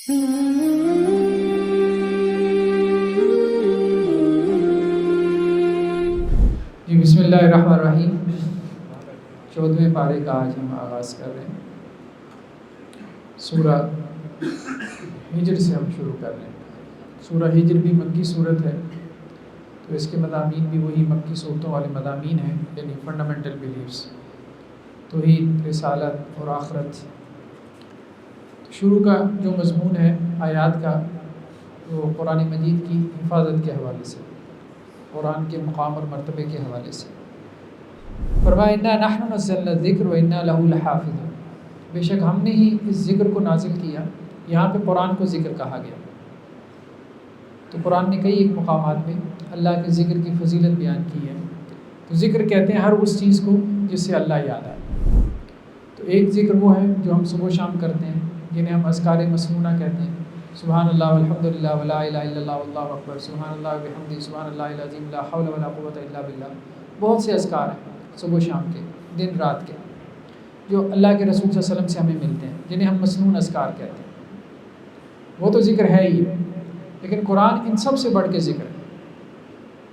جی بسم اللہ الرحمن الرحیم 14ویں پارے کا آج ہم آغاز کر رہے ہیں۔ سورہ ہجر سے ہم شروع کر رہے ہیں۔ سورہ ہجر بھی مکی صورت ہے، تو اس کے مضامین بھی وہی مکی صورتوں والے مضامین ہیں، یعنی فنڈامنٹل بیلیفس، توحید، رسالت اور آخرت۔ شروع کا جو مضمون ہے آیات کا، وہ قرآن مجید کی حفاظت کے حوالے سے، قرآن کے مقام اور مرتبے کے حوالے سے۔ فرمایا انا نحن نزلنا الذکر وانا لہ لحافظون، بے شک ہم نے ہی اس ذکر کو نازل کیا۔ یہاں پہ قرآن کو ذکر کہا گیا، تو قرآن نے کئی ایک مقامات میں اللہ کے ذکر کی فضیلت بیان کی ہے۔ تو ذکر کہتے ہیں ہر اس چیز کو جس سے اللہ یاد آئے۔ تو ایک ذکر وہ ہے جو ہم صبح و شام کرتے ہیں، جنہیں ہم اذکار مسنونہ کہتے ہیں۔ سبحان اللہ والحمد للہ ولا الہ الا اللہ واللہ اکبر، سبحان اللہ وبحمدہ، سبحان اللہ العظیم، لا حول ولا قوۃ الا باللہ۔ بہت سے اذکار ہیں صبح و شام کے، دن رات کے، جو اللہ کے رسول صلی اللہ علیہ وسلم سے ہمیں ملتے ہیں، جنہیں ہم مسنون اذکار کہتے ہیں۔ وہ تو ذکر ہے ہی، لیکن قرآن ان سب سے بڑھ کے ذکر ہے،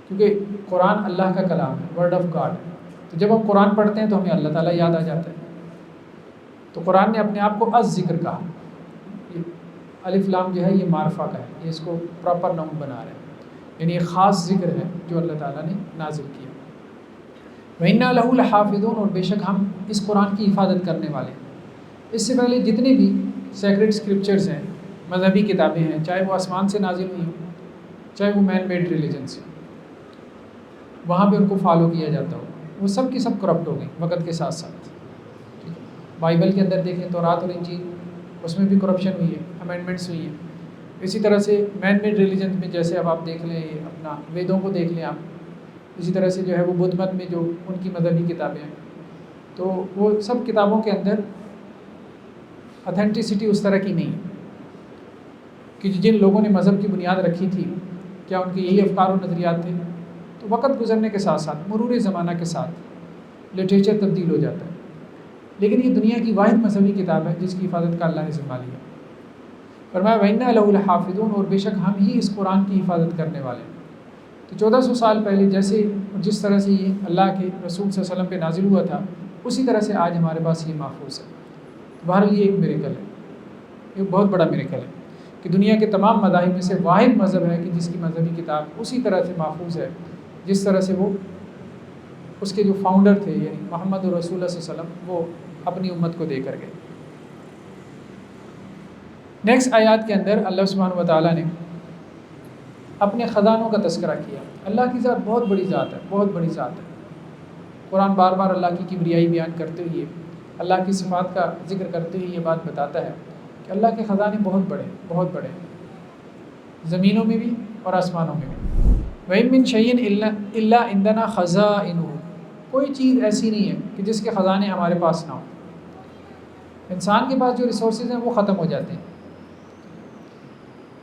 کیونکہ قرآن اللہ کا کلام ہے، ورڈ آف گاڈ ہے۔ تو جب ہم قرآن پڑھتے ہیں تو ہمیں اللہ تعالیٰ یاد آ جاتا ہے۔ تو قرآن نے اپنے آپ کو از ذکر کہا۔ الف لام جو ہے یہ معرفہ کا ہے، یہ اس کو پراپر ناؤن بنا رہے ہیں، یعنی ایک خاص ذکر ہے جو اللہ تعالیٰ نے نازل کیا۔ وَإِنَّا لَهُ لَحَافِظُونَ، اور بے شک ہم اس قرآن کی حفاظت کرنے والے ہیں۔ اس سے پہلے جتنے بھی سیکرڈ اسکرپچرز ہیں، مذہبی کتابیں ہیں، چاہے وہ آسمان سے نازل ہوئی ہوں، چاہے وہ مین میڈ ریلیجن سے، وہاں پہ ان کو فالو کیا جاتا ہو، وہ سب کی سب کرپٹ ہو گئی وقت کے ساتھ ساتھ۔ بائبل کے اندر دیکھیں تورات اور انجیل، اس میں بھی کرپشن ہوئی ہے، امینڈمنٹس ہوئی ہیں۔ اسی طرح سے مین میڈ ریلیجن میں جیسے اب آپ دیکھ لیں اپنا ویدوں کو دیکھ لیں آپ، اسی طرح سے جو ہے وہ بدھ مت میں جو ان کی مذہبی کتابیں ہیں، تو وہ سب کتابوں کے اندر اتھینٹسٹی اس طرح کی نہیں ہے کہ جن لوگوں نے مذہب کی بنیاد رکھی تھی کیا ان کے یہی افکار و نظریات تھے۔ تو وقت گزرنے کے ساتھ ساتھ، مرور زمانہ کے ساتھ لٹریچر تبدیل ہو جاتا ہے، لیکن یہ دنیا کی واحد مذہبی کتاب ہے جس کی حفاظت کا اللہ نے ذمہ لیا۔ فرمایا وَإِنَّا لَهُ لَحَافِظُونَ، اور بے شک ہم ہی اس قرآن کی حفاظت کرنے والے ہیں۔ تو 1400 سال پہلے جیسے جس طرح سے یہ اللہ کے رسول صلی اللہ علیہ وسلم پہ نازل ہوا تھا، اسی طرح سے آج ہمارے پاس یہ محفوظ ہے۔ بہرحال یہ ایک میریکل ہے، ایک بہت بڑا میریکل ہے کہ دنیا کے تمام مذاہب میں سے واحد مذہب ہے کہ جس کی مذہبی کتاب اسی طرح سے محفوظ ہے جس طرح سے وہ اس کے جو فاؤنڈر تھے، یعنی محمد رسول اللہ صلی اللہ علیہ وسلم، وہ اپنی امت کو دے کر گئے۔ نیکسٹ آیات کے اندر اللہ سبحانہ و تعالیٰ نے اپنے خزانوں کا تذکرہ کیا۔ اللہ کی ذات بہت بڑی ذات ہے، بہت بڑی ذات ہے۔ قرآن بار بار اللہ کی کبریائی بیان کرتے ہوئے، اللہ کی صفات کا ذکر کرتے ہوئے یہ بات بتاتا ہے کہ اللہ کے خزانے بہت بڑے ہیں، بہت بڑے ہیں، زمینوں میں بھی اور آسمانوں میں بھی۔ وَإِن مِّن شَيْءٍ إِلَّا عِندَنَا خَزَائِنُهُ، کوئی چیز ایسی نہیں ہے کہ جس کے خزانے ہمارے پاس نہ ہوں۔ انسان کے پاس جو ریسورسز ہیں وہ ختم ہو جاتے ہیں،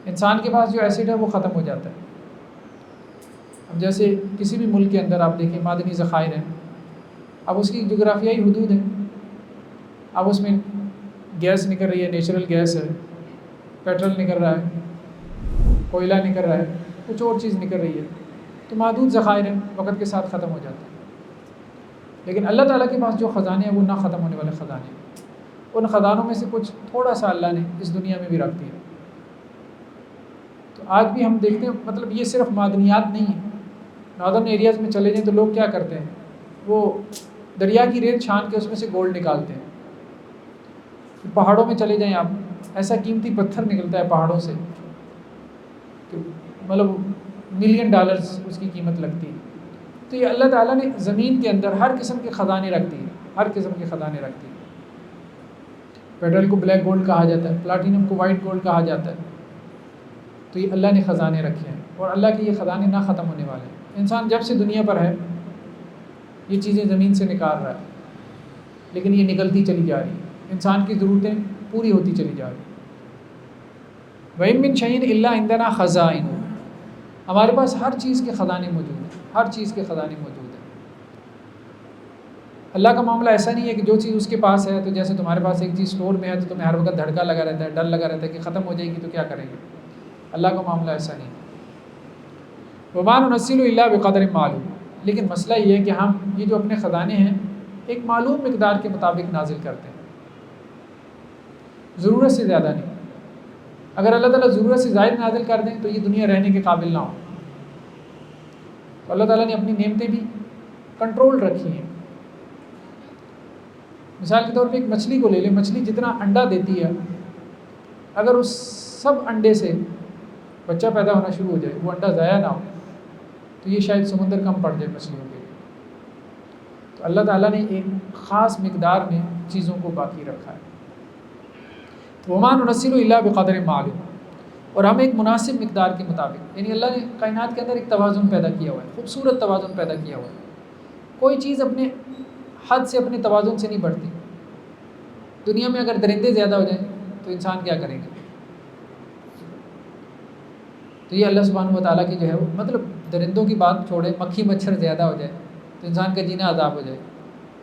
انسان کے پاس جو ایسڈ ہے وہ ختم ہو جاتا ہے۔ اب جیسے کسی بھی ملک کے اندر آپ دیکھیں معدنی ذخائر ہیں، اب اس کی جغرافیائی حدود ہیں، اب اس میں گیس نکل رہی ہے، نیچرل گیس ہے، پیٹرول نکل رہا ہے، کوئلہ نکل رہا ہے، کچھ اور چیز نکل رہی ہے، تو محدود ذخائر ہیں، وقت کے ساتھ ختم ہو جاتے ہیں۔ لیکن اللہ تعالیٰ کے پاس جو خزانے ہیں وہ نہ ختم ہونے والے خزانے ہیں۔ ان خزانوں میں سے کچھ تھوڑا سا اللہ نے اس دنیا میں بھی رکھ دیا۔ تو آج بھی ہم دیکھتے ہیں، مطلب یہ صرف معدنیات نہیں ہیں۔ ناردرن ایریاز میں چلے جائیں تو لوگ کیا کرتے ہیں، وہ دریا کی ریت چھان کے اس میں سے گولڈ نکالتے ہیں۔ پہاڑوں میں چلے جائیں آپ، ایسا قیمتی پتھر نکلتا ہے پہاڑوں سے کہ مطلب $ملین اس کی قیمت لگتی ہے۔ تو یہ اللہ تعالیٰ نے زمین کے اندر ہر قسم کے خزانے رکھ دیے، ہر قسم کے خزانے رکھ دیے۔ پیٹرول کو بلیک گولڈ کہا جاتا ہے، پلاٹینم کو وائٹ گولڈ کہا جاتا ہے۔ تو یہ اللہ نے خزانے رکھے ہیں، اور اللہ کے یہ خزانے نہ ختم ہونے والے ہیں۔ انسان جب سے دنیا پر ہے یہ چیزیں زمین سے نکال رہا ہے، لیکن یہ نکلتی چلی جا رہی ہے، انسان کی ضرورتیں پوری ہوتی چلی جا رہی ہیں۔ وَإِن مِّن شَيْءٍ إِلَّا عِندَنَا خَزَائِنُهُ، ہمارے پاس ہر چیز کے خزانے موجود ہیں، ہر چیز کے خزانے موجود ہیں۔ اللہ کا معاملہ ایسا نہیں ہے کہ جو چیز اس کے پاس ہے، تو جیسے تمہارے پاس ایک چیز اسٹور میں ہے تو تمہیں ہر وقت دھڑکا لگا رہتا ہے، ڈر لگا رہتا ہے کہ ختم ہو جائے گی تو کیا کریں گے۔ اللہ کا معاملہ ایسا نہیں ہے۔ وَمَا نُنَزِّلُ إِلَّا بِقَدْرٍ مَعْلُومٍ، لیکن مسئلہ یہ ہے کہ ہم یہ جو اپنے خزانے ہیں ایک معلوم مقدار کے مطابق نازل کرتے ہیں، ضرورت سے زیادہ نہیں۔ اگر اللہ تعالیٰ ضرورت سے زائد نازل کر دیں تو یہ دنیا رہنے کے قابل نہ ہو۔ تو اللہ تعالیٰ نے اپنی نعمتیں بھی کنٹرول رکھی ہیں۔ مثال کے طور پہ ایک مچھلی کو لے لیں، مچھلی جتنا انڈا دیتی ہے، اگر اس سب انڈے سے بچہ پیدا ہونا شروع ہو جائے، وہ انڈا ضائع نہ ہو، تو یہ شاید سمندر کم پڑ جائے مچھلیوں کے لیے۔ تو اللہ تعالیٰ نے ایک خاص مقدار میں چیزوں کو باقی رکھا ہے۔ وَمَا نُنَزِّلُ إِلَّا بِقَدْرٍ مَعْلُومٍ، اور ہم ایک مناسب مقدار کے مطابق، یعنی اللہ نے کائنات کے اندر ایک توازن پیدا کیا ہوا ہے، خوبصورت توازن پیدا کیا ہوا ہے۔ کوئی چیز اپنے حد سے اپنے توازن سے نہیں بڑھتی۔ دنیا میں اگر درندے زیادہ ہو جائیں تو انسان کیا کریں گے؟ تو یہ اللہ سبحانہ و تعالیٰ کی جو ہے وہ، مطلب درندوں کی بات چھوڑے، مکھی مچھر زیادہ ہو جائے تو انسان کا جینا عذاب ہو جائے،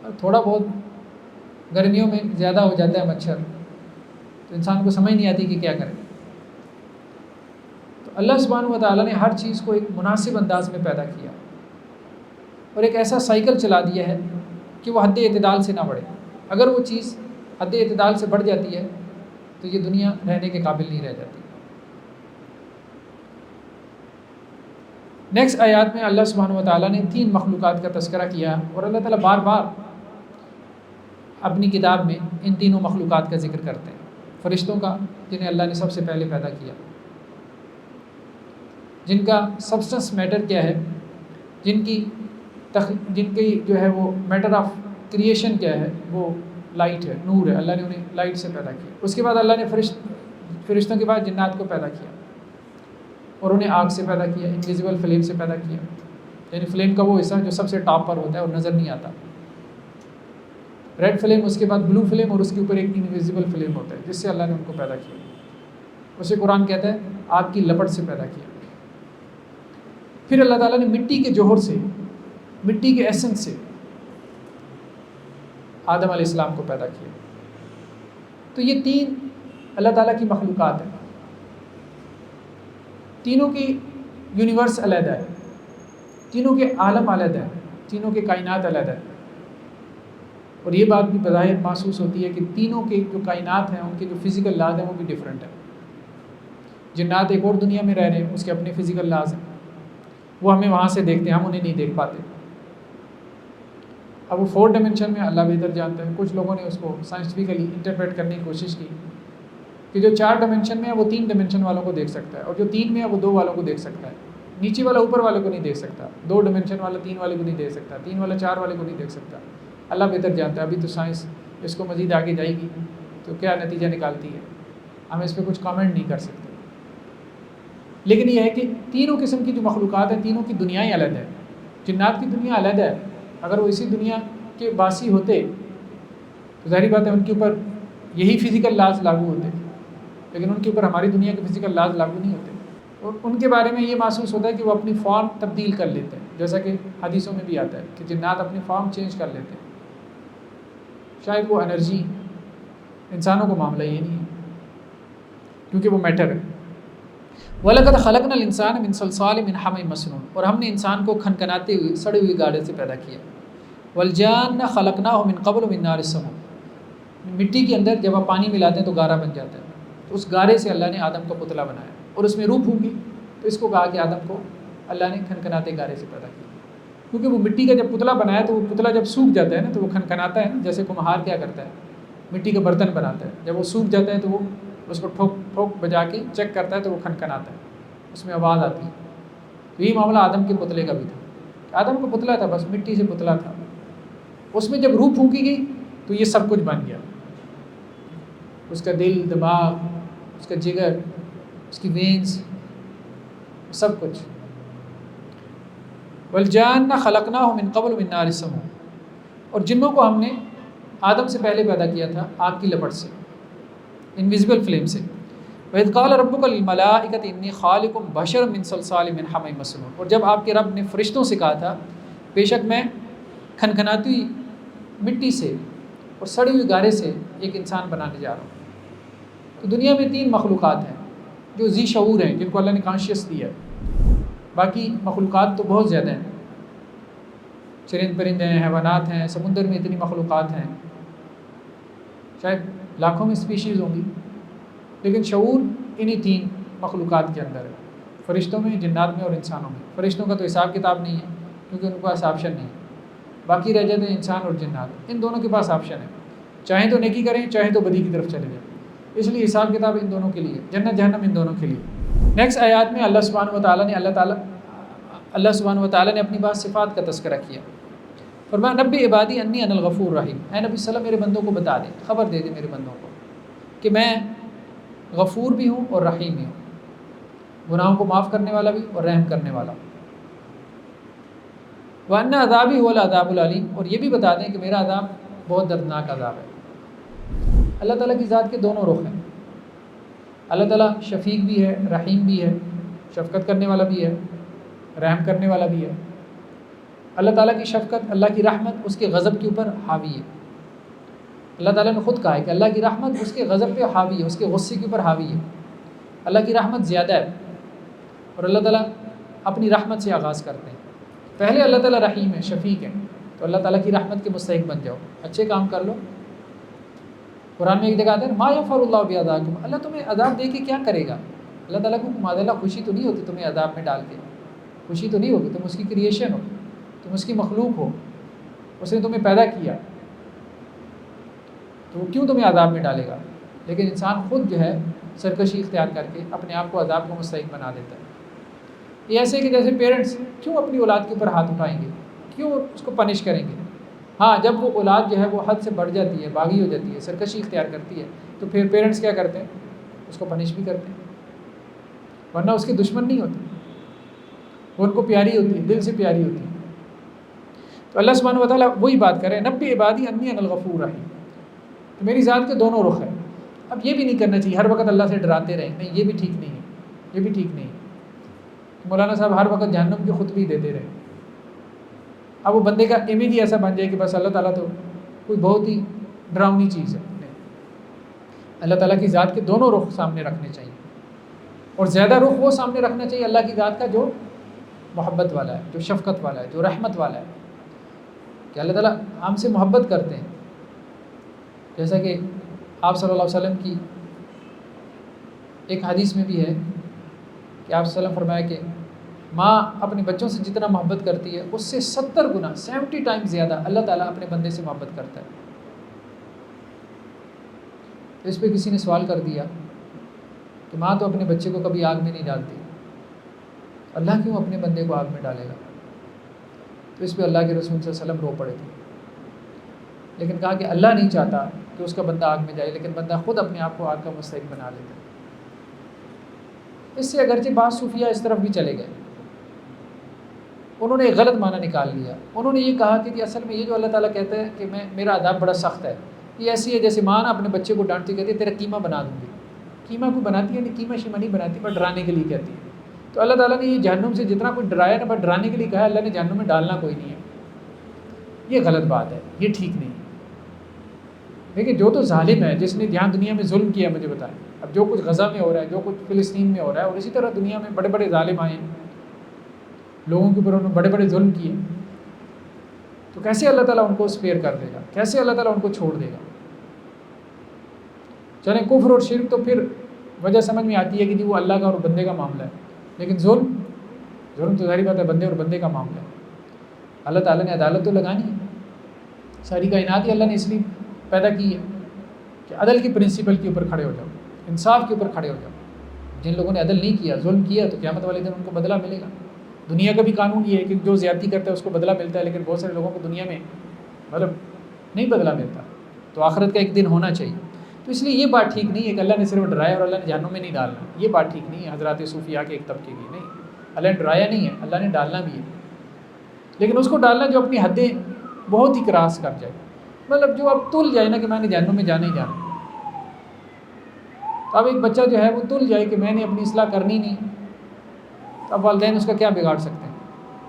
اور تھوڑا بہت گرمیوں میں زیادہ ہو جاتا ہے مچھر تو انسان کو سمجھ نہیں آتی کہ کیا کرے۔ تو اللہ سبحانہ و تعالیٰ نے ہر چیز کو ایک مناسب انداز میں پیدا کیا اور ایک ایسا سائیکل چلا دیا ہے کہ وہ حد اعتدال سے نہ بڑھے۔ اگر وہ چیز حد اعتدال سے بڑھ جاتی ہے تو یہ دنیا رہنے کے قابل نہیں رہ جاتی۔ نیکسٹ آیات میں اللہ سبحانہ و تعالیٰ نے 3 مخلوقات کا تذکرہ کیا، اور اللہ تعالیٰ بار بار اپنی کتاب میں ان تینوں مخلوقات کا ذکر کرتے ہیں۔ فرشتوں کا، جنہیں اللہ نے سب سے پہلے پیدا کیا، جن کا سبسٹنس میٹر کیا ہے، جن کی جو ہے وہ میٹر آف کریشن کیا ہے، وہ لائٹ ہے، نور ہے، اللہ نے انہیں لائٹ سے پیدا کیا۔ اس کے بعد اللہ نے فرشتوں کے بعد جنات کو پیدا کیا اور انہیں آگ سے پیدا کیا، انویزیبل فلیم سے پیدا کیا، یعنی فلیم کا وہ حصہ جو سب سے ٹاپ پر ہوتا ہے اور نظر نہیں آتا، ریڈ فلیم، اس کے بعد بلو فلیم، اور اس کے اوپر ایک انویزیبل فلیم ہوتا ہے جس سے اللہ نے ان کو پیدا کیا۔ اسے قرآن کہتا ہے آگ کی لپٹ سے پیدا کیا۔ پھر اللہ تعالیٰ نے مٹی کے جوہر سے، مٹی کے ایسنس سے آدم علیہ السلام کو پیدا کیا۔ تو یہ 3 اللہ تعالیٰ کی مخلوقات ہیں، تینوں کی یونیورس علیحدہ ہے، تینوں کے عالم علیحدہ ہے، تینوں کے کائنات علیحدہ ہے۔ اور یہ بات بھی بظاہر محسوس ہوتی ہے کہ تینوں کے جو کائنات ہیں ان کے جو فزیکل لاز ہیں وہ بھی ڈیفرنٹ ہیں۔ جنات ایک اور دنیا میں رہ رہے ہیں، اس کے اپنے فزیکل لاز ہیں، وہ ہمیں وہاں سے دیکھتے ہیں، ہم انہیں نہیں دیکھ پاتے۔ اب وہ 4 ڈائمنشن میں اللہ بہتر جانتا ہے۔ کچھ لوگوں نے اس کو سائنٹیفکلی انٹرپریٹ کرنے کی کوشش کی کہ جو 4 ڈائمنشن میں ہے وہ 3 ڈائمنشن والوں کو دیکھ سکتا ہے، اور جو 3 میں ہے وہ 2 والوں کو دیکھ سکتا ہے۔ نیچے والا اوپر والے کو نہیں دیکھ سکتا، 2 ڈائمنشن والا 3 والے کو نہیں دیکھ سکتا، 3 والا 4 والے کو نہیں دیکھ سکتا۔ اللہ بہتر جانتا ہے۔ ابھی تو سائنس اس کو مزید آگے جائے گی تو کیا نتیجہ نکالتی ہے، ہم اس پہ کچھ کامنٹ نہیں کر سکتے۔ لیکن یہ ہے کہ تینوں قسم کی جو مخلوقات ہیں، تینوں کی دنیایں الگ ہیں۔ جنات کی دنیا علیحدہ ہے، اگر وہ اسی دنیا کے باسی ہوتے تو ظاہری بات ہے ان کے اوپر یہی فزیکل لاز لاگو ہوتے، لیکن ان کے اوپر ہماری دنیا کے فزیکل لاز لاگو نہیں ہوتے۔ اور ان کے بارے میں یہ محسوس ہوتا ہے کہ وہ اپنی فارم تبدیل کر لیتے ہیں، جیسا کہ حدیثوں میں بھی آتا ہے کہ جنات اپنی فارم چینج کر لیتے ہیں۔ شاید وہ انرجی، انسانوں کو معاملہ یہ نہیں ہے کیونکہ وہ میٹر ہے۔ وَلَقَدْ خَلَقْنَا الْإِنسَانَ مِنْ صَلْصَالٍ مِنْ حَمَإٍ مَسْنُونٍ، اور ہم نے انسان کو کھنکھناتے ہوئے سڑے ہوئے گارے سے پیدا کیا۔ وَالْجَانَّ خَلَقْنَاهُ مِنْ قَبْلُ مِنْ نَارِ السَّمُومِ، مٹی کے اندر جب آپ پانی ملاتے ہیں تو گارا بن جاتا ہے، تو اس گارے سے اللہ نے آدم کا پتلا بنایا اور اس میں روح پھونکی، تو اس کو کہا کہ آدم کو اللہ نے کھنکھناتے گارے سے پیدا کیا، کیونکہ وہ مٹی کا جب پتلا بنایا تو وہ پتلا جب سوکھ جاتا ہے نا تو وہ کھنکھناتا ہے نا، جیسے کمہار کیا کرتا ہے، مٹی کا برتن بناتا ہے، جب وہ سوکھ جاتا ہے تو وہ اس کو ٹھوک ٹھوک بجا کے چیک کرتا ہے تو وہ کھنکھناتا ہے، اس میں آواز آتی ہے۔ تو یہی معاملہ آدم کے پتلے کا بھی تھا، آدم کا پتلا تھا، بس مٹی سے پتلا تھا، اس میں جب روح پھونکی گئی تو یہ سب کچھ بن گیا، اس کا دل، دماغ، اس کا جگر، اس کی وینز، سب کچھ۔ وَالْجَانَّ خَلَقْنَاهُ مِنْ قَبْلُ مِنْ نَارِ السَّمُومِ، اور جنوں کو ہم نے آدم سے پہلے پیدا کیا تھا آگ کی لپٹ سے، انویزیبل فلیم سے۔ وَإِذْ قَالَ رَبُّكَ لِلْمَلَائِكَةِ إِنِّي خَالِقٌ بَشَرًا مِنْ صَلْصَالٍ مِنْ حَمَإٍ مَسْنُونٍ، اور جب آپ کے رب نے فرشتوں سے کہا تھا بے شک میں کھنکھناتی مٹی سے اور سڑی ہوئی گارے سے ایک انسان بنانے جا رہا ہوں۔ تو دنیا میں 3 مخلوقات ہیں جو ذی شعور ہیں، جن کو اللہ نے کانشیس دیا ہے۔ باقی مخلوقات تو بہت زیادہ ہیں، چرند پرند ہیں، حیوانات ہیں، سمندر میں اتنی مخلوقات ہیں، شاید لاکھوں میں اسپیشیز ہوں گی، لیکن شعور انہی 3 مخلوقات کے اندر ہے، فرشتوں میں، جنات میں اور انسانوں میں۔ فرشتوں کا تو حساب کتاب نہیں ہے کیونکہ ان کے پاس آپشن نہیں ہے، باقی رہ جاتے ہیں انسان اور جنات، ان دونوں کے پاس آپشن ہے، چاہیں تو نیکی کریں، چاہیں تو بدی کی طرف چلے جائیں، اس لیے حساب کتاب ان دونوں کے لیے، جنت جہنم ان دونوں کے لیے۔ نیکسٹ آیات میں اللہ سبحانہ و تعالیٰ نے اپنی بعض صفات کا تذکرہ کیا، فرمایا نبی عبادی انی انا الغفور الرحیم، اے نبی صلی اللہ علیہ وسلم میرے بندوں کو بتا دیں، خبر دے دیں میرے بندوں کو کہ میں غفور بھی ہوں اور رحیم بھی ہوں، گناہوں کو معاف کرنے والا بھی اور رحم کرنے والا۔ وَأَنَّ عَذَابِي هُوَ الْعَذَابُ الْعَلِيمُ، اور یہ بھی بتا دیں کہ میرا عذاب بہت دردناک عذاب ہے۔ اللہ تعالیٰ کی ذات کے دونوں رخ ہیں، اللہ تعالیٰ شفیق بھی ہے، رحیم بھی ہے، شفقت کرنے والا بھی ہے، رحم کرنے والا بھی ہے۔ اللہ تعالیٰ کی شفقت، اللہ کی رحمت اس کے غضب کے اوپر حاوی ہے۔ اللہ تعالیٰ نے خود کہا ہے کہ اللہ کی رحمت اس کے غضب پہ حاوی ہے، اس کے غصے کے اوپر حاوی ہے۔ اللہ کی رحمت زیادہ ہے، اور اللہ تعالیٰ اپنی رحمت سے آغاز کرتے ہیں۔ پہلے اللہ تعالیٰ رحیم ہے، شفیق ہے، تو اللہ تعالیٰ کی رحمت کے مستحق بن جاؤ، اچھے کام کر لو۔ قرآن میں ایک جگہ آتا ہے ما یفعل اللہ بعذابکم، اللہ تمہیں عذاب دے کے کیا کرے گا؟ اللہ تعالیٰ کو معاذ اللہ خوشی تو نہیں ہوتی تمہیں عذاب میں ڈال کے، خوشی تو نہیں ہوگی، تم اس کی کریشن ہو، تم اس کی مخلوق ہو، اس نے تمہیں پیدا کیا، تو وہ کیوں تمہیں عذاب میں ڈالے گا؟ لیکن انسان خود جو ہے سرکشی اختیار کر کے اپنے آپ کو عذاب کو مستحق بنا دیتا ہے۔ یہ ایسے کہ جیسے پیرنٹس کیوں اپنی اولاد کے اوپر ہاتھ اٹھائیں گے، کیوں اس کو پنش کریں گے؟ ہاں جب وہ اولاد جو ہے وہ حد سے بڑھ جاتی ہے، باغی ہو جاتی ہے، سرکشی اختیار کرتی ہے، تو پھر پیرنٹس کیا کرتے ہیں؟ اس کو پنش بھی کرتے ہیں، ورنہ اس کے دشمن نہیں ہوتے، وہ ان کو پیاری ہوتی ہے، دل سے پیاری ہوتی ہے۔ تو اللہ سبحانہ و تعالیٰ وہی بات کرے نبی عبادی انی انا الغفور الرحیم، تو میری ذات کے دونوں رخ ہیں۔ اب یہ بھی نہیں کرنا چاہیے ہر وقت اللہ سے ڈراتے رہیں، نہیں یہ بھی ٹھیک نہیں ہے، یہ بھی ٹھیک نہیں ہے۔ مولانا صاحب ہر وقت جہنم کے خطبے دیتے رہے، اب وہ بندے کا امیج ہی ایسا بن جائے کہ بس اللہ تعالیٰ تو کوئی بہت ہی ڈراؤنی چیز ہے۔ اللہ تعالیٰ کی ذات کے دونوں رخ سامنے رکھنے چاہیے، اور زیادہ رخ وہ سامنے رکھنا چاہیے اللہ کی ذات کا جو محبت والا ہے، جو شفقت والا ہے، جو رحمت والا ہے، کہ اللہ تعالیٰ ہم سے محبت کرتے ہیں۔ جیسا کہ آپ صلی اللہ علیہ وسلم کی ایک حدیث میں بھی ہے کہ آپ صلی اللہ علیہ وسلم فرمایا کہ ماں اپنے بچوں سے جتنا محبت کرتی ہے اس سے 70 گنا 70 ٹائم زیادہ اللہ تعالیٰ اپنے بندے سے محبت کرتا ہے۔ تو اس پہ کسی نے سوال کر دیا کہ ماں تو اپنے بچے کو کبھی آگ میں نہیں ڈالتی، اللہ کیوں اپنے بندے کو آگ میں ڈالے گا؟ تو اس پہ اللہ کے رسول صلی اللہ علیہ وسلم رو پڑے تھے، لیکن کہا کہ اللہ نہیں چاہتا کہ اس کا بندہ آگ میں جائے، لیکن بندہ خود اپنے آپ کو آگ کا مستحق بنا لیتا ہے۔ اس سے اگرچہ بعض صوفیہ اس طرف بھی چلے گئے، انہوں نے ایک غلط معنی نکال لیا، انہوں نے یہ کہا کہ اصل میں یہ جو اللہ تعالیٰ کہتا ہے کہ میرا عذاب بڑا سخت ہے، یہ ایسی ہے جیسے ماں نا اپنے بچے کو ڈانٹتی کہتی ہے تیرا قیمہ بنا دوں گی۔ قیمہ کو بناتی ہے نہیں، قیمہ شیمہ نہیں بناتی، پر ڈرانے کے لیے کہتی ہے۔ تو اللہ تعالیٰ نے یہ جہنم سے جتنا کوئی ڈرایا نا، پر ڈرانے کے لیے کہا، اللہ نے جہنم میں ڈالنا کوئی نہیں ہے۔ یہ غلط بات ہے، یہ ٹھیک نہیں ہے۔ لیکن جو تو ظالم ہے، جس نے جہاں دنیا میں ظلم کیا، مجھے بتائیں، اب جو کچھ غزہ میں ہو رہا ہے، جو کچھ فلسطین میں ہو رہا ہے، اور اسی طرح دنیا میں بڑے بڑے ظالم آئے ہیں، لوگوں کے اوپر انہوں نے بڑے بڑے ظلم کیے، تو کیسے اللہ تعالیٰ ان کو اسپیئر کر دے گا؟ کیسے اللہ تعالیٰ ان کو چھوڑ دے گا؟ چلیں کفر اور شرک تو پھر وجہ سمجھ میں آتی ہے کہ جی وہ اللہ کا اور بندے کا معاملہ ہے، لیکن ظلم تو ظاہری بات ہے بندے اور بندے کا معاملہ ہے۔ اللہ تعالیٰ نے عدالت تو لگانی ہے، ساری کائنات ہی اللہ نے اس لیے پیدا کی ہے کہ عدل کی پرنسپل کے اوپر کھڑے ہو جاؤ، انصاف کے اوپر کھڑے ہو جاؤ۔ جن لوگوں نے عدل نہیں کیا، ظلم کیا، تو قیامت والے دن ان کو بدلہ ملے گا۔ دنیا کا بھی قانون یہ ہے کہ جو زیادتی کرتا ہے اس کو بدلہ ملتا ہے، لیکن بہت سارے لوگوں کو دنیا میں نہیں بدلہ ملتا، تو آخرت کا ایک دن ہونا چاہیے۔ تو اس لیے یہ بات ٹھیک نہیں ہے کہ اللہ نے صرف ڈرایا اور اللہ نے جہنم میں نہیں ڈالنا، یہ بات ٹھیک نہیں ہے حضرات صوفیاء کے ایک طبقے کی۔ نہیں، اللہ نے ڈرایا نہیں ہے، اللہ نے ڈالنا بھی ہے، لیکن اس کو ڈالنا جو اپنی حدیں بہت ہی کراس کر جائے، جو اب تل جائے نا کہ میں نے جہنم میں جانا ہی جانا۔ تو اب ایک بچہ جو ہے وہ تل جائے کہ میں نے اپنی اصلاح کرنی نہیں، تو اب والدین اس کا کیا بگاڑ سکتے ہیں؟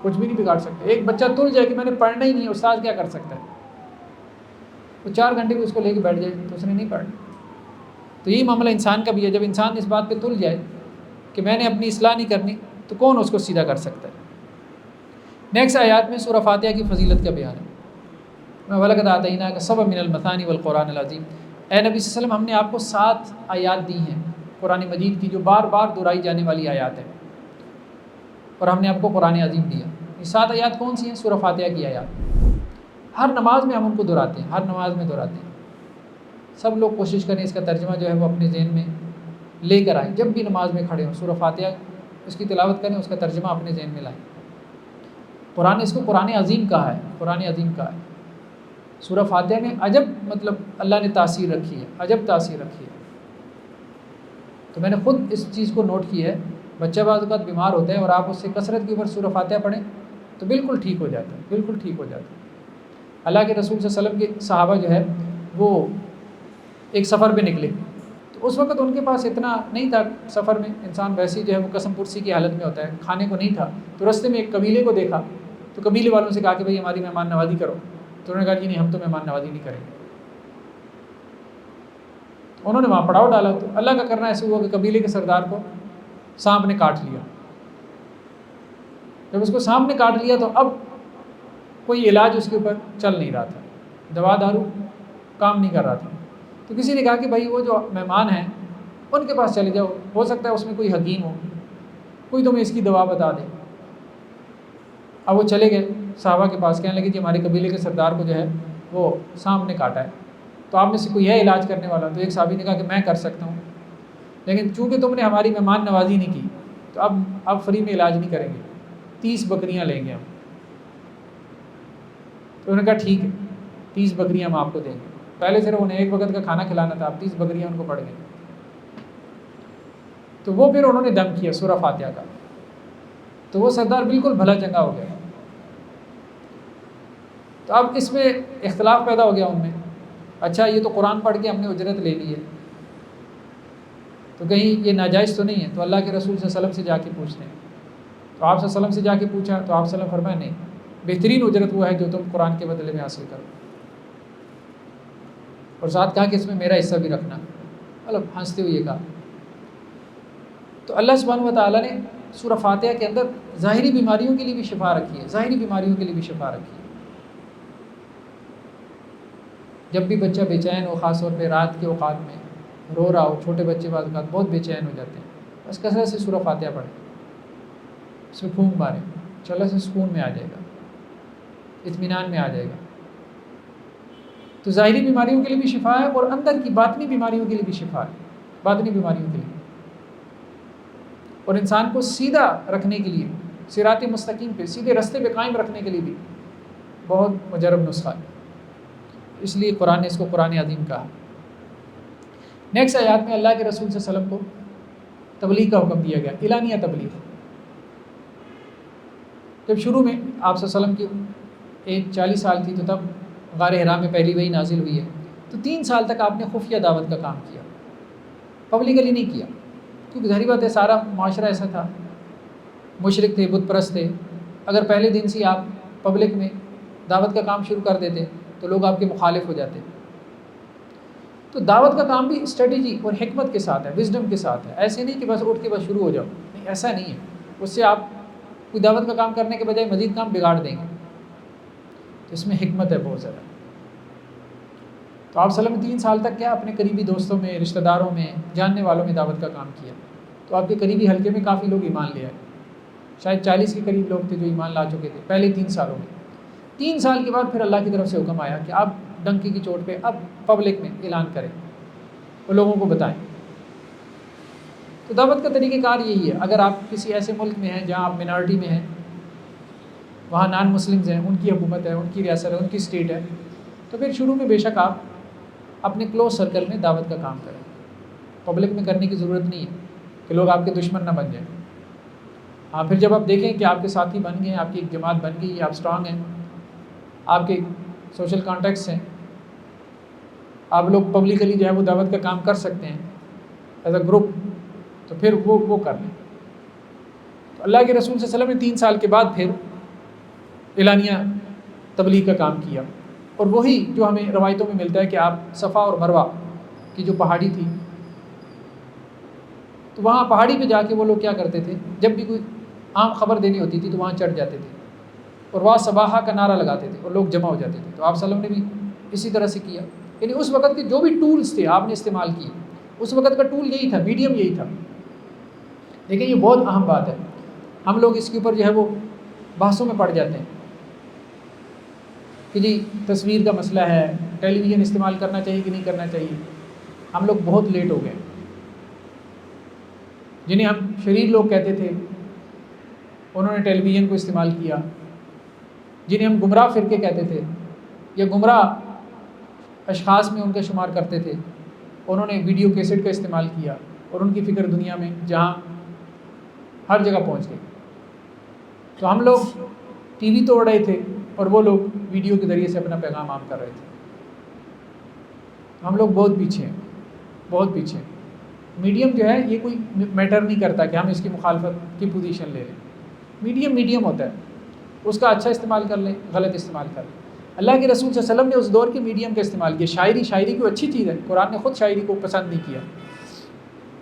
کچھ بھی نہیں بگاڑ سکتے۔ ایک بچہ تل جائے کہ میں نے پڑھنا ہی نہیں، استاد کیا کر سکتا ہے؟ وہ 4 گھنٹے بھی اس کو لے کے بیٹھ جائے تو اس نے نہیں پڑھنا. تو یہی معاملہ انسان کا بھی ہے. جب انسان اس بات پہ تل جائے کہ میں نے اپنی اصلاح نہیں کرنی تو کون اس کو سیدھا کر سکتا ہے. نیکسٹ آیات میں سورہ فاتحہ کی فضیلت کا بیان ہے. میں وَلَقَدْ آتَيْنَاكَ سَبْعًا مِنَ الْمَثَانِِ وَالْقُرْآنِ الْعَظِيمِ. اے نبی صلی اللہ علیہ وسلم ہم نے آپ کو 7 آیات دی ہیں قرآن مجید کی جو بار بار دہرائی جانے والی آیات ہیں, اور ہم نے آپ کو قرآن عظیم دیا. یہ 7 آیات کون سی ہیں؟ سورہ فاتحہ کی آیات. ہر نماز میں ہم ان کو دہراتے ہیں, ہر نماز میں دہراتے ہیں. سب لوگ کوشش کریں اس کا ترجمہ جو ہے وہ اپنے ذہن میں لے کر آئیں. جب بھی نماز میں کھڑے ہوں سورہ فاتحہ اس کی تلاوت کریں, اس کا ترجمہ اپنے ذہن میں لائیں. قرآن اس کو قرآن عظیم کہا ہے, قرآن عظیم کہا ہے. سورہ فاتحہ میں عجب مطلب اللہ نے تاثیر رکھی ہے, عجب تاثیر رکھی ہے. تو میں نے خود اس چیز کو نوٹ کی ہے. بچہ بعض اوقات بیمار ہوتا ہے اور آپ اس سے کثرت کے اوپر سورہ فاتحہ پڑھیں تو بالکل ٹھیک ہو جاتا ہے, بالکل ٹھیک ہو جاتا ہے. اللہ کے رسول صلی اللہ علیہ وسلم کے صحابہ جو ہے وہ ایک سفر پہ نکلے تو اس وقت ان کے پاس اتنا نہیں تھا. سفر میں انسان ویسے جو ہے وہ قسم پرسی کی حالت میں ہوتا ہے, کھانے کو نہیں تھا. تو رستے میں ایک قبیلے کو دیکھا تو قبیلے والوں سے کہا کہ بھائی ہماری مہمان نوازی کرو. تو انہوں نے کہا کہ نہیں, ہم تو مہمان نوازی نہیں کریں گے. انہوں نے وہاں پڑاؤ ڈالا. تو اللہ کا کرنا ایسے ہوا کہ قبیلے کے سردار کو سانپ نے کاٹ لیا. جب اس کو سانپ نے کاٹ لیا تو اب کوئی علاج اس کے اوپر چل نہیں رہا تھا, دوا دارو کام نہیں کر رہا تھا. تو کسی نے کہا کہ بھائی وہ جو مہمان ہیں ان کے پاس چلے جاؤ, ہو سکتا ہے اس میں کوئی حکیم ہو, کوئی تمہیں اس کی دوا بتا دے. اب وہ چلے گئے صحابہ کے پاس, کہنے لگے کہ ہمارے قبیلے کے سردار کو جو ہے وہ سانپ نے کاٹا ہے, تو آپ میں سے کوئی ہے علاج کرنے والا؟ تو ایک صحابی نے کہا کہ میں کر سکتا ہوں, لیکن چونکہ تم نے ہماری مہمان نوازی نہیں کی تو اب فری میں علاج نہیں کریں گے, 30 بکریاں لیں گے ہم. تو انہوں نے کہا ٹھیک ہے, 30 بکریاں ہم آپ کو دیں گے. پہلے صرف انہیں ایک وقت کا کھانا کھلانا تھا, اب 30 بکریاں ان کو پڑ گئیں. تو وہ پھر انہوں نے دم کیا سورہ فاتحہ کا, تو وہ سردار بالکل بھلا چنگا ہو گیا. تو اب اس میں اختلاف پیدا ہو گیا ان میں, اچھا یہ تو قرآن پڑھ کے ہم نے اجرت لے لی ہے تو کہیں یہ ناجائز تو نہیں ہے؟ تو اللہ کے رسول صلی اللہ علیہ وسلم سے جا کے پوچھتے ہیں. تو آپ صلی اللہ علیہ وسلم سے جا کے پوچھا تو آپ صلی اللہ علیہ وسلم فرمایا نہیں, بہترین اجرت وہ ہے جو تم قرآن کے بدلے میں حاصل کرو. اور ساتھ کہا کہ اس میں میرا حصہ بھی رکھنا, مطلب ہنستے ہوئے کہا. تو اللہ سبحانہ و تعالیٰ نے سورہ فاتحہ کے اندر ظاہری بیماریوں کے لیے بھی شفا رکھی ہے, ظاہری بیماریوں کے لیے بھی شفا رکھی ہے. جب بھی بچہ بے چین ہو, خاص طور پہ رات کے اوقات میں رو رہا ہو, چھوٹے بچے بعض اوقات بہت بے چین ہو جاتے ہیں, بس کثرت سے سورہ فاتحہ پڑھیں, اس میں پھونک ماریں, چلا سے سکون میں آ جائے گا, اطمینان میں آ جائے گا. تو ظاہری بیماریوں کے لیے بھی شفا ہے اور اندر کی باطنی بیماریوں کے لیے بھی شفا ہے, باطنی بیماریوں کے لیے. اور انسان کو سیدھا رکھنے کے لیے, صراط مستقیم پہ, سیدھے راستے پہ قائم رکھنے کے لیے بھی بہت مجرب نسخہ ہے. اس لیے قرآن نے اس کو قرآن عظیم کہا. نیکسٹ آیات میں اللہ کے رسول صلی اللہ علیہ وسلم کو تبلیغ کا حکم دیا گیا, اعلانیہ تبلیغ. جب شروع میں آپ صلی اللہ علیہ وسلم کی ایج 40 سال تھی تو تب غار حرا میں پہلی وحی نازل ہوئی ہے, تو 3 سال تک آپ نے خفیہ دعوت کا کام کیا, پبلکلی نہیں کیا, کیونکہ ظاہری بات ہے سارا معاشرہ ایسا تھا, مشرک تھے, بت پرست تھے. اگر پہلے دن سے آپ پبلک میں دعوت کا کام شروع کر دیتے تو لوگ آپ کے مخالف ہو جاتے. تو دعوت کا کام بھی اسٹریٹجی اور حکمت کے ساتھ ہے, وزڈم کے ساتھ ہے. ایسے نہیں کہ بس اٹھ کے بس شروع ہو جاؤ, نہیں, ایسا نہیں ہے. اس سے آپ کوئی دعوت کا کام کرنے کے بجائے مزید کام بگاڑ دیں گے. تو اس میں حکمت ہے بہت زیادہ. تو آپ صلی اللہ علیہ وسلم 3 سال تک کیا اپنے قریبی دوستوں میں, رشتہ داروں میں, جاننے والوں میں دعوت کا کام کیا. تو آپ کے قریبی حلقے میں کافی لوگ ایمان لے آئے, شاید 40 کے قریب لوگ تھے جو ایمان لا چکے تھے پہلے 3 سالوں میں. 3 سال کے بعد پھر اللہ کی طرف سے حکم آیا کہ آپ ڈنکی کی چوٹ پہ اب پبلک میں اعلان کریں, وہ لوگوں کو بتائیں. تو دعوت کا طریقہ کار یہی ہے. اگر آپ کسی ایسے ملک میں ہیں جہاں آپ مینارٹی میں ہیں, وہاں نان مسلمز ہیں, ان کی حکومت ہے, ان کی ریاست ہے, ان کی اسٹیٹ ہے, تو پھر شروع میں بے شک آپ اپنے کلوز سرکل میں دعوت کا کام کریں. پبلک میں کرنے کی ضرورت نہیں ہے کہ لوگ آپ کے دشمن نہ بن جائیں. ہاں, پھر جب آپ دیکھیں کہ آپ کے ساتھی بن گئے ہیں, آپ کی ایک جماعت بن گئی, آپ اسٹرانگ ہیں, آپ کے سوشل کانٹیکٹس ہیں, آپ لوگ پبلکلی جو ہے وہ دعوت کا کام کر سکتے ہیں ایز اے گروپ, تو پھر وہ کر لیں. تو اللہ کے رسول صلی اللہ علیہ وسلم نے 3 سال کے بعد پھر اعلانیہ تبلیغ کا کام کیا. اور وہی جو ہمیں روایتوں میں ملتا ہے کہ آپ صفا اور مروہ کی جو پہاڑی تھی، تو وہاں پہاڑی پہ جا کے وہ لوگ کیا کرتے تھے، جب بھی کوئی عام خبر دینی ہوتی تھی تو وہاں چڑھ جاتے تھے اور وہاں صباحہ کا نعرہ لگاتے تھے اور لوگ جمع ہو جاتے تھے. تو آپ صلی اللہ علیہ وسلم نے بھی اسی طرح سے کیا. یعنی اس وقت کے جو بھی ٹولز تھے آپ نے استعمال کیے، اس وقت کا ٹول یہی تھا، میڈیم یہی تھا. لیکن یہ بہت اہم بات ہے، ہم لوگ اس کے اوپر جو ہے وہ بحثوں میں پڑ جاتے ہیں کہ جی تصویر کا مسئلہ ہے، ٹیلی ویژن استعمال کرنا چاہیے کہ نہیں کرنا چاہیے. ہم لوگ بہت لیٹ ہو گئے. جنہیں ہم شریر لوگ کہتے تھے انہوں نے ٹیلی ویژن کو استعمال کیا. جنہیں ہم گمراہ فرقے کہتے تھے یا گمراہ اشخاص میں ان کا شمار کرتے تھے، انہوں نے ویڈیو کیسٹ کا استعمال کیا اور ان کی فکر دنیا میں جہاں ہر جگہ پہنچ گئی. تو ہم لوگ ٹی وی توڑ رہے تھے اور وہ لوگ ویڈیو کے ذریعے سے اپنا پیغام عام کر رہے تھے. ہم لوگ بہت پیچھے ہیں، بہت پیچھے ہیں. میڈیم جو ہے یہ کوئی میٹر نہیں کرتا کہ ہم اس کی مخالفت کی پوزیشن لے لیں. میڈیم ہوتا ہے، اس کا اچھا استعمال کر لیں، غلط استعمال کر لیں. اللہ کے رسول صلی اللہ علیہ وسلم نے اس دور کے میڈیم کا استعمال کیا. شاعری کوئی اچھی چیز ہے، قرآن نے خود شاعری کو پسند نہیں کیا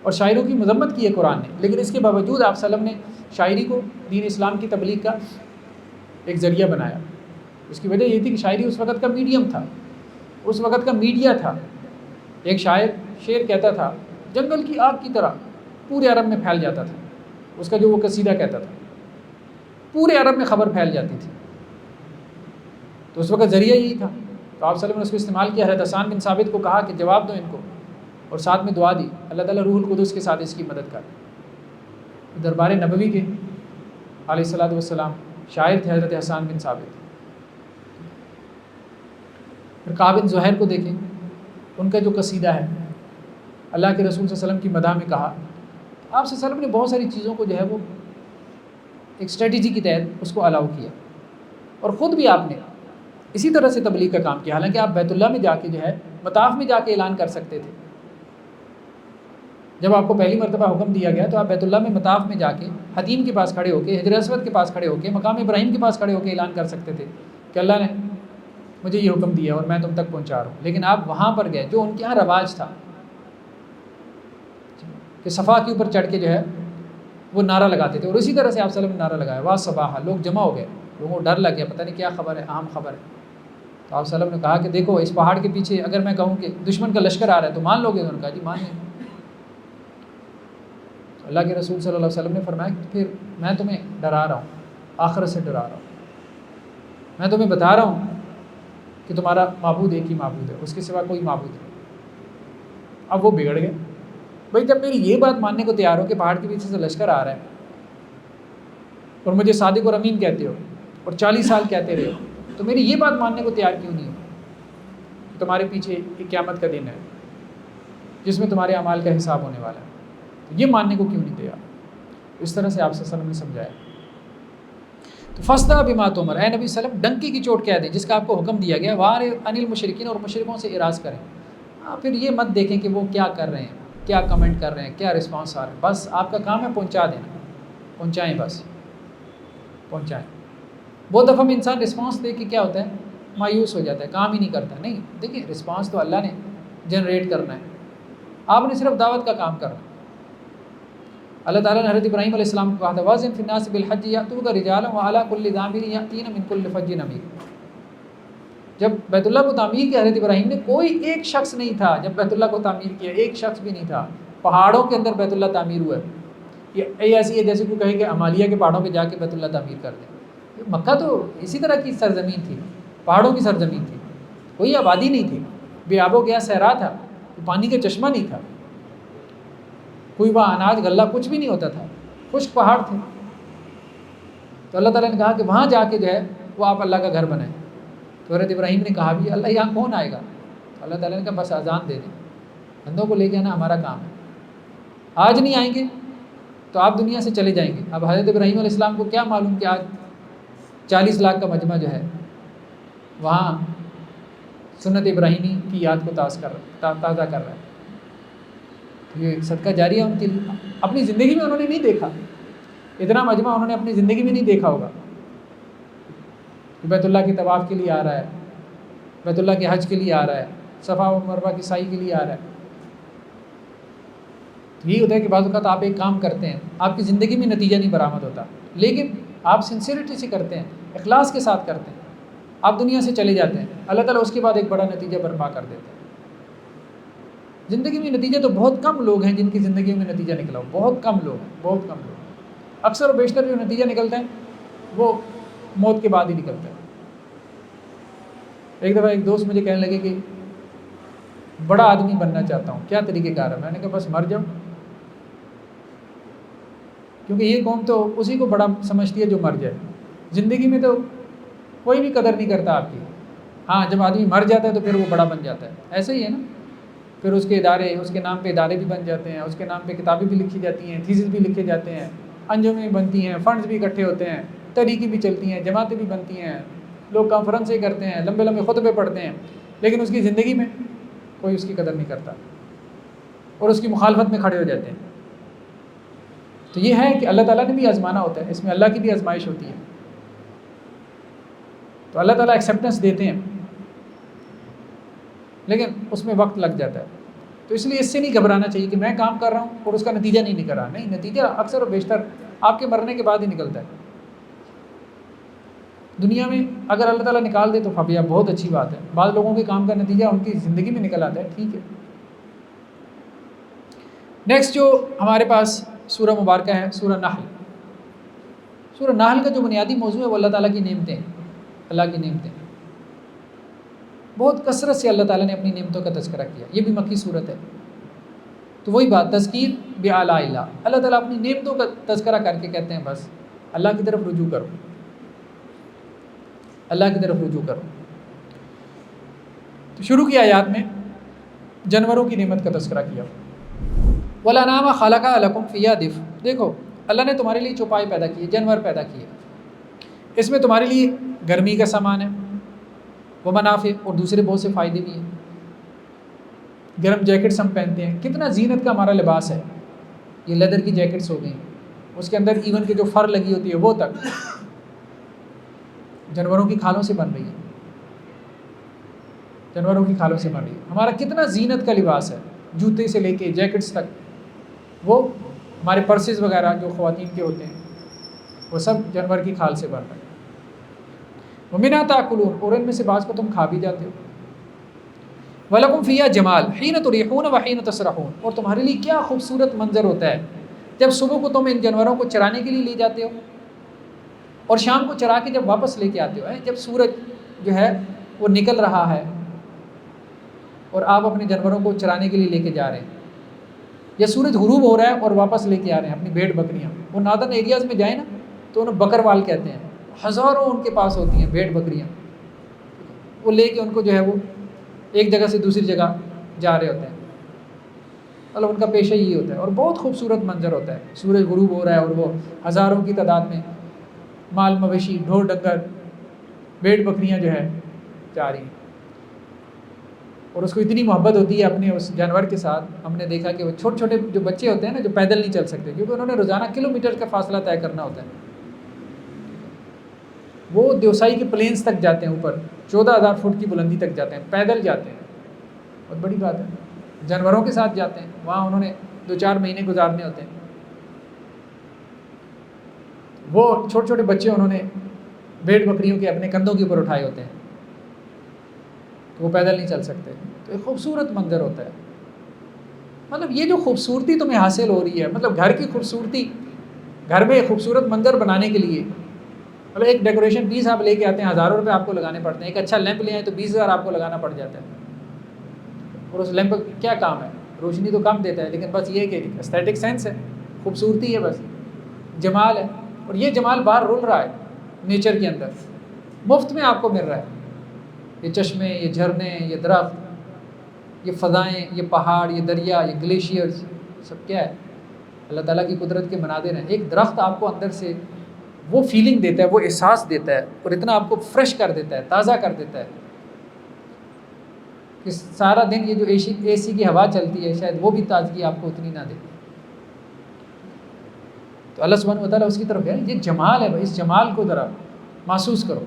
اور شاعروں کی مذمت کی ہے قرآن نے. لیکن اس کے باوجود آپ صلی اللہ علیہ وسلم نے شاعری کو دین اسلام کی تبلیغ کا ایک ذریعہ بنایا. اس کی وجہ یہ تھی کہ شاعری اس وقت کا میڈیم تھا، اس وقت کا میڈیا تھا. ایک شعر کہتا تھا جنگل کی آگ کی طرح پورے عرب میں پھیل جاتا تھا. اس کا جو وہ قصیدہ کہتا تھا پورے عرب میں خبر پھیل جاتی تھی. تو اس وقت ذریعہ یہی تھا. تو آپ صلی اللہ علیہ وسلم نے اس کو استعمال کیا. حضرت حسان بن ثابت کو کہا کہ جواب دو ان کو، اور ساتھ میں دعا دی اللہ تعالیٰ روح القدس کے ساتھ اس کی مدد کر. دربار نبوی کے علیہ الصلوۃ والسلام شاعر تھے حضرت حسان بن ثابت. پھر کعب بن زہیر کو دیکھیں، ان کا جو قصیدہ ہے اللہ کے رسول صلی اللہ علیہ وسلم کی مدح میں کہا. آپ صلی اللہ علیہ وسلم نے بہت ساری چیزوں کو جو ہے وہ ایک اسٹریٹجی کے تحت اس کو الاؤ کیا، اور خود بھی آپ نے اسی طرح سے تبلیغ کا کام کیا. حالانکہ آپ بیت اللہ میں جا کے جو ہے مطاف میں جا کے اعلان کر سکتے تھے. جب آپ کو پہلی مرتبہ حکم دیا گیا تو آپ بیت اللہ میں مطاف میں جا کے حتیم کے پاس کھڑے ہو کے، حجر اسود کے پاس کھڑے ہو کے، مقام ابراہیم کے پاس کھڑے ہو کے اعلان کر سکتے تھے کہ اللہ نے مجھے یہ حکم دیا اور میں تم تک پہنچا رہا ہوں. لیکن آپ وہاں پر گئے جو ان کے یہاں رواج تھا کہ صفا کے اوپر چڑھ کے جو ہے وہ نعرہ لگاتے تھے، اور اسی طرح سے آپ صلی اللہ علیہ وسلم نے نعرہ لگایا وا صباحا. لوگ جمع ہو گئے، لوگوں کو ڈر لگ گیا، پتہ نہیں کیا خبر ہے، اہم خبر ہے. تو آپ صلی اللہ علیہ وسلم نے کہا کہ دیکھو اس پہاڑ کے پیچھے اگر میں کہوں کہ دشمن کا لشکر آ رہا ہے تو مان لو گے؟ انہوں نے کہا جی مان لیں. اللہ کے رسول صلی اللہ علیہ وسلم نے فرمایا کہ پھر میں تمہیں ڈرا رہا ہوں، آخرت سے ڈرا رہا ہوں. میں تمہیں بتا رہا ہوں کہ تمہارا معبود ایک ہی معبود ہے، اس کے سوا کوئی معبود نہیں. اب وہ بگڑ گئے. بھائی جب میری یہ بات ماننے کو تیار ہو کہ پہاڑ کے پیچھے سے لشکر آ رہا ہے اور مجھے صادق اور امین کہتے ہو اور 40 سال کہتے رہے ہو، تو میری یہ بات ماننے کو تیار کیوں نہیں ہو کہ تمہارے پیچھے ایک قیامت کا دن ہے جس میں تمہارے اعمال کا حساب ہونے والا ہے؟ تو یہ ماننے کو کیوں نہیں تیار؟ اس طرح سے آپ صلی اللہ علیہ وسلم نے سمجھایا. تو فَاسْتَعْ بِمَا تُؤْمَرُ، اے نبی صلی اللہ علیہ وسلم ڈنکی کی چوٹ کہہ دیں جس کا آپ کو حکم دیا گیا. وَأَعْرِضْ عَنِ الْمُشْرِكِينَ، اور مشرکوں سے اعراض کریں. پھر یہ مت دیکھیں کہ وہ کیا کر رہے ہیں، کیا کمنٹ کر رہے ہیں، کیا رسپانس آ رہا ہے. بس آپ کا کام ہے پہنچا دینا، پہنچائیں، بس پہنچائیں. بہت دفعہ میں انسان رسپانس دے کے کیا ہوتا ہے، مایوس ہو جاتا ہے، کام ہی نہیں کرتا. نہیں، دیکھیں رسپانس تو اللہ نے جنریٹ کرنا ہے، آپ نے صرف دعوت کا کام کرنا ہے. اللہ تعالیٰ نے حضرت ابراہیم علیہ السلام کو کہا تھا وَأَذِّن فِي النَّاسِ بِالْحَجِّ يَأْتُوكَ رِجَالًا وَعَلَىٰ كُلِّ ضَامِرٍ يَأْتِينَ مِنْ كُلِّ فَجٍّ عَمِيقٍ. جب بیت اللہ کو تعمیر کیا حضرت ابراہیم نے، کوئی ایک شخص نہیں تھا. جب بیت اللہ کو تعمیر کیا ایک شخص بھی نہیں تھا. پہاڑوں کے اندر بیت اللہ تعمیر ہوا ہے. یہ ایسی ہے جیسے کوئی کہے کہ ہمالیہ کے پہاڑوں پہ جا کے بیت اللہ تعمیر کر دیں. مکہ تو اسی طرح کی سرزمین تھی، پہاڑوں کی سرزمین تھی، کوئی آبادی نہیں تھی، بے آب و گیا صحرا تھا، پانی کا چشمہ نہیں تھا، کوئی وہاں اناج غلہ کچھ بھی نہیں ہوتا تھا، خشک پہاڑ تھے. تو اللہ تعالیٰ نے کہا کہ وہاں جا کے جو ہے وہ آپ اللہ کا گھر بنائیں. تو حضرت ابراہیم نے کہا بھی اللہ یہاں کون آئے گا؟ تو اللہ تعالیٰ نے کہا بس اذان دے دیں، بندوں کو لے کے آنا ہمارا کام ہے. آج نہیں آئیں گے تو آپ دنیا سے چلے جائیں گے. اب حضرت ابراہیم علیہ السلام کو کیا معلوم کہ آج 40 لاکھ کا مجمع جو ہے وہاں سنت ابراہیمی کی یاد کو تازہ کر رہا ہے. یہ صدقہ جاریہ ان کی اپنی زندگی میں انہوں نے نہیں دیکھا، اتنا مجمع انہوں نے اپنی زندگی میں نہیں دیکھا ہوگا. بیت اللہ کے طواف کے لیے آ رہا ہے، بیت اللہ کے حج کے لیے آ رہا ہے، صفا و مروہ کی سعی کے لیے آ رہا ہے. یہی ہوتا ہے کہ بعض اوقات آپ ایک کام کرتے ہیں، آپ کی زندگی میں نتیجہ نہیں برآمد ہوتا، لیکن آپ سنسیئرٹی سے کرتے ہیں، اخلاص کے ساتھ کرتے ہیں، آپ دنیا سے چلے جاتے ہیں، اللہ تعالیٰ اس کے بعد ایک بڑا نتیجہ برپا کر دیتے ہیں. زندگی میں نتیجہ تو بہت کم لوگ ہیں جن کی زندگی میں نتیجہ نکلا ہو، بہت کم لوگ ہیں، بہت کم لوگ. اکثر و بیشتر جو نتیجہ نکلتا ہے وہ موت کے بعد ہی نکلتا ہے. ایک دفعہ ایک دوست مجھے کہنے لگے کہ بڑا آدمی بننا چاہتا ہوں، کیا طریقہ کار ہے؟ میں نے کہا بس مر جاؤ، کیونکہ یہ قوم تو اسی کو بڑا سمجھتی ہے جو مر جائے. زندگی میں تو کوئی بھی قدر نہیں کرتا آپ کی. ہاں جب آدمی مر جاتا ہے تو پھر وہ بڑا بن جاتا ہے. ایسے ہی ہے نا، پھر اس کے ادارے، اس کے نام پہ ادارے بھی بن جاتے ہیں، اس کے نام پہ کتابیں بھی لکھی جاتی ہیں، تھیسس بھی لکھے جاتے ہیں، انجمیں بھی بنتی ہیں، فنڈز بھی اکٹھے ہوتے ہیں، تحریکیں بھی چلتی ہیں، جماعتیں بھی بنتی ہیں، لوگ کانفرنسیں کرتے ہیں، لمبے لمبے خطبے پڑھتے ہیں، لیکن اس کی زندگی میں کوئی اس کی قدر نہیں کرتا اور اس کی مخالفت میں کھڑے ہو جاتے ہیں. تو یہ ہے کہ اللہ تعالیٰ نے بھی آزمانا ہوتا ہے، اس میں اللہ کی بھی آزمائش ہوتی ہے. تو اللہ تعالیٰ ایکسیپٹنس دیتے ہیں، لیکن اس میں وقت لگ جاتا ہے. تو اس لیے اس سے نہیں گھبرانا چاہیے کہ میں کام کر رہا ہوں اور اس کا نتیجہ نہیں نکل رہا. نہیں، نتیجہ اکثر و بیشتر آپ کے مرنے کے بعد ہی نکلتا ہے. دنیا میں اگر اللہ تعالیٰ نکال دے تو فبیا بہت اچھی بات ہے. بعض لوگوں کے کام کا نتیجہ ان کی زندگی میں نکل آتا ہے، ٹھیک ہے. نیکسٹ جو ہمارے پاس سورہ مبارکہ ہے سورہ نحل. سورہ نحل کا جو بنیادی موضوع ہے وہ اللہ تعالیٰ کی نعمتیں، اللہ کی نعمتیں. بہت کثرت سے اللہ تعالیٰ نے اپنی نعمتوں کا تذکرہ کیا. یہ بھی مکی صورت ہے. تو وہی بات، تذکیر بآلاء اللہ، اللہ تعالیٰ اپنی نعمتوں کا تذکرہ کر کے کہتے ہیں بس اللہ کی طرف رجوع کرو، اللہ کی طرف رجوع کرو. تو شروع کی آیات میں جانوروں کی نعمت کا تذکرہ کیا. وَالْأَنْعَامَ خَلَقَهَا لَكُمْ فِيهَا دِفْءٌ. دیکھو اللہ نے تمہارے لیے چوپائے پیدا کیے، جانور پیدا کیے، اس میں تمہارے لیے گرمی کا سامان ہے، ومنافع، اور دوسرے بہت سے فائدے بھی ہیں. گرم جیکٹس ہم پہنتے ہیں، کتنا زینت کا ہمارا لباس ہے. یہ لیدر کی جیکٹس ہو گئی، اس کے اندر ایون کے جو فر لگی ہوتی ہے وہ تک جانوروں کی کھالوں سے بن رہی ہے، جانوروں کی کھالوں سے بن رہی ہے. ہمارا کتنا زینت کا لباس ہے، جوتے سے لے کے جیکٹس تک. وہ ہمارے پرسز وغیرہ جو خواتین کے ہوتے ہیں وہ سب جانور کی کھال سے بن رہے ہیں. وَمِنْهَا تَأْكُلُونَ، اور ان میں سے بعض کو تم کھا بھی جاتے ہو. وَلَكُمْ فِيهَا جَمَالٌ حِينَ تُرِيحُونَ وَحِينَ تَسْرَحُونَ، اور تمہارے لیے کیا خوبصورت منظر ہوتا ہے جب صبح کو تم ان جانوروں کو چرانے کے لیے لے جاتے ہو اور شام کو چرا کے جب واپس لے کے آتے ہو. جب سورج جو ہے وہ نکل رہا ہے اور آپ اپنے جانوروں کو چرانے کے لیے لے کے جا رہے ہیں، یا سورج غروب ہو رہا ہے اور واپس لے کے آ رہے ہیں اپنی بھیڑ بکریاں. وہ نادن ایریاز میں جائیں نا تو انہیں بکروال کہتے ہیں، ہزاروں ان کے پاس ہوتی ہیں بھیڑ بکریاں. وہ لے کے ان کو جو ہے وہ ایک جگہ سے دوسری جگہ جا رہے ہوتے ہیں. مطلب ان کا پیشہ یہی ہوتا ہے اور بہت خوبصورت منظر ہوتا ہے. سورج غروب ہو رہا ہے اور وہ ہزاروں کی تعداد میں مال مویشی، ڈھور ڈنگر، بھیڑ بکریاں جو ہے جا رہی ہیں. اور اس کو اتنی محبت ہوتی ہے اپنے اس جانور کے ساتھ. ہم نے دیکھا کہ وہ چھوٹے چھوٹے جو بچے ہوتے ہیں نا جو پیدل نہیں چل سکتے کیونکہ انہوں نے روزانہ کلومیٹر کا فاصلہ طے کرنا ہوتا ہے، وہ دیوسائی کے پلینس تک جاتے ہیں، اوپر 14,000 فٹ کی بلندی تک جاتے ہیں، پیدل جاتے ہیں. بہت بڑی بات ہے. جانوروں کے ساتھ جاتے ہیں، وہاں انہوں نے 2-4 مہینے گزارنے ہوتے ہیں. وہ چھوٹے چھوٹے بچے انہوں نے بھیڑ بکریوں کے اپنے کندھوں کے اوپر اٹھائے ہوتے ہیں، تو وہ پیدل نہیں چل سکتے. تو ایک خوبصورت منظر ہوتا ہے. مطلب یہ جو خوبصورتی تمہیں حاصل ہو رہی ہے، مطلب گھر کی خوبصورتی، گھر میں خوبصورت منظر بنانے کے لیے مطلب ایک ڈیکوریشن پیس آپ لے کے آتے ہیں، ہزاروں روپے آپ کو لگانے پڑتے ہیں. ایک اچھا لیمپ لے آئیں تو 20,000 آپ کو لگانا پڑ جاتا ہے. اور اس لیمپ کا کیا کام ہے؟ روشنی تو کم دیتا ہے، لیکن بس یہ کہ ایستھیٹک سینس ہے، خوبصورتی ہے، بس جمال ہے. اور یہ جمال باہر رول رہا ہے نیچر کے اندر، مفت میں آپ کو مل رہا ہے. یہ چشمے، یہ جھرنے، یہ درخت، یہ فضائیں، یہ پہاڑ، یہ دریا، یہ گلیشیئرز، سب کیا ہے؟ اللہ تعالیٰ کی قدرت کے مناظر ہیں. ایک درخت آپ کو اندر سے وہ فیلنگ دیتا ہے، وہ احساس دیتا ہے اور اتنا آپ کو فریش کر دیتا ہے، تازہ کر دیتا ہے کہ سارا دن یہ جو اے سی کی ہوا چلتی ہے شاید وہ بھی تازگی آپ کو اتنی نہ دے. تو اللہ سبحانہ و تعالیٰ اس کی طرف ہے. یہ جمال ہے، اس جمال کو ذرا محسوس کرو،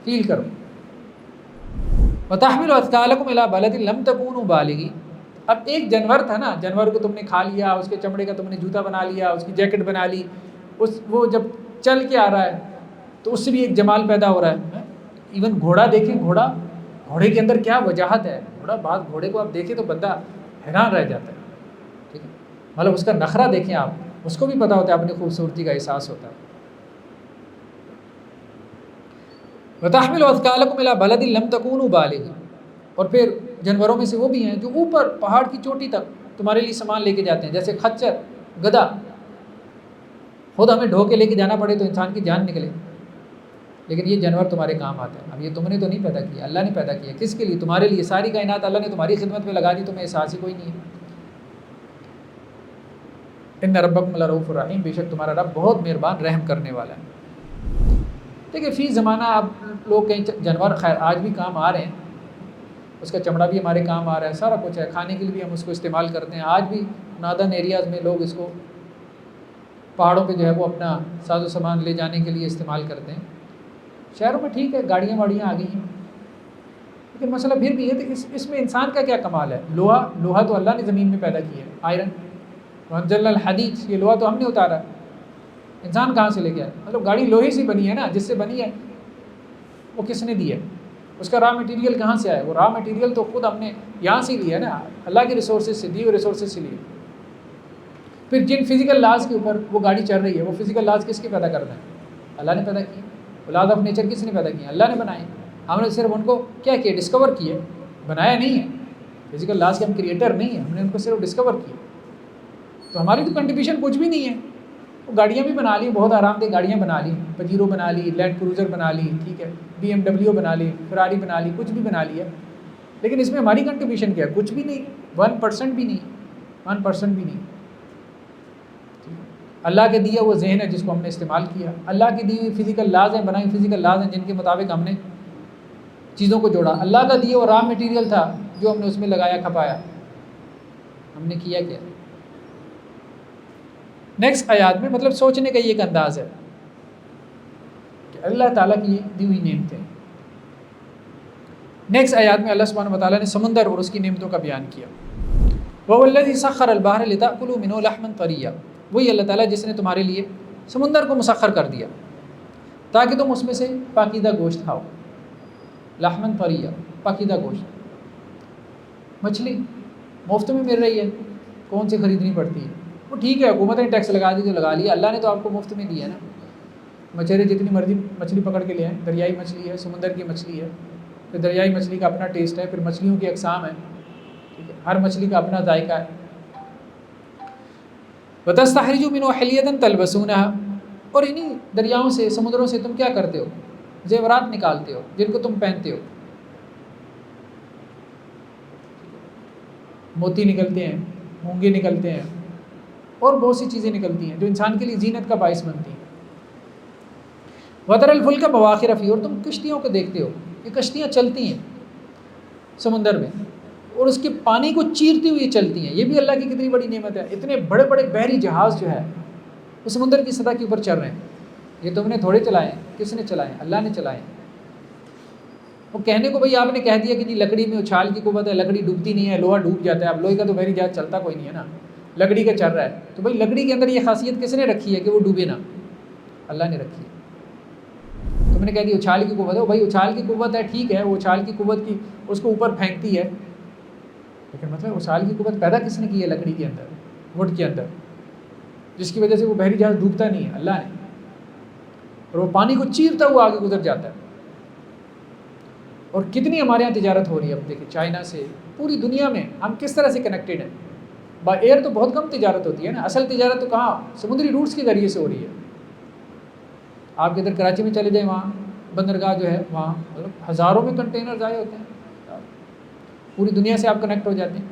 فیل کرو. وَتَحْمِلُ أَثْقَالَكُمْ إِلَىٰ بَلَدٍ لَمْ تَكُونُوا بَالِغِينَ. اب ایک جانور تھا نا، جانور کو تم نے کھا لیا، اس کے چمڑے کا تم نے جوتا بنا لیا، اس کی جیکٹ بنا لی، وہ جب چل کے آ رہا ہے تو اس سے بھی ایک جمال پیدا ہو رہا ہے. ایون گھوڑا دیکھیں، گھوڑے کے اندر کیا وجاہت ہے. بعض گھوڑے کو آپ دیکھیں تو بندہ حیران رہ جاتا ہے. ٹھیک ہے، مطلب اس کا نخرہ دیکھیں آپ، اس کو بھی پتہ ہوتا ہے اپنی خوبصورتی کا احساس ہوتا ہے. وَتَحْمِلُ أَثْقَالَكُمْ إِلَىٰ بَلَدٍ لَمْ تَكُونُوا بَالِغِينَ. اور پھر جانوروں میں سے وہ بھی ہیں جو اوپر پہاڑ کی چوٹی تک تمہارے لیے سامان لے کے جاتے ہیں، جیسے خچر، گدھا. خود ہمیں ڈھو کے لے کے جانا پڑے تو انسان کی جان نکلے، لیکن یہ جانور تمہارے کام آتے ہیں. اب یہ تم نے تو نہیں پیدا کیا، اللہ نے پیدا کیا. کس کے لیے؟ تمہارے لیے. ساری کائنات اللہ نے تمہاری خدمت میں لگا دی، تمہیں احساس ہی کوئی نہیں ہے. ان ربکم لرؤوف الرحیم، بے شک تمہارا رب بہت مہربان رحم کرنے والا ہے. دیکھیں فی زمانہ اب لوگ کہیں جانور خیر آج بھی کام آ رہے ہیں، اس کا چمڑا بھی ہمارے کام آ رہا ہے، سارا کچھ ہے، کھانے کے لیے بھی ہم اس کو استعمال کرتے ہیں. آج بھی نادن ایریاز میں لوگ اس کو پہاڑوں پہ جو ہے وہ اپنا ساز و سامان لے جانے کے لیے استعمال کرتے ہیں. شہروں میں ٹھیک ہے، گاڑیاں واڑیاں آ گئی ہیں، لیکن مسئلہ پھر بھی ہے کہ اس میں انسان کا کیا کمال ہے. لوہا تو اللہ نے زمین میں پیدا کیا ہے، آئرن وَأَنزَلْنَا الْحَدِيدَ، یہ لوہا تو ہم نے اتارا ہے. انسان کہاں سے لے کے آئے؟ مطلب گاڑی لوہے سے بنی ہے نا، جس سے بنی ہے وہ کس نے دی ہے؟ اس کا را مٹیریل کہاں سے آیا؟ وہ را مٹیریل تو خود ہم نے یہاں سے لیا ہے نا، اللہ کے ریسورسز سے، دی ہوئے ریسورسز سے لیے. پھر جن فزیکل لاز کے اوپر وہ گاڑی چل رہی ہے، وہ فزیکل لاز کس کے پیدا کرنا ہے؟ اللہ نے پیدا کیے. لاز آف نیچر کس نے پیدا کیے؟ اللہ نے بنائے. ہم نے صرف ان کو کیا کیا؟ ڈسکور کیے، بنایا نہیں ہے. فزیکل لاز کے ہم کریٹر نہیں ہیں، ہم نے ان کو صرف ڈسکور کیا. تو ہماری تو کنٹریبیوشن کچھ بھی نہیں ہے. وہ گاڑیاں بھی بنا لی، بہت آرام دہ گاڑیاں بنا لی، پجیرو بنا لی، لینڈ کروزر بنا لی، ٹھیک ہے، BMW بنا لی، فراری بنا لی، کچھ بھی بنا لیا. لیکن اس میں ہماری کنٹریبیوشن کیا ہے؟ کچھ بھی نہیں، 1% بھی نہیں، 1% بھی نہیں. اللہ کے دیا وہ ذہن ہے جس کو ہم نے استعمال کیا. اللہ کی دی ہوئی فزیکل لاز ہیں، بنائی فزیکل لاز ہیں جن کے مطابق ہم نے چیزوں کو جوڑا. اللہ کا دیا وہ را مٹیریل تھا جو ہم نے اس میں لگایا، کھپایا. ہم نے کیا کیا؟ نیکسٹ آیات میں مطلب سوچنے کا یہ ایک انداز ہے کہ اللہ تعالیٰ کی دی ہوئی نعمتیں. نیکسٹ آیات میں اللہ سبحانہ و تعالیٰ نے سمندر اور اس کی نعمتوں کا بیان کیا. وَهُوَ الَّذِي سَخَّرَ الْبَحْرَ لِتَأْكُلُوا مِنْهُ لَحْمًا طَرِيًّا. وہی اللہ تعالیٰ جس نے تمہارے لیے سمندر کو مسخر کر دیا تاکہ تم اس میں سے پاکیزہ گوشت کھاؤ. لحمًا طَرِيًّا، پاکیزہ گوشت. مچھلی مفت میں مل رہی ہے، کون سے خریدنی پڑتی ہے؟ وہ ٹھیک ہے، حکومت نے ٹیکس لگا دی تو لگا لیا، اللہ نے تو آپ کو مفت میں دیا ہے نا. مچھلی جتنی مرضی مچھلی پکڑ کے لے آئیں. دریائی مچھلی ہے، سمندر کی مچھلی ہے. پھر دریائی مچھلی کا اپنا ٹیسٹ ہے، پھر مچھلیوں کی اقسام ہیں، ٹھیک ہے، ہر مچھلی کا اپنا ذائقہ ہے. وَتَسْتَخْرِجُوا مِنْهُ حِلْيَةً تَلْبَسُونَهَا. اور انہی دریاؤں سے، سمندروں سے تم کیا کرتے ہو؟ زیورات نکالتے ہو جن کو تم پہنتے ہو. موتی نکلتے ہیں، مونگے نکلتے ہیں، اور بہت سی چیزیں نکلتی ہیں جو انسان کے لیے زینت کا باعث بنتی ہیں. وَتَرَى الْفُلْكَ مَوَاخِرَ فِيهِ. اور تم کشتیوں کو دیکھتے ہو، یہ کشتیاں چلتی ہیں سمندر میں اور اس کے پانی کو چیرتی ہوئی چلتی ہیں. یہ بھی اللہ کی کتنی بڑی نعمت ہے. اتنے بڑے بڑے بحری جہاز جو ہے وہ سمندر کی سطح کے اوپر چل رہے ہیں. یہ تم نے تھوڑے چلائے ہیں، کس نے چلائے ہیں؟ اللہ نے چلائے ہیں. وہ کہنے کو بھائی آپ نے کہہ دیا کہ جی لکڑی میں اچھال کی قوت ہے، لکڑی ڈوبتی نہیں ہے، لوہا ڈوب جاتا ہے. اب لوہے کا تو بحری جہاز چلتا کوئی نہیں ہے نا، لکڑی کا چل رہا ہے. تو بھائی لکڑی کے اندر یہ خاصیت کس نے رکھی ہے کہ وہ ڈوبے نا؟ اللہ نے رکھی ہے. تم نے کہہ دی اچھال کی قوت ہے، بھائی اچھال کی قوت ہے، ٹھیک ہے، وہ اچھال کی قوت کی اس کو اوپر پھینکتی ہے، لیکن مطلب اچھال کی قوت پیدا کس نے کی ہے؟ لکڑی کے اندر، وڈ کے اندر، جس کی وجہ سے وہ بحری جہاز ڈوبتا نہیں ہے، اللہ نے. اور وہ پانی کو چیرتا ہوا آگے گزر جاتا ہے. اور کتنی ہمارے یہاں تجارت ہو رہی ہے. اب دیکھیں چائنا سے پوری دنیا میں ہم کس طرح سے کنیکٹڈ ہیں. بائی ایئر تو بہت کم تجارت ہوتی ہے نا، اصل تجارت تو کہاں؟ سمندری روٹس کے ذریعے سے ہو رہی ہے. آپ ادھر کراچی میں چلے جائیں، وہاں بندرگاہ جو ہے وہاں مطلب ہزاروں میں کنٹینر ضائع ہوتے ہیں، پوری دنیا سے آپ کنیکٹ ہو جاتے ہیں.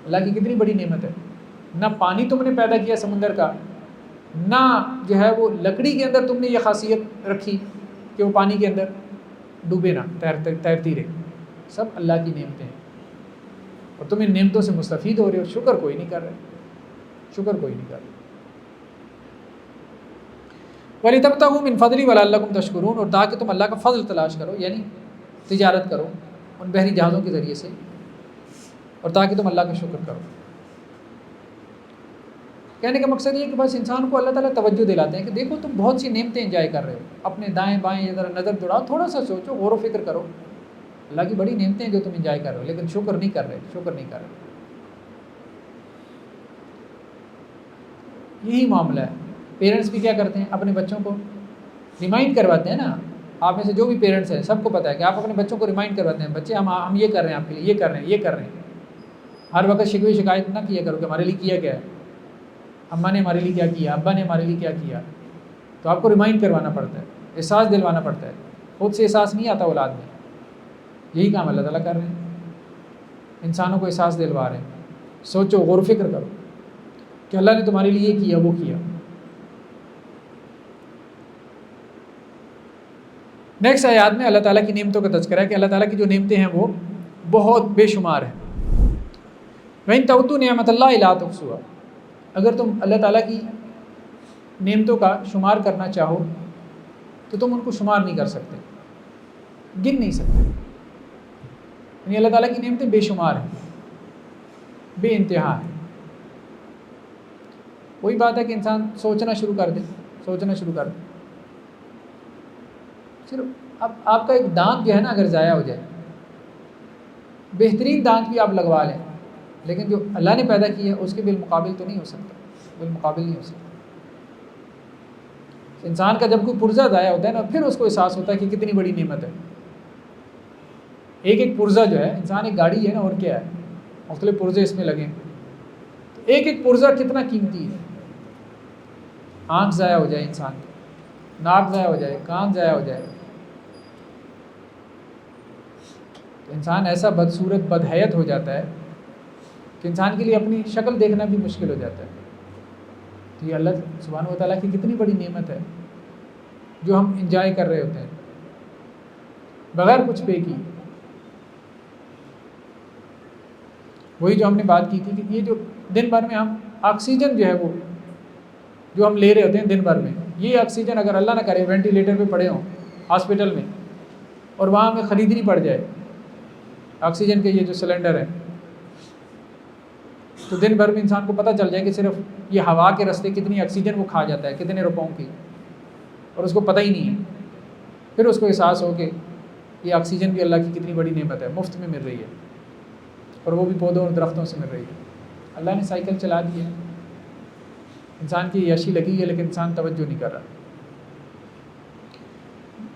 اللہ کی کتنی بڑی نعمت ہے. نہ پانی تم نے پیدا کیا سمندر کا، نہ جو ہے وہ لکڑی کے اندر تم نے یہ خاصیت رکھی کہ وہ پانی کے اندر ڈوبے نہ، تیرتی رہے. سب اللہ کی نعمتیں ہیں اور تم ان نعمتوں سے مستفید ہو رہے ہو. شکر کوئی نہیں کر رہے، شکر کوئی نہیں کر رہے. وَلِتَبْتَغُوا مِنْ فَضْلِهِ وَلَعَلَّكُمْ تَشْكُرُونَ. اور تاکہ تم اللہ کا فضل تلاش کرو، یعنی تجارت کرو ان بحری جہازوں کے ذریعے سے، اور تاکہ تم اللہ کا شکر کرو۔ کہنے کا مقصد یہ ہے کہ بس انسان کو اللہ تعالیٰ توجہ دلاتے ہیں کہ دیکھو تم بہت سی نعمتیں انجوائے کر رہے ہو، اپنے دائیں بائیں ذرا نظر دوڑاؤ، تھوڑا سا سوچو، غور و فکر کرو، اللہ کی بڑی نعمتیں ہیں جو تم انجوائے کر رہے ہو، لیکن شکر نہیں کر رہے۔ یہی معاملہ ہے۔ پیرنٹس بھی کیا کرتے ہیں، اپنے بچوں کو ریمائنڈ کرواتے ہیں نا، آپ میں سے جو بھی پیرنٹس ہیں سب کو پتہ ہے کہ آپ اپنے بچوں کو ریمائنڈ کرواتے ہیں، بچے ہم یہ کر رہے ہیں آپ کے لیے، یہ کر رہے ہیں، یہ کر رہے ہیں۔ ہر وقت شکوے شکایت نہ کیا کرو کہ ہمارے لیے کیا ہے، اماں نے ہمارے لیے کیا کیا، ابا نے ہمارے لیے کیا کیا۔ تو آپ کو ریمائنڈ کروانا پڑتا ہے، احساس دلوانا پڑتا ہے، خود سے احساس نہیں آتا اولاد میں۔ یہی کام اللہ تعالیٰ کر رہے ہیں، انسانوں کو احساس دلوا رہے ہیں۔ سوچو، غور و فکر کرو کہ اللہ نے تمہارے لیے یہ کیا، وہ کیا۔ نیکسٹ آیات میں اللہ تعالیٰ کی نعمتوں کا تذکرہ ہے کہ اللہ تعالیٰ کی جو نعمتیں ہیں وہ بہت بے شمار ہیں۔ وَإِن تَعُدُّوا نِعْمَتَ اللَّهِ لَا تُحْصُوهَا، اگر تم اللہ تعالیٰ کی نعمتوں کا شمار کرنا چاہو تو تم ان کو شمار نہیں کر سکتے، گن نہیں سکتے۔ یعنی اللہ تعالیٰ کی نعمتیں بے شمار ہیں، بے انتہا ہیں۔ وہی بات ہے کہ انسان سوچنا شروع کر دے، صرف اب آپ کا ایک دانت جو ہے نا اگر ضائع ہو جائے، بہترین دانت بھی آپ لگوا لیں، لیکن جو اللہ نے پیدا کیا ہے اس کے بالمقابل تو نہیں ہو سکتا، انسان کا جب کوئی پرزہ ضائع ہوتا ہے نا پھر اس کو احساس ہوتا ہے کہ کتنی بڑی نعمت ہے۔ ایک پرزہ جو ہے، انسان ایک گاڑی ہے نا، اور کیا ہے، مختلف پرزے اس میں لگے، تو ایک پرزہ کتنا قیمتی ہے۔ آنکھ ضائع ہو جائے انسان کی، ناک ضائع ہو جائے، کان ضائع ہو جائے، تو انسان ایسا بدصورت بدحیت ہو جاتا ہے کہ انسان کے لیے اپنی شکل دیکھنا بھی مشکل ہو جاتا ہے۔ تو یہ اللہ سبحانہ و تعالیٰ کی کتنی بڑی نعمت ہے جو ہم انجوائے کر رہے ہوتے ہیں بغیر کچھ پے کی۔ وہی جو ہم نے بات کی تھی کہ یہ جو دن بھر میں ہم آکسیجن جو ہے وہ جو ہم لے رہے ہوتے ہیں دن بھر میں، یہ آکسیجن اگر اللہ نہ کرے وینٹیلیٹر پہ پڑے ہوں ہاسپٹل میں اور وہاں ہمیں خریدنی پڑ جائے آکسیجن کے یہ جو سلنڈر ہیں، تو دن بھر میں انسان کو پتہ چل جائے کہ صرف یہ ہوا کے راستے کتنی آکسیجن وہ کھا جاتا ہے، کتنے روپوں کی، اور اس کو پتہ ہی نہیں ہے۔ پھر اس کو احساس ہو کہ یہ آکسیجن بھی اللہ کی کتنی بڑی نعمت ہے، مفت میں مل رہی ہے، اور وہ بھی پودوں اور درختوں سے مل رہی ہے۔ اللہ نے سائیکل چلا دی ہے، انسان کی عیاشی لگی ہے، لیکن انسان توجہ نہیں کر رہا۔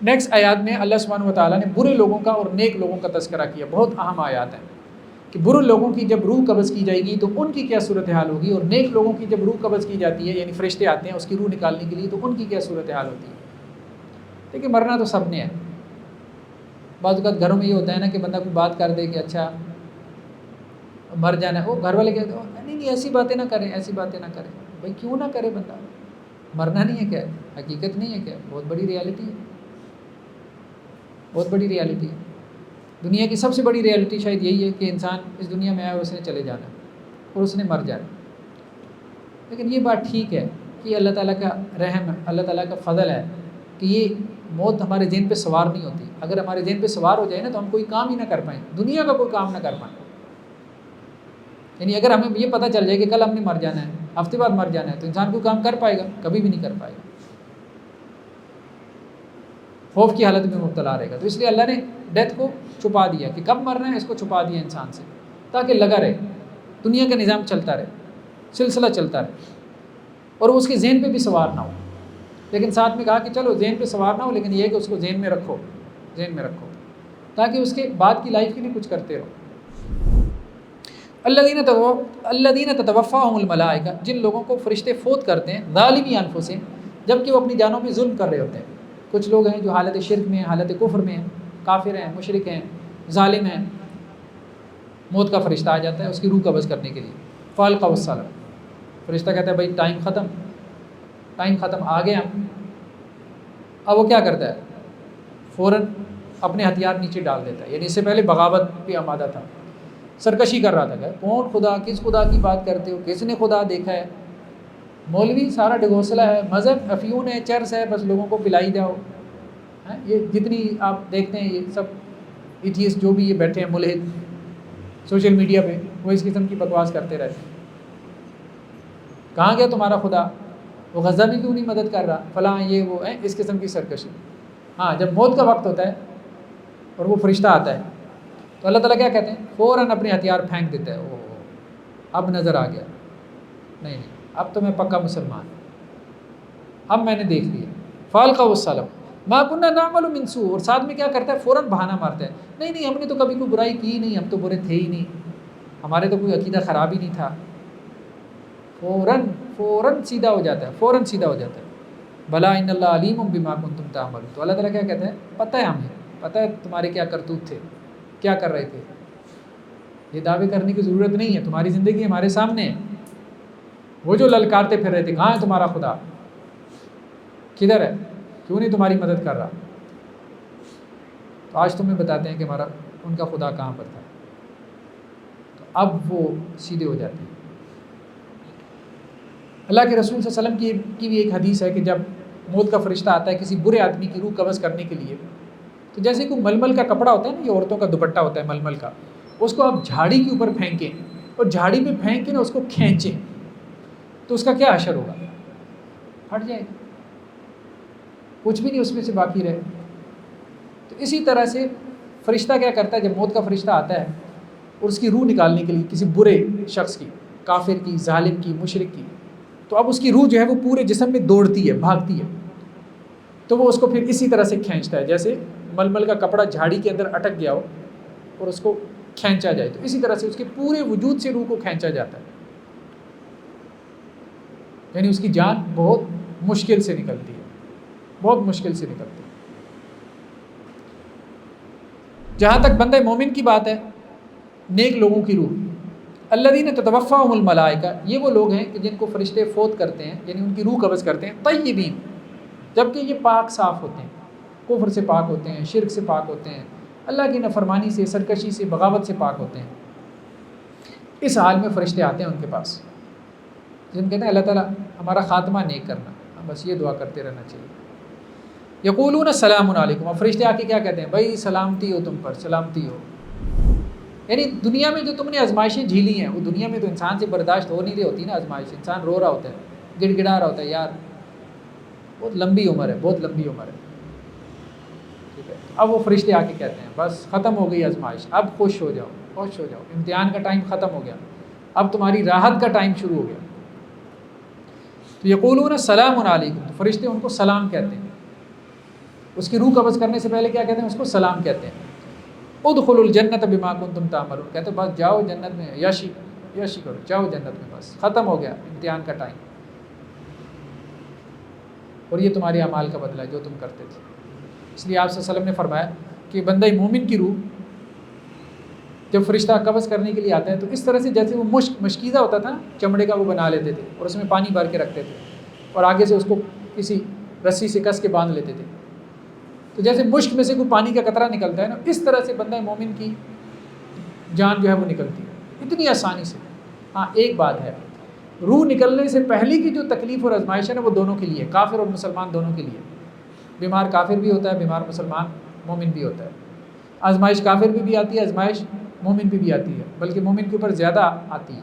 نیکسٹ آیات میں اللہ سبحانہ و تعالیٰ نے برے لوگوں کا اور نیک لوگوں کا تذکرہ کیا، بہت اہم آیات ہیں کہ برے لوگوں کی جب روح قبض کی جائے گی تو ان کی کیا صورتحال ہوگی، اور نیک لوگوں کی جب روح قبض کی جاتی ہے یعنی فرشتے آتے ہیں اس کی روح نکالنے کے لیے تو ان کی کیا صورتحال ہوتی ہے۔ دیکھیے مرنا تو سب نے ہے، بعض اوقات گھروں میں یہ ہوتا ہے نا کہ بندہ کوئی بات کر دے کہ اچھا مر جانا ہے، وہ گھر والے کہتے ہیں نہیں ایسی باتیں نہ کریں، ایسی باتیں نہ کریں۔ بھائی کیوں نہ کرے بندہ، مرنا نہیں ہے کیا، حقیقت نہیں ہے کیا، بہت بڑی ریالٹی ہے، بہت بڑی ریالٹی ہے۔ دنیا کی سب سے بڑی ریالٹی شاید یہی ہے کہ انسان اس دنیا میں آیا اور اس نے چلے جانا اور اس نے مر جانا۔ لیکن یہ بات ٹھیک ہے کہ اللہ تعالیٰ کا رحم ہے، اللہ تعالیٰ کا فضل ہے کہ یہ موت ہمارے ذہن پہ سوار نہیں ہوتی۔ اگر ہمارے ذہن پہ سوار ہو جائے نا تو ہم کوئی کام ہی نہ کر پائیں، دنیا کا کوئی کام نہ کر پائیں۔ یعنی اگر ہمیں یہ پتہ چل جائے کہ کل ہم نے مر جانا ہے، ہفتے بعد مر جانا ہے، تو انسان کوئی کام کر پائے گا؟ کبھی بھی نہیں کر پائے گا، خوف کی حالت میں مبتلا رہے گا۔ تو اس لیے اللہ نے ڈیتھ کو چھپا دیا کہ کب مرنا ہے، اس کو چھپا دیا انسان سے تاکہ لگا رہے، دنیا کا نظام چلتا رہے، سلسلہ چلتا رہے، اور وہ اس کے ذہن پہ بھی سوار نہ ہو۔ لیکن ساتھ میں کہا کہ چلو ذہن پہ سوار نہ ہو، لیکن یہ ہے کہ اس کو ذہن میں رکھو تاکہ اس کے بعد کی لائف کے لیے کچھ کرتے رہو۔ الذین تتوفاہم الملائکہ، جن لوگوں کو فرشتے فوت کرتے ہیں، ظالمی انفسہم، جبکہ وہ اپنی جانوں پہ ظلم کر رہے ہوتے ہیں۔ کچھ لوگ ہیں جو حالت شرک میں ہیں، حالت کفر میں ہیں، کافر ہیں، مشرک ہیں، ظالم ہیں، موت کا فرشتہ آ جاتا ہے اس کی روح قبض کرنے کے لیے، فالقہ والسلام، فرشتہ کہتا ہے بھائی ٹائم ختم آ گیا۔ اب وہ کیا کرتا ہے، فوراً اپنے ہتھیار نیچے ڈال دیتا ہے، یعنی اس سے پہلے بغاوت پہ آمادہ تھا، سرکشی کر رہا تھا کہ کون خدا، کس خدا کی بات کرتے ہو، کس نے خدا دیکھا ہے، مولوی سارا ڈگوسلا ہے، مذہب افیون ہے، چرس ہے، بس لوگوں کو پلائی جاؤ، یہ جتنی آپ دیکھتے ہیں یہ سب ایتھیسٹ جو بھی یہ بیٹھے ہیں ملحد سوشل میڈیا پہ، وہ اس قسم کی بکواس کرتے رہتے ہیں. کہاں گیا تمہارا خدا؟ وہ غزہ بھی کیوں نہیں مدد کر رہا، فلاں یہ وہ ہے، اس قسم کی سرکشی. ہاں جب موت کا وقت ہوتا ہے اور وہ فرشتہ آتا ہے تو اللہ تعالیٰ کیا کہتے ہیں؟ فوراً اپنے ہتھیار پھینک دیتا ہے. او اب نظر آ گیا، نہیں اب تو میں پکا مسلمان، اب میں نے دیکھ لیا. فالقہ والسلام ما کنہ نعمل من سوء، اور ساتھ میں کیا کرتا ہے؟ فوراً بہانہ مارتا ہے، نہیں ہم نے تو کبھی کوئی برائی کی نہیں، ہم تو برے تھے ہی نہیں، ہمارے تو کوئی عقیدہ خراب ہی نہیں تھا. فوراً سیدھا ہو جاتا ہے، فوراً سیدھا ہو جاتا ہے. بلا ان اللہ علیم بما کنتم تعملون، تو اللہ تعالیٰ کیا کہتا ہے؟ پتہ ہے ہمیں، پتہ ہے تمہارے کیا کرتوت تھے، کیا کر رہے تھے. یہ دعوے کرنے کی ضرورت نہیں ہے، تمہاری زندگی ہمارے سامنے ہے. وہ جو للکارتے پھر رہے تھے کہاں ہے تمہارا خدا، کدھر ہے، کیوں نہیں تمہاری مدد کر رہا. تو آج تمہیں بتاتے ہیں کہ ہمارا ان کا خدا کہاں پر تھا. تو اب وہ سیدھے ہو جاتے ہیں. اللہ کے رسول صلی اللہ علیہ وسلم کی بھی ایک حدیث ہے کہ جب موت کا فرشتہ آتا ہے کسی برے آدمی کی روح قبض کرنے کے لیے، تو جیسے کوئی ململ کا کپڑا ہوتا ہے نا، یہ عورتوں کا دوپٹہ ہوتا ہے ململ کا، اس کو آپ جھاڑی کے اوپر پھینکیں اور جھاڑی پہ پھینک کے نا اس کو کھینچیں تو اس کا کیا اثر ہوگا؟ ہٹ جائے گا، کچھ بھی نہیں اس میں سے باقی رہے. تو اسی طرح سے فرشتہ کیا کرتا ہے؟ جب موت کا فرشتہ آتا ہے اور اس کی روح نکالنے کے لیے کسی برے شخص کی، کافر کی، ظالم کی، مشرک کی، تو اب اس کی روح جو ہے وہ پورے جسم میں دوڑتی ہے، بھاگتی ہے. تو وہ اس کو پھر اسی طرح سے کھینچتا ہے جیسے ململ کا کپڑا جھاڑی کے اندر اٹک گیا ہو اور اس کو کھینچا جائے، تو اسی طرح سے اس کے پورے وجود سے روح کو کھینچا جاتا ہے. یعنی اس کی جان بہت مشکل سے نکلتی ہے، بہت مشکل سے نکلتی ہے. جہاں تک بندہ مومن کی بات ہے، نیک لوگوں کی روح، الذین تتوفاہم الملائکہ، یہ وہ لوگ ہیں کہ جن کو فرشتے فوت کرتے ہیں، یعنی ان کی روح قبض کرتے ہیں، طیبین، جبکہ یہ پاک صاف ہوتے ہیں، کفر سے پاک ہوتے ہیں، شرک سے پاک ہوتے ہیں، اللہ کی نافرمانی سے، سرکشی سے، بغاوت سے پاک ہوتے ہیں. اس حال میں فرشتے آتے ہیں ان کے پاس، جن کہتے ہیں اللہ تعالیٰ ہمارا خاتمہ نیک کرنا، بس یہ دعا کرتے رہنا چاہیے. یقولون السلام علیکم، اور فرشتے آ کے کیا کہتے ہیں؟ بھائی سلامتی ہو تم پر، سلامتی ہو. یعنی دنیا میں جو تم نے آزمائشیں جھیلی ہیں، وہ دنیا میں تو انسان سے برداشت ہو نہیں رہی ہوتی نا آزمائش، انسان رو رہا ہوتا ہے، گڑ گڑا رہا ہوتا ہے، یار بہت لمبی عمر ہے، بہت لمبی عمر ہے. ٹھیک ہے، اب وہ فرشتے آ کے کہتے ہیں بس ختم ہو گئی آزمائش، اب خوش ہو جاؤ، خوش ہو جاؤ، امتحان کا ٹائم ختم ہو گیا، اب تمہاری راحت کا ٹائم شروع ہو گیا. تو یقولون السلام علیکم، تو فرشتے ان کو سلام کہتے ہیں. اس کی روح قبض کرنے سے پہلے کیا کہتے ہیں؟ اس کو سلام کہتے ہیں. ادخلوا الجنت بما کنتم تعملون، کہتے ہیں بس جاؤ جنت میں، یاشی کرو، جاؤ جنت میں، بس ختم ہو گیا امتحان کا ٹائم، اور یہ تمہارے اعمال کا بدلہ ہے جو تم کرتے تھے. اس لیے آپ صلی اللہ علیہ وسلم نے فرمایا کہ بندہ مومن کی روح جب فرشتہ قبض کرنے کے لیے آتا ہے تو اس طرح سے جیسے وہ مشکیزہ ہوتا تھا نا، چمڑے کا، وہ بنا لیتے تھے اور اس میں پانی بھر کے رکھتے تھے اور آگے سے اس کو کسی رسی سے کس کے باندھ لیتے تھے. تو جیسے مشک میں سے کوئی پانی کا قطرہ نکلتا ہے نا، اس طرح سے بندہ مومن کی جان جو ہے وہ نکلتی ہے اتنی آسانی سے. ہاں ایک بات ہے، روح نکلنے سے پہلے کی جو تکلیف اور آزمائش ہے نا، وہ دونوں کے لیے، کافر اور مسلمان دونوں کے لیے. بیمار کافر بھی ہوتا ہے، بیمار مسلمان مومن بھی ہوتا ہے. آزمائش کافر بھی آتی ہے، آزمائش مومن بھی آتی ہے، بلکہ مومن کے اوپر زیادہ آتی ہے،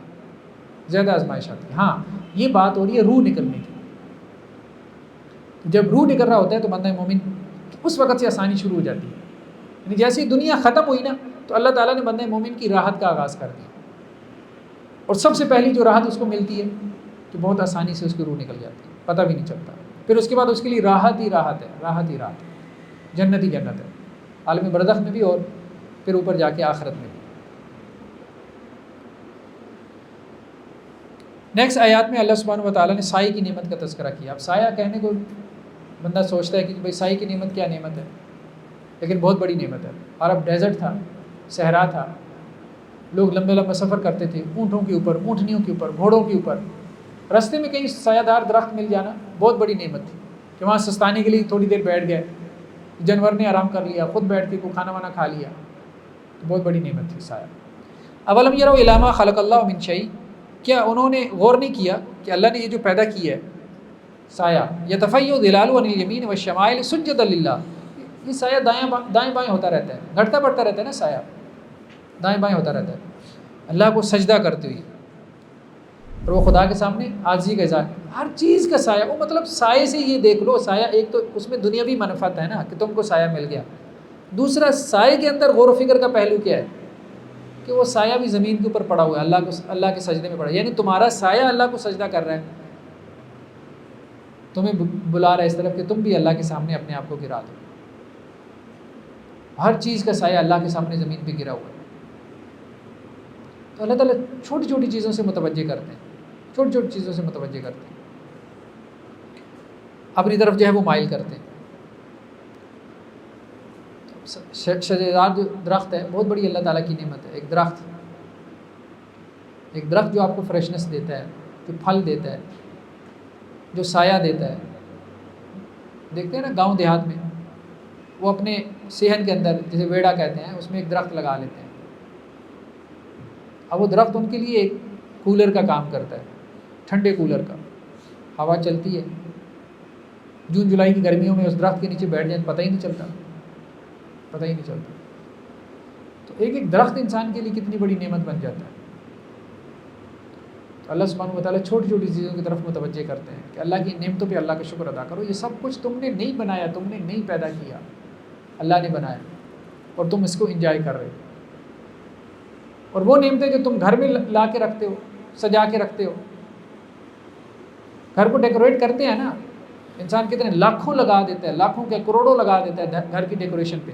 زیادہ آزمائش آتی ہے. ہاں یہ بات ہو رہی ہے روح نکلنے کی. جب روح نکل رہا ہوتا ہے تو بندہ مومن اس وقت سے آسانی شروع ہو جاتی ہے. یعنی جیسے ہی دنیا ختم ہوئی نا، تو اللہ تعالیٰ نے بندہ مومن کی راحت کا آغاز کر دیا، اور سب سے پہلی جو راحت اس کو ملتی ہے کہ بہت آسانی سے اس کی روح نکل جاتی ہے، پتہ بھی نہیں چلتا. پھر اس کے بعد اس کے لیے راحت ہی راحت ہے، راحت ہی راحت ہے، جنت ہی جنت ہے، عالم برزخ میں بھی اور پھر اوپر جا کے آخرت میں بھی. نیکسٹ آیات میں اللہ سبحانہ و تعالیٰ نے سائے کی نعمت کا تذکرہ کیا. اب سایہ کہنے کو بندہ سوچتا ہے کہ بھائی سائے کی نعمت کیا نعمت ہے، لیکن بہت بڑی نعمت ہے. عرب ڈیزرٹ تھا، صحرا تھا، لوگ لمبے لمبے سفر کرتے تھے اونٹوں کے اوپر، اونٹنیوں کے اوپر، گھوڑوں کے اوپر. راستے میں کہیں سایہ دار درخت مل جانا بہت بڑی نعمت تھی کہ وہاں سستانے کے لیے تھوڑی دیر بیٹھ گئے، جانور نے آرام کر لیا، خود بیٹھ کے کوئی کھانا وانا کھا لیا، تو بہت بڑی نعمت تھی سایہ. اولم یروا الی ما خلق اللہ من شیء، کیا انہوں نے غور نہیں کیا کہ اللہ نے یہ جو پیدا کی ہے سایہ، یتفیع ظلالہ عن الیمین والشمائل سجدا للہ، یہ سایہ دائیں بائیں ہوتا رہتا ہے، گھٹتا بڑھتا رہتا ہے نا سایہ، دائیں بائیں ہوتا رہتا ہے اللہ کو سجدہ کرتے ہوئے، اور وہ خدا کے سامنے عاجزی کا اظہار، ہر چیز کا سایہ، وہ مطلب سائے سے یہ دیکھ لو، سایہ ایک تو اس میں دنیاوی منفعت ہے نا کہ تم کو سایہ مل گیا، دوسرا سائے کے اندر غور و فکر کا پہلو کیا ہے کہ وہ سایہ بھی زمین کے اوپر پڑا ہوا ہے، اللہ کے سجدے میں پڑا ہے، یعنی تمہارا سایہ اللہ کو سجدہ کر رہا ہے، تمہیں بلا رہا ہے اس طرف کہ تم بھی اللہ کے سامنے اپنے آپ کو گرا دو، ہر چیز کا سایہ اللہ کے سامنے زمین پہ گرا ہوا ہے۔ تو اللہ تعالیٰ چھوٹی چھوٹی چیزوں سے متوجہ کرتے ہیں، چھوٹی چھوٹی چیزوں سے متوجہ کرتے ہیں، اپنی طرف جو ہے وہ مائل کرتے ہیں۔ شجرات جو درخت ہے بہت بڑی اللہ تعالیٰ کی نعمت ہے، ایک درخت جو آپ کو فریشنس دیتا ہے، جو پھل دیتا ہے، جو سایہ دیتا ہے۔ دیکھتے ہیں نا گاؤں دیہات میں وہ اپنے صحن کے اندر جسے ویڑا کہتے ہیں اس میں ایک درخت لگا لیتے ہیں، اب وہ درخت ان کے لیے ایک کولر کا کام کرتا ہے، ٹھنڈے کولر کا، ہوا چلتی ہے، جون جولائی کی گرمیوں میں اس درخت کے نیچے بیٹھ جائیں پتہ ہی نہیں چلتا۔ تو ایک درخت انسان کے لیے کتنی بڑی نعمت بن جاتا ہے۔ تو اللہ سبحانہ و تعالیٰ چھوٹی چھوٹی چیزوں کی طرف متوجہ کرتے ہیں کہ اللہ کی نعمتوں پہ اللہ کا شکر ادا کرو، یہ سب کچھ تم نے نہیں بنایا، تم نے نہیں پیدا کیا، اللہ نے بنایا اور تم اس کو انجوائے کر رہے ہو۔ اور وہ نعمتیں جو تم گھر میں لا کے رکھتے ہو، سجا کے رکھتے ہو، گھر کو ڈیکوریٹ کرتے ہیں نا، انسان کتنے لاکھوں لگا دیتا ہے، لاکھوں کے کروڑوں لگا دیتا ہے گھر کی ڈیکوریشن پہ،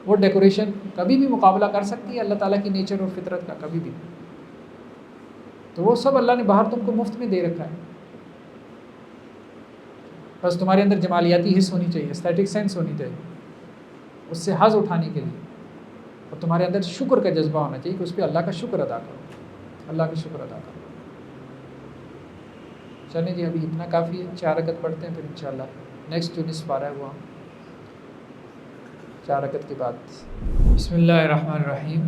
وہ ڈیکوریشن کبھی بھی مقابلہ کر سکتی ہے اللہ تعالیٰ کی نیچر اور فطرت کا؟ کبھی بھی۔ تو وہ سب اللہ نے باہر تم کو مفت میں دے رکھا ہے، بس تمہارے اندر جمالیاتی حص ہونی چاہیے، اسٹیٹک سینس ہونی چاہیے، اس سے حظ اٹھانے کے لیے، اور تمہارے اندر شکر کا جذبہ ہونا چاہیے کہ اس پہ اللہ کا شکر ادا کرو، اللہ کا شکر ادا کرو۔ چلیں جی ابھی اتنا کافی ہے، 4 رکعت پڑھتے ہیں، پھر انشاءاللہ نیکسٹ جو نصف پارہ ہے وہ ہم 4 رکعت کے بعد۔ بسم اللہ الرحمن الرحیم۔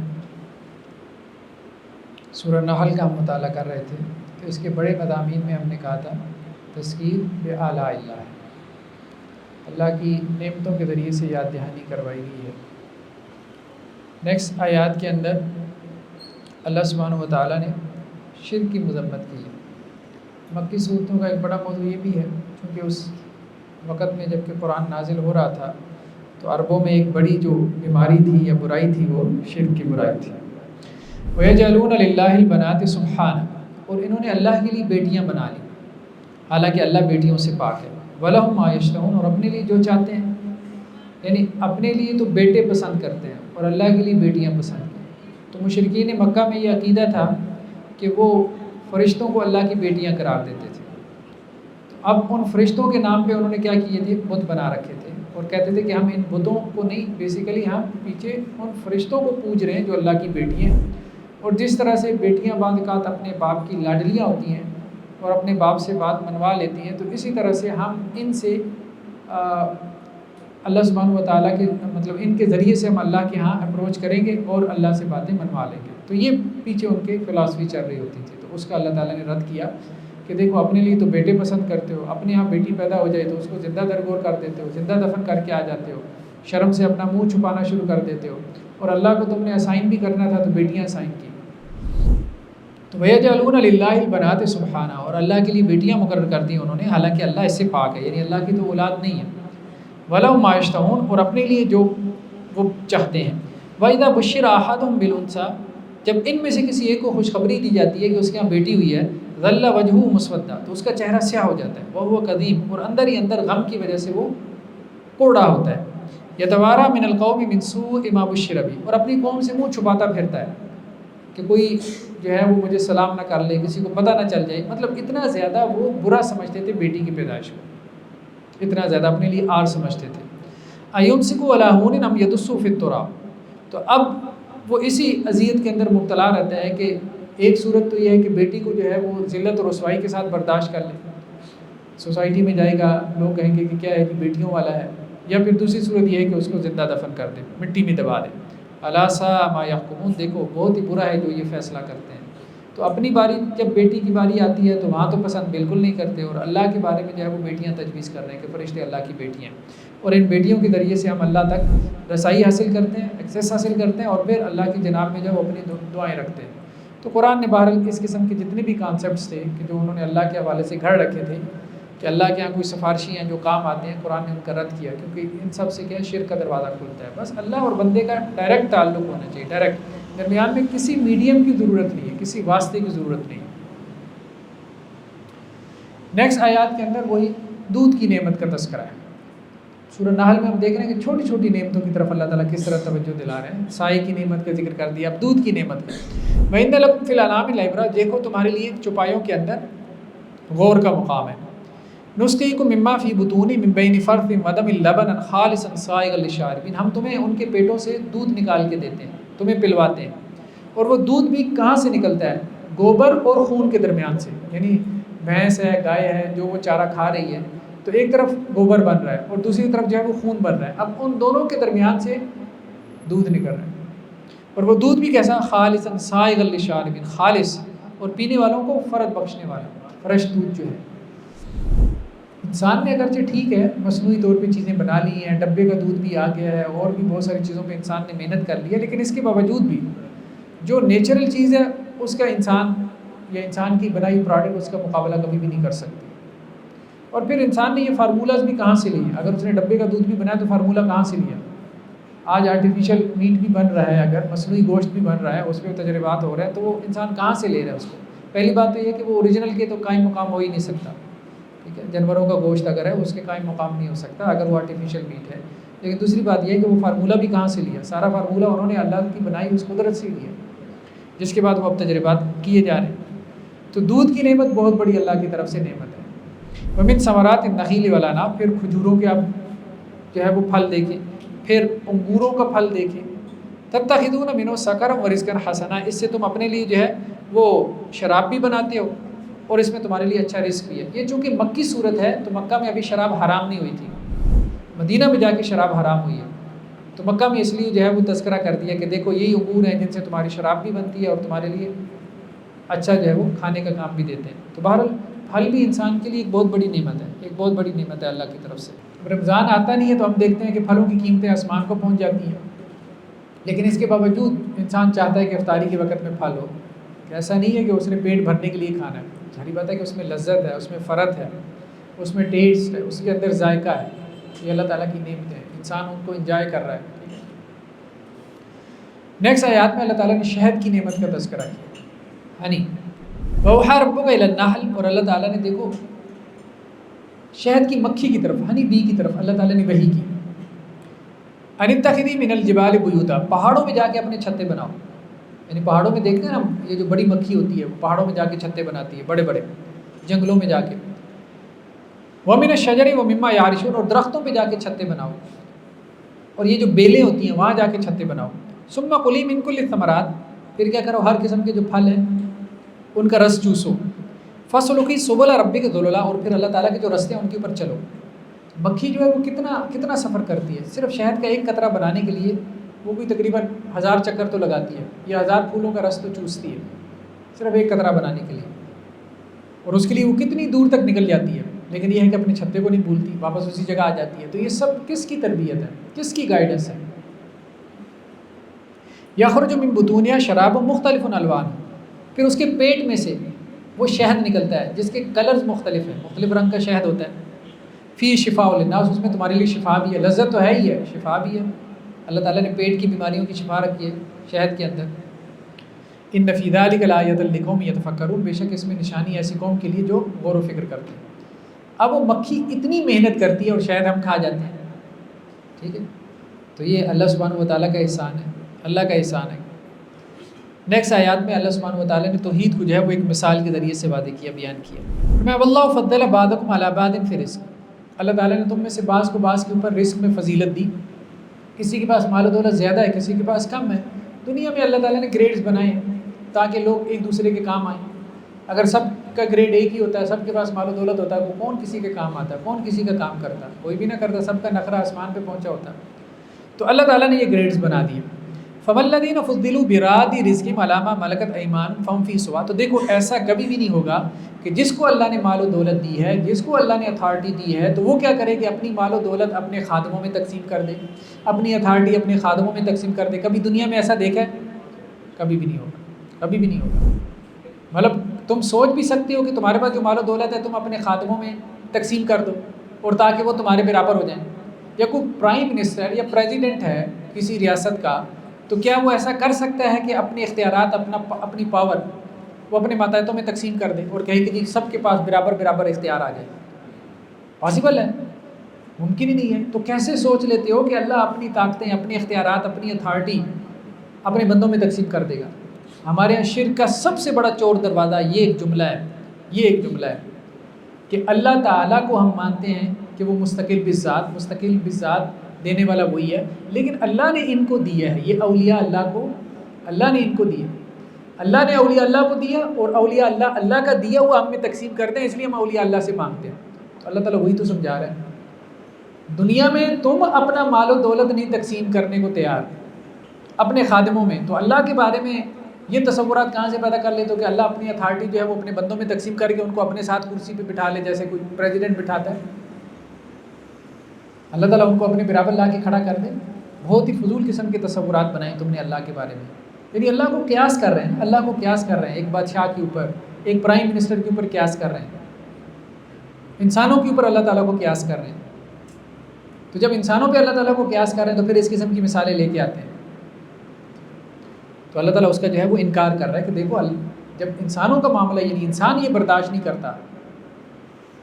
سورہ نحل کا ہم مطالعہ کر رہے تھے کہ اس کے بڑے مضامین میں ہم نے کہا تھا تذکیر بآلاء اللہ، اللہ کی نعمتوں کے ذریعے سے یاد دہانی کروائی گئی ہے۔ نیکسٹ آیات کے اندر اللہ سبحانہ و تعالیٰ نے شرک کی مذمت کی ہے۔ مکی صورتوں کا ایک بڑا موضوع یہ بھی ہے کیونکہ اس وقت میں جب کہ قرآن نازل ہو رہا تھا تو عربوں میں ایک بڑی جو بیماری تھی یا برائی تھی وہ شرک کی برائی تھی۔ وَيَجْعَلُونَ لِلَّهِ الْبَنَاتِ سُبْحَانَهُ، اور انہوں نے اللہ کے لیے بیٹیاں بنا لی، حالانکہ اللہ بیٹیوں سے پاک ہے۔ وَلَهُم مَا يَشْتَهُونَ، اور اپنے لیے جو چاہتے ہیں، یعنی اپنے لیے تو بیٹے پسند کرتے ہیں اور اللہ کے لیے بیٹیاں پسند کرتے ہیں۔ تو مشرکین مکہ میں یہ عقیدہ تھا کہ وہ فرشتوں کو اللہ کی بیٹیاں قرار دیتے تھے۔ اب ان فرشتوں کے نام پہ انہوں نے کیا کیے تھے؟ بت بنا رکھے تھے، اور کہتے تھے کہ ہم ان بتوں کو نہیں، بیسیکلی ہم پیچھے ان فرشتوں کو پوج رہے ہیں جو اللہ کی بیٹیاں ہیں۔ اور جس طرح سے بیٹیاں بعض اوقات اپنے باپ کی لاڈلیاں ہوتی ہیں اور اپنے باپ سے بات منوا لیتی ہیں، تو اسی طرح سے ہم ان سے اللہ سبحانہ و تعالیٰ کے مطلب ان کے ذریعے سے ہم اللہ کے ہاں اپروچ کریں گے اور اللہ سے باتیں منوا لیں گے۔ تو یہ پیچھے ان کے فلاسفی چل رہی ہوتی تھی، تو اس کا اللہ تعالیٰ نے رد کیا کہ دیکھو اپنے لیے تو بیٹے پسند کرتے ہو، اپنے یہاں بیٹی پیدا ہو جائے تو اس کو زندہ درگور کر دیتے ہو، زندہ دفن کر کے آ جاتے ہو، شرم سے اپنا منہ چھپانا شروع کر دیتے ہو، اور اللہ کو تم نے اسائن بھی کرنا تھا تو بیٹیاں اسائن کی۔ تو وَيَجْعَلُونَ لِلَّهِ الْبَنَاتِ سُبْحَانَهُ، اور اللہ کے لیے بیٹیاں مقرر کر دی انہوں نے، حالانکہ اللہ اس سے پاک ہے، یعنی اللہ کی تو اولاد نہیں ہے۔ وَلَهُم مَا يَشْتَهُونَ، اور اپنے لیے جو وہ چاہتے ہیں۔ وَإِذَا بُشِّرَ أَحَدُهُم بِالْأُنثَىٰ، جب ان میں سے کسی ایک کو خوشخبری دی جاتی ہے کہ اس کے یہاں بیٹی ہوئی ہے، ظَلَّ وَجْهُهُ مُسْوَدًّا، تو اس کا چہرہ سیاہ ہو جاتا ہے، وَهُوَ كَظِيمٌ، اور اندر ہی اندر غم کی وجہ سے وہ کوڑا ہوتا ہے۔ يَتَوَارَىٰ مِنَ الْقَوْمِ مِنْ سُوءِ مَا بُشِّرَ بِهِ، اور اپنی قوم سے منہ چھپاتا پھرتا ہے کہ کوئی جو ہے وہ مجھے سلام نہ کر لے، کسی کو پتہ نہ چل جائے، مطلب اتنا زیادہ وہ برا سمجھتے تھے بیٹی کی پیدائش کو، اتنا زیادہ اپنے لیے آر سمجھتے تھے۔ أَيُمْسِكُ عَلَىٰ هُونٍ أَمْ يَدُسُّ فِي التُّرَابِ، تو اب وہ اسی اذیت کے اندر مبتلا رہتا ہے کہ ایک صورت تو یہ ہے کہ بیٹی کو جو ہے وہ ذلت اور رسوائی کے ساتھ برداشت کر لے، سوسائٹی میں جائے گا لوگ کہیں گے کہ کیا ہے کہ بیٹیوں والا ہے، یا پھر دوسری صورت یہ ہے کہ اس کو زندہ دفن کر دے، مٹی میں دبا دے۔ أَلَا سَاءَ مَا يَحْكُمُونَ، دیکھو بہت ہی برا ہے جو یہ فیصلہ کرتے ہیں۔ تو اپنی باری جب بیٹی کی باری آتی ہے تو وہاں تو پسند بالکل نہیں کرتے، اور اللہ کے بارے میں جو ہے وہ بیٹیاں تجویز کر رہے ہیں کہ فرشتے اللہ کی بیٹیاں ہیں، اور ان بیٹیوں کے ذریعے سے ہم اللہ تک رسائی حاصل کرتے ہیں، ایکسیس حاصل کرتے ہیں، اور پھر اللہ کی جناب میں جو وہ اپنی دعائیں رکھتے ہیں۔ تو قرآن نے بہرحال اس قسم کے جتنے بھی کانسیپٹس تھے کہ جو انہوں نے اللہ کے حوالے سے گھڑ رکھے تھے کہ اللہ کے یہاں کوئی سفارشی ہیں جو کام آتے ہیں، قرآن نے ان کا رد کیا، کیونکہ ان سب سے کیا ہے، شرک کا دروازہ کھلتا ہے۔ بس اللہ اور بندے کا ڈائریکٹ تعلق ہونا چاہیے، ڈائریکٹ، درمیان میں کسی میڈیم کی ضرورت نہیں ہے، کسی واسطے کی ضرورت نہیں ہے۔ نیکسٹ آیات کے اندر وہی دودھ کی نعمت کا تذکرہ ہے۔ سورہ نحل میں ہم دیکھ رہے ہیں کہ چھوٹی چھوٹی نعمتوں کی طرف اللہ تعالیٰ کس طرح توجہ دلا رہے ہیں۔ سائے کی نعمت کا ذکر کر دیا، اب دودھ کی نعمت کا۔ وَإِنَّ لَكُمْ فِي الْأَنْعَامِ لَعِبْرَةً، دیکھو تمہارے لیے چوپایوں کے اندر غور کا مقام ہے۔ نُسْقِيكُم مِّمَّا فِي بُطُونِهِ مِن بَيْنِ فَرْثٍ وَدَمٍ لَبَنًا خَالِصًا سَائِغًا لِّلشَّارِبِينَ، ہم تمہیں ان کے پیٹوں سے دودھ نکال کے دیتے ہیں، تمہیں پلواتے ہیں، اور وہ دودھ بھی کہاں سے نکلتا ہے؟ گوبر اور خون کے درمیان سے، یعنی بھینس ہے، گائے ہے، جو وہ چارہ کھا رہی ہے، تو ایک طرف گوبر بن رہا ہے اور دوسری طرف جو ہے وہ خون بن رہا ہے، اب ان دونوں کے درمیان سے دودھ نکل رہا ہے، اور وہ دودھ بھی کیسا؟ خالصاً سائغا للشاربین، خالص اور پینے والوں کو فرد بخشنے والا، فریش دودھ جو ہے۔ انسان نے اگرچہ ٹھیک ہے مصنوعی طور پہ چیزیں بنا لی ہیں، ڈبے کا دودھ بھی آ گیا ہے، اور بھی بہت ساری چیزوں پہ انسان نے محنت کر لی ہے، لیکن اس کے باوجود بھی جو نیچرل چیز ہے اس کا انسان یا انسان کی بنائی پروڈکٹ اس کا مقابلہ کبھی بھی نہیں کر سکتی۔ اور پھر انسان نے یہ فارمولاز بھی کہاں سے لیے؟ اگر اس نے ڈبے کا دودھ بھی بنایا تو فارمولا کہاں سے لیا؟ آج آرٹیفیشیل میٹ بھی بن رہا ہے، اگر مصنوعی گوشت بھی بن رہا ہے، اس پہ تجربات ہو رہے ہیں، تو وہ انسان کہاں سے لے رہا ہے اس کو؟ پہلی بات تو یہ کہ وہ اوریجنل کے تو قائم مقام ہو ہی نہیں سکتا، ٹھیک ہے، جانوروں کا گوشت اگر ہے اس کے قائم مقام نہیں ہو سکتا اگر وہ آرٹیفیشیل میٹ ہے۔ لیکن دوسری بات یہ ہے کہ وہ فارمولا بھی کہاں سے لیا؟ سارا فارمولا انہوں نے اللہ کی بنائی اس قدرت سے لیا، جس کے بعد وہ اب تجربات کیے جا رہے ہیں۔ تو دودھ کی نعمت بہت بڑی اللہ کی طرف سے نعمت ہے۔ وَمِن ثمرات النخیل والعناب، پھر کھجوروں کے آپ جو ہے وہ پھل دیکھیں، پھر انگوروں کا پھل دیکھیں، تتخذون منہ سکرا ورزقا حسنا، اس سے تم اپنے لیے جو ہے وہ شراب بھی بناتے ہو اور اس میں تمہارے لیے اچھا رزق بھی ہے۔ یہ چونکہ مکی صورت ہے تو مکہ میں ابھی شراب حرام نہیں ہوئی تھی، مدینہ میں جا کے شراب حرام ہوئی ہے، تو مکہ میں اس لیے جو ہے وہ تذکرہ کر دیا کہ دیکھو یہی انگور ہیں جن سے تمہاری شراب بھی بنتی ہے اور تمہارے لیے اچھا جو ہے وہ کھانے کا کام بھی دیتے ہیں۔ تو بہرحال پھل بھی انسان کے لیے ایک بہت بڑی نعمت ہے، ایک بہت بڑی نعمت ہے اللہ کی طرف سے۔ رمضان آتا نہیں ہے تو ہم دیکھتے ہیں کہ پھلوں کی قیمتیں آسمان کو پہنچ جاتی ہیں، لیکن اس کے باوجود انسان چاہتا ہے کہ افطاری کے وقت میں پھل ہو۔ ایسا نہیں ہے کہ اس نے پیٹ بھرنے کے لیے کھانا ہے، ظاہری بات ہے کہ اس میں لذت ہے، اس میں فرت ہے، اس میں ٹیسٹ ہے، اس کے اندر ذائقہ ہے، یہ اللہ تعالیٰ کی نعمت ہے، انسان ان کو انجوائے کر رہا ہے۔ نیکسٹ آیات میں اللہ تعالیٰ نے شہد کی نعمت کا تذکرہ کیا، ہنی، وَأَوْحَىٰ رَبُّكَ إِلَى النَّحْلِ، اور اللہ تعالیٰ نے دیکھو شہد کی مکھی کی طرف، ہنی بی کی طرف اللہ تعالیٰ نے وحی کی، أَنِ اتَّخِذِي مِنَ الْجِبَالِ بُيُوتًا، پہاڑوں میں جا کے اپنے چھتے بناؤ، یعنی پہاڑوں میں دیکھتے ہیں نا یہ جو بڑی مکھی ہوتی ہے وہ پہاڑوں میں جا کے چھتے بناتی ہے، بڑے بڑے جنگلوں میں جا کے، وَمِنَ الشَّجَرِ وَمِمَّا يَعْرِشُونَ، اور درختوں پہ جا کے چھتے بناؤ، اور یہ جو بیلیں ہوتی ہیں وہاں جا کے چھتے بناؤ، ثُمَّ كُلِي مِن كُلِّ الثَّمَرَاتِ، پھر کیا کرو، ہر قسم کے جو پھل ہیں ان کا رس چوسو، فَاسْلُكِي سُبُلَ رَبِّكَ ذُلُلًا، اور پھر اللہ تعالیٰ کے جو رستے ہیں ان کے اوپر چلو۔ مکھی جو ہے وہ کتنا سفر کرتی ہے، صرف شہد کا ایک قطرہ بنانے کے لیے وہ بھی تقریباً 1000 چکر تو لگاتی ہے، یا 1000 پھولوں کا رس تو چوستی ہے صرف ایک قطرہ بنانے کے لیے، اور اس کے لیے وہ کتنی دور تک نکل جاتی ہے، لیکن یہ ہے کہ اپنے چھتے کو نہیں بھولتی، واپس اسی جگہ آ جاتی ہے۔ تو یہ سب کس کی تربیت ہے، کس کی گائیڈنس ہے؟ یخرج من بطونها شراب مختلف الوان، پھر اس کے پیٹ میں سے وہ شہد نکلتا ہے جس کے کلرز مختلف ہیں، مختلف رنگ کا شہد ہوتا ہے، فی شفاء للناس، اس میں تمہارے لیے شفا بھی ہے، لذت تو ہے ہی ہے، شفا بھی ہے، اللہ تعالیٰ نے پیٹ کی بیماریوں کی شفا رکھی ہے شہد کے اندر۔ ان فی ذلک لآیۃ لقوم یتفکرون، بے شک اس میں نشانی ایسی قوم کے لیے جو غور و فکر کرتے ہیں۔ اب وہ مکھی اتنی محنت کرتی ہے اور شہد ہم کھا جاتے ہیں، ٹھیک ہے، تو یہ اللہ سبحانہ و تعالیٰ کا احسان ہے، اللہ کا احسان ہے۔ نیکسٹ آیات میں اللہ سبحانہ و تعالیٰ نے توحید کو جو ہے وہ ایک مثال کے ذریعے سے واضح کیا، بیان کیا۔ میں واللہ فضل بعضکم علی بعض فی الرزق، اللہ تعالیٰ نے تم میں سے بعض کو بعض کے اوپر رزق میں فضیلت دی، کسی کے پاس مال و دولت زیادہ ہے، کسی کے پاس کم ہے۔ دنیا میں اللہ تعالیٰ نے گریڈز بنائے ہیں تاکہ لوگ ایک دوسرے کے کام آئیں۔ اگر سب کا گریڈ ایک ہی ہوتا ہے، سب کے پاس مال و دولت ہوتا ہے، وہ کون کسی کے کام آتا ہے، کون کسی کا کام کرتا ہے؟ کوئی بھی نہ کرتا، سب کا نخرہ آسمان پہ پہنچا ہوتا ہے۔ تو اللہ تعالیٰ نے یہ گریڈز بنا دیے۔ فَوَالَّذِينَ فُضِّلُوا بِرَادِّ رِزْقِهِمْ عَلَىٰ مَا مَلَكَتْ أَيْمَانُهُمْ فَهُمْ فِيهِ سَوَاءٌ۔ تو دیکھو ایسا کبھی بھی نہیں ہوگا کہ جس کو اللہ نے مال و دولت دی ہے، جس کو اللہ نے اتھارٹی دی ہے، تو وہ کیا کرے کہ اپنی مال و دولت اپنے خادموں میں تقسیم کر دے، اپنی اتھارٹی اپنے خادموں میں تقسیم کر دے۔ کبھی دنیا میں ایسا دیکھا ہے؟ کبھی بھی نہیں ہوگا، کبھی بھی نہیں ہوگا۔ مطلب تم سوچ بھی سکتے ہو کہ تمہارے پاس جو مال و دولت ہے تم اپنے خادموں میں تقسیم کر دو، اور تاکہ وہ تمہارے برابر ہو جائیں۔ یا کوئی پرائم منسٹر یا پریزیڈنٹ ہے کسی ریاست کا، تو کیا وہ ایسا کر سکتا ہے کہ اپنے اختیارات اپنی پاور وہ اپنے ماتحتوں میں تقسیم کر دے اور کہے کہ جی سب کے پاس برابر اختیار آ جائے؟ پاسبل ہے؟ ممکن ہی نہیں ہے۔ تو کیسے سوچ لیتے ہو کہ اللہ اپنی طاقتیں، اپنے اختیارات، اپنی اتھارٹی اپنے بندوں میں تقسیم کر دے گا؟ ہمارے یہاں شرک کا سب سے بڑا چور دروازہ یہ ایک جملہ ہے کہ اللہ تعالیٰ کو ہم مانتے ہیں کہ وہ مستقل بذات دینے والا وہی ہے، لیکن اللہ نے ان کو دیا ہے، یہ اولیاء اللہ کو اللہ نے ان کو دیا، اللہ نے اولیاء اللہ کو دیا، اور اولیاء اللہ کا دیا ہوا ہم میں تقسیم کرتے ہیں، اس لیے ہم اولیاء اللہ سے مانگتے ہیں۔ تو اللہ تعالیٰ وہی تو سمجھا رہا ہے، دنیا میں تم اپنا مال و دولت نہیں تقسیم کرنے کو تیار اپنے خادموں میں، تو اللہ کے بارے میں یہ تصورات کہاں سے پیدا کر لیتے ہو کہ اللہ اپنی اتھارٹی جو ہے وہ اپنے بندوں میں تقسیم کر کے ان کو اپنے ساتھ کرسی پہ بٹھا لے، جیسے کوئی پریزیڈنٹ بٹھاتا ہے، اللہ تعالیٰ ان کو اپنے برابر لا کے کھڑا کر دے۔ بہت ہی فضول قسم کے تصورات بنائے تم نے اللہ کے بارے میں، یعنی اللہ کو قیاس کر رہے ہیں، اللہ کو قیاس کر رہے ہیں ایک بادشاہ کے اوپر، ایک پرائم منسٹر کے اوپر قیاس کر رہے ہیں، انسانوں کے اوپر اللہ تعالیٰ کو قیاس کر رہے ہیں۔ تو جب انسانوں پہ اللہ تعالیٰ کو قیاس کر رہے ہیں تو پھر اس قسم کی مثالیں لے کے آتے ہیں، تو اللہ تعالیٰ اس کا جو ہے وہ انکار کر رہا ہے کہ دیکھو جب انسانوں کا معاملہ، یعنی انسان یہ برداشت نہیں کرتا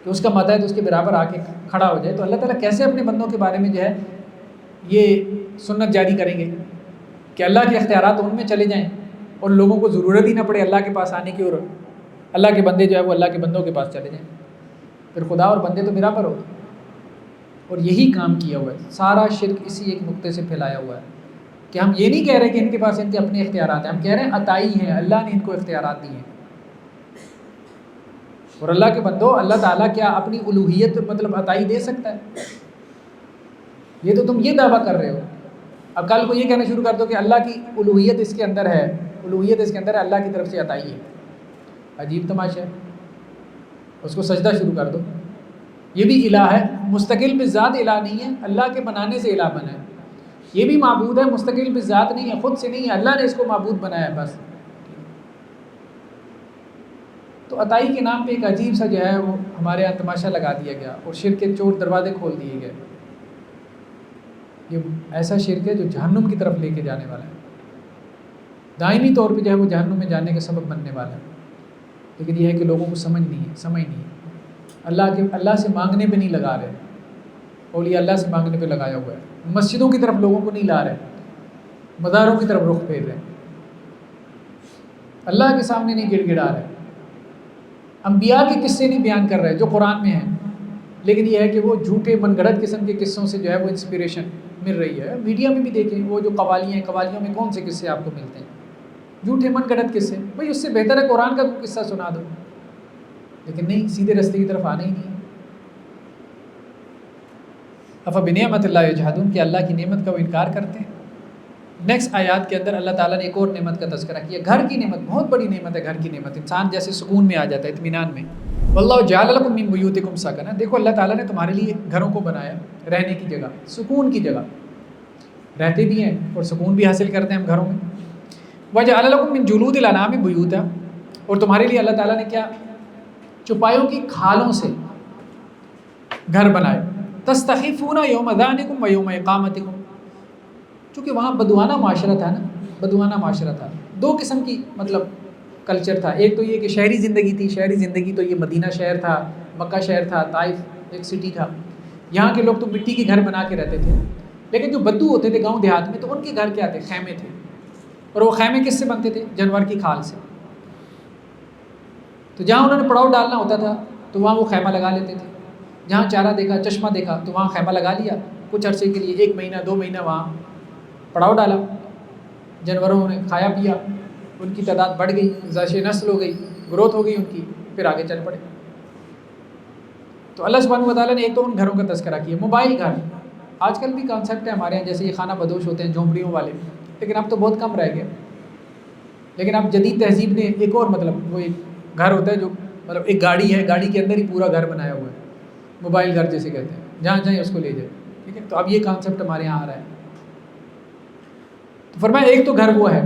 کہ اس کا ماتحت اس کے برابر آ کے کھڑا ہو جائے، تو اللہ تعالیٰ کیسے اپنے بندوں کے بارے میں جو ہے یہ سنت جاری کریں گے کہ اللہ کے اختیارات ان میں چلے جائیں اور لوگوں کو ضرورت ہی نہ پڑے اللہ کے پاس آنے کی، اور اللہ کے بندے جو ہے وہ اللہ کے بندوں کے پاس چلے جائیں؟ پھر خدا اور بندے تو برابر ہو۔ اور یہی کام کیا ہوا ہے، سارا شرک اسی ایک نقطے سے پھیلایا ہوا ہے کہ ہم یہ نہیں کہہ رہے کہ ان کے پاس ان کے اپنے اختیارات ہیں، ہم کہہ رہے ہیں عطائی ہیں، اللہ نے ان کو اختیارات دی ہیں۔ اور اللہ کے بندو، اللہ تعالیٰ کیا اپنی الوہیت مطلب عطائی دے سکتا ہے؟ یہ تو تم یہ دعویٰ کر رہے ہو، اب کل کو یہ کہنا شروع کر دو کہ اللہ کی الوہیت اس کے اندر ہے، اللہ کی طرف سے عطائی ہے، عجیب تماشا ہے، اس کو سجدہ شروع کر دو۔ یہ بھی الہ ہے، مستقل بذات الہ نہیں ہے، اللہ کے بنانے سے الہ بنا ہے۔ یہ بھی معبود ہے، مستقل بذات نہیں ہے، خود سے نہیں ہے، اللہ نے اس کو معبود بنایا ہے بس۔ تو عطائی کے نام پہ ایک عجیب سا جو ہے وہ ہمارے یہاں تماشا لگا دیا گیا اور شرک کے چور دروازے کھول دیے گئے۔ یہ ایسا شرک ہے جو جہنم کی طرف لے کے جانے والا ہے، دائمی طور پہ جو ہے وہ جہنم میں جانے کا سبب بننے والا ہے۔ لیکن یہ ہے کہ لوگوں کو سمجھ نہیں ہے، اللہ سے مانگنے پہ نہیں لگا رہے، اولیاء اللہ سے مانگنے پہ لگایا ہوا ہے، مسجدوں کی طرف لوگوں کو نہیں لا رہے، مزاروں کی طرف رخ پھیر رہے، اللہ کے سامنے نہیں گڑ گڑا رہے، انبیاء کے قصے نہیں بیان کر رہے جو قرآن میں ہیں، لیکن یہ ہے کہ وہ جھوٹے من گھڑت قسم کے قصوں سے جو ہے وہ انسپریشن مل رہی ہے۔ میڈیا میں بھی دیکھیں، وہ جو قوالیاں ہیں، قوالیوں میں کون سے قصے آپ کو ملتے ہیں؟ جھوٹے من گھڑت قصے۔ بھائی اس سے بہتر ہے قرآن کا کوئی قصہ سنا دو، لیکن نہیں، سیدھے رستے کی طرف آنا ہی نہیں۔ افبنعمت اللہ یجحدون، کہ اللہ کی نعمت کا وہ انکار کرتے ہیں۔ نیکسٹ آیات کے اندر اللہ تعالیٰ نے ایک اور نعمت کا تذکرہ کیا، گھر کی نعمت، بہت بڑی نعمت ہے گھر کی نعمت، انسان جیسے سکون میں آ جاتا ہے، اطمینان میں۔ واللہ جعل لکم من بیوتکم سکنا، دیکھو اللہ تعالیٰ نے تمہارے لیے گھروں کو بنایا رہنے کی جگہ، سکون کی جگہ، رہتے بھی ہیں اور سکون بھی حاصل کرتے ہیں ہم گھروں میں۔ وجعل لکم من جلود الانعام بیوتا، اور تمہارے لیے اللہ تعالیٰ نے کیا، چوپایوں کی کھالوں سے گھر بنائے۔ تستخفون یوم ذانکم و یوم اقامتکم، چونکہ وہاں بدوانہ معاشرہ تھا نا، بدوانہ معاشرہ تھا، دو قسم کی مطلب کلچر تھا، ایک تو یہ کہ شہری زندگی تھی، شہری زندگی تو یہ مدینہ شہر تھا، مکہ شہر تھا، طائف ایک سٹی تھا، یہاں کے لوگ تو مٹی کے گھر بنا کے رہتے تھے، لیکن جو بدو ہوتے تھے گاؤں دیہات میں تو ان کے گھر کیا تھے، خیمے تھے، اور وہ خیمے کس سے بنتے تھے، جانور کی کھال سے۔ تو جہاں انہوں نے پڑاؤ ڈالنا ہوتا تھا تو وہاں وہ خیمہ لگا لیتے تھے، جہاں چارہ دیکھا، چشمہ دیکھا تو وہاں خیمہ لگا لیا، کچھ عرصے کے لیے 1 مہینہ 2 مہینہ وہاں پڑاؤ ڈالا، جانوروں نے کھایا پیا، ان کی تعداد بڑھ گئی، ذائشِ نسل ہو گئی، گروتھ ہو گئی ان کی، پھر آگے چل پڑے۔ تو اللہ سبحانہ وتعالیٰ نے ایک تو ان گھروں کا تذکرہ کیا۔ موبائل گھر آج کل بھی کانسیپٹ ہے ہمارے یہاں، جیسے یہ خانہ بدوش ہوتے ہیں جھونپڑیوں والے، لیکن اب تو بہت کم رہ گیا. لیکن اب جدید تہذیب نے ایک اور مطلب وہ ایک گھر ہوتا ہے جو مطلب ایک گاڑی ہے، گاڑی کے اندر ہی پورا گھر بنایا ہوا ہے، موبائل گھر جیسے کہتے ہیں، جہاں جائیں اس کو لے جائیں. ٹھیک ہے، تو اب یہ کانسیپٹ ہمارے یہاں آ رہا ہے. تو فرمایا ایک تو گھر وہ ہے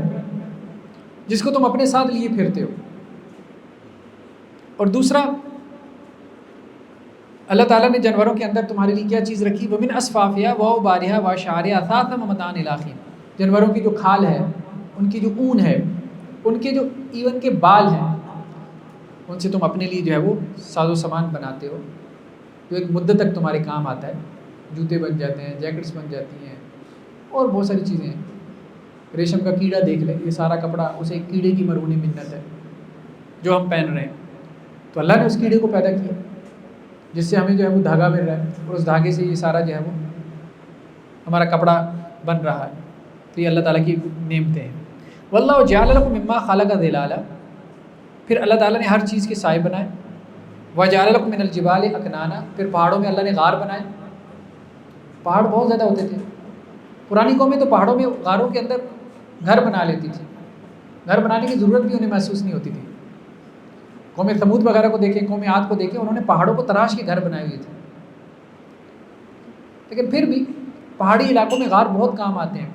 جس کو تم اپنے ساتھ لیے پھرتے ہو، اور دوسرا اللہ تعالیٰ نے جانوروں کے اندر تمہارے لیے کیا چیز رکھی؟ وَمِنْ أَصْفَافِهَا وَأَوْبَارِهَا وَأَشْعَارِهَا أَثَاثًا وَمَتَاعًا إِلَىٰ حِينٍ. جانوروں کی جو کھال ہے، ان کی جو اون ہے، ان کے جو ایون کے بال ہیں، ان سے تم اپنے لیے جو ہے وہ ساز و سامان بناتے ہو جو ایک مدت تک تمہارے کام آتا ہے. جوتے بن جاتے ہیں، جیکٹس بن جاتی ہیں، اور بہت ساری چیزیں ہیں. ریشم کا کیڑا دیکھ لیں، یہ سارا کپڑا اسے ایک کیڑے کی مرہونی منت ہے جو ہم پہن رہے ہیں. تو اللہ نے اس کیڑے کو پیدا کیا جس سے ہمیں جو ہے وہ دھاگا مل رہا ہے، اور اس دھاگے سے یہ سارا جو ہے وہ ہمارا کپڑا بن رہا ہے. تو یہ اللہ تعالیٰ کی نعمتیں ہیں. واللہ جعل لکم مما خلق ظلالا، پھر اللہ تعالیٰ نے ہر چیز کے سائے بنائے. وجعل لکم من الجبال اکنانا، پھر پہاڑوں میں اللہ نے غار بنائے. پہاڑ بہت زیادہ ہوتے تھے. پرانی قومیں تو پہاڑوں میں غاروں کے اندر گھر بنا لیتی تھی، گھر بنانے کی ضرورت بھی انہیں محسوس نہیں ہوتی تھی. قوم ثمود وغیرہ کو دیکھیں، قوم عاد کو دیکھیں، انہوں نے پہاڑوں کو تراش کے گھر بنائے ہوئے تھے. لیکن پھر بھی پہاڑی علاقوں میں غار بہت کام آتے ہیں،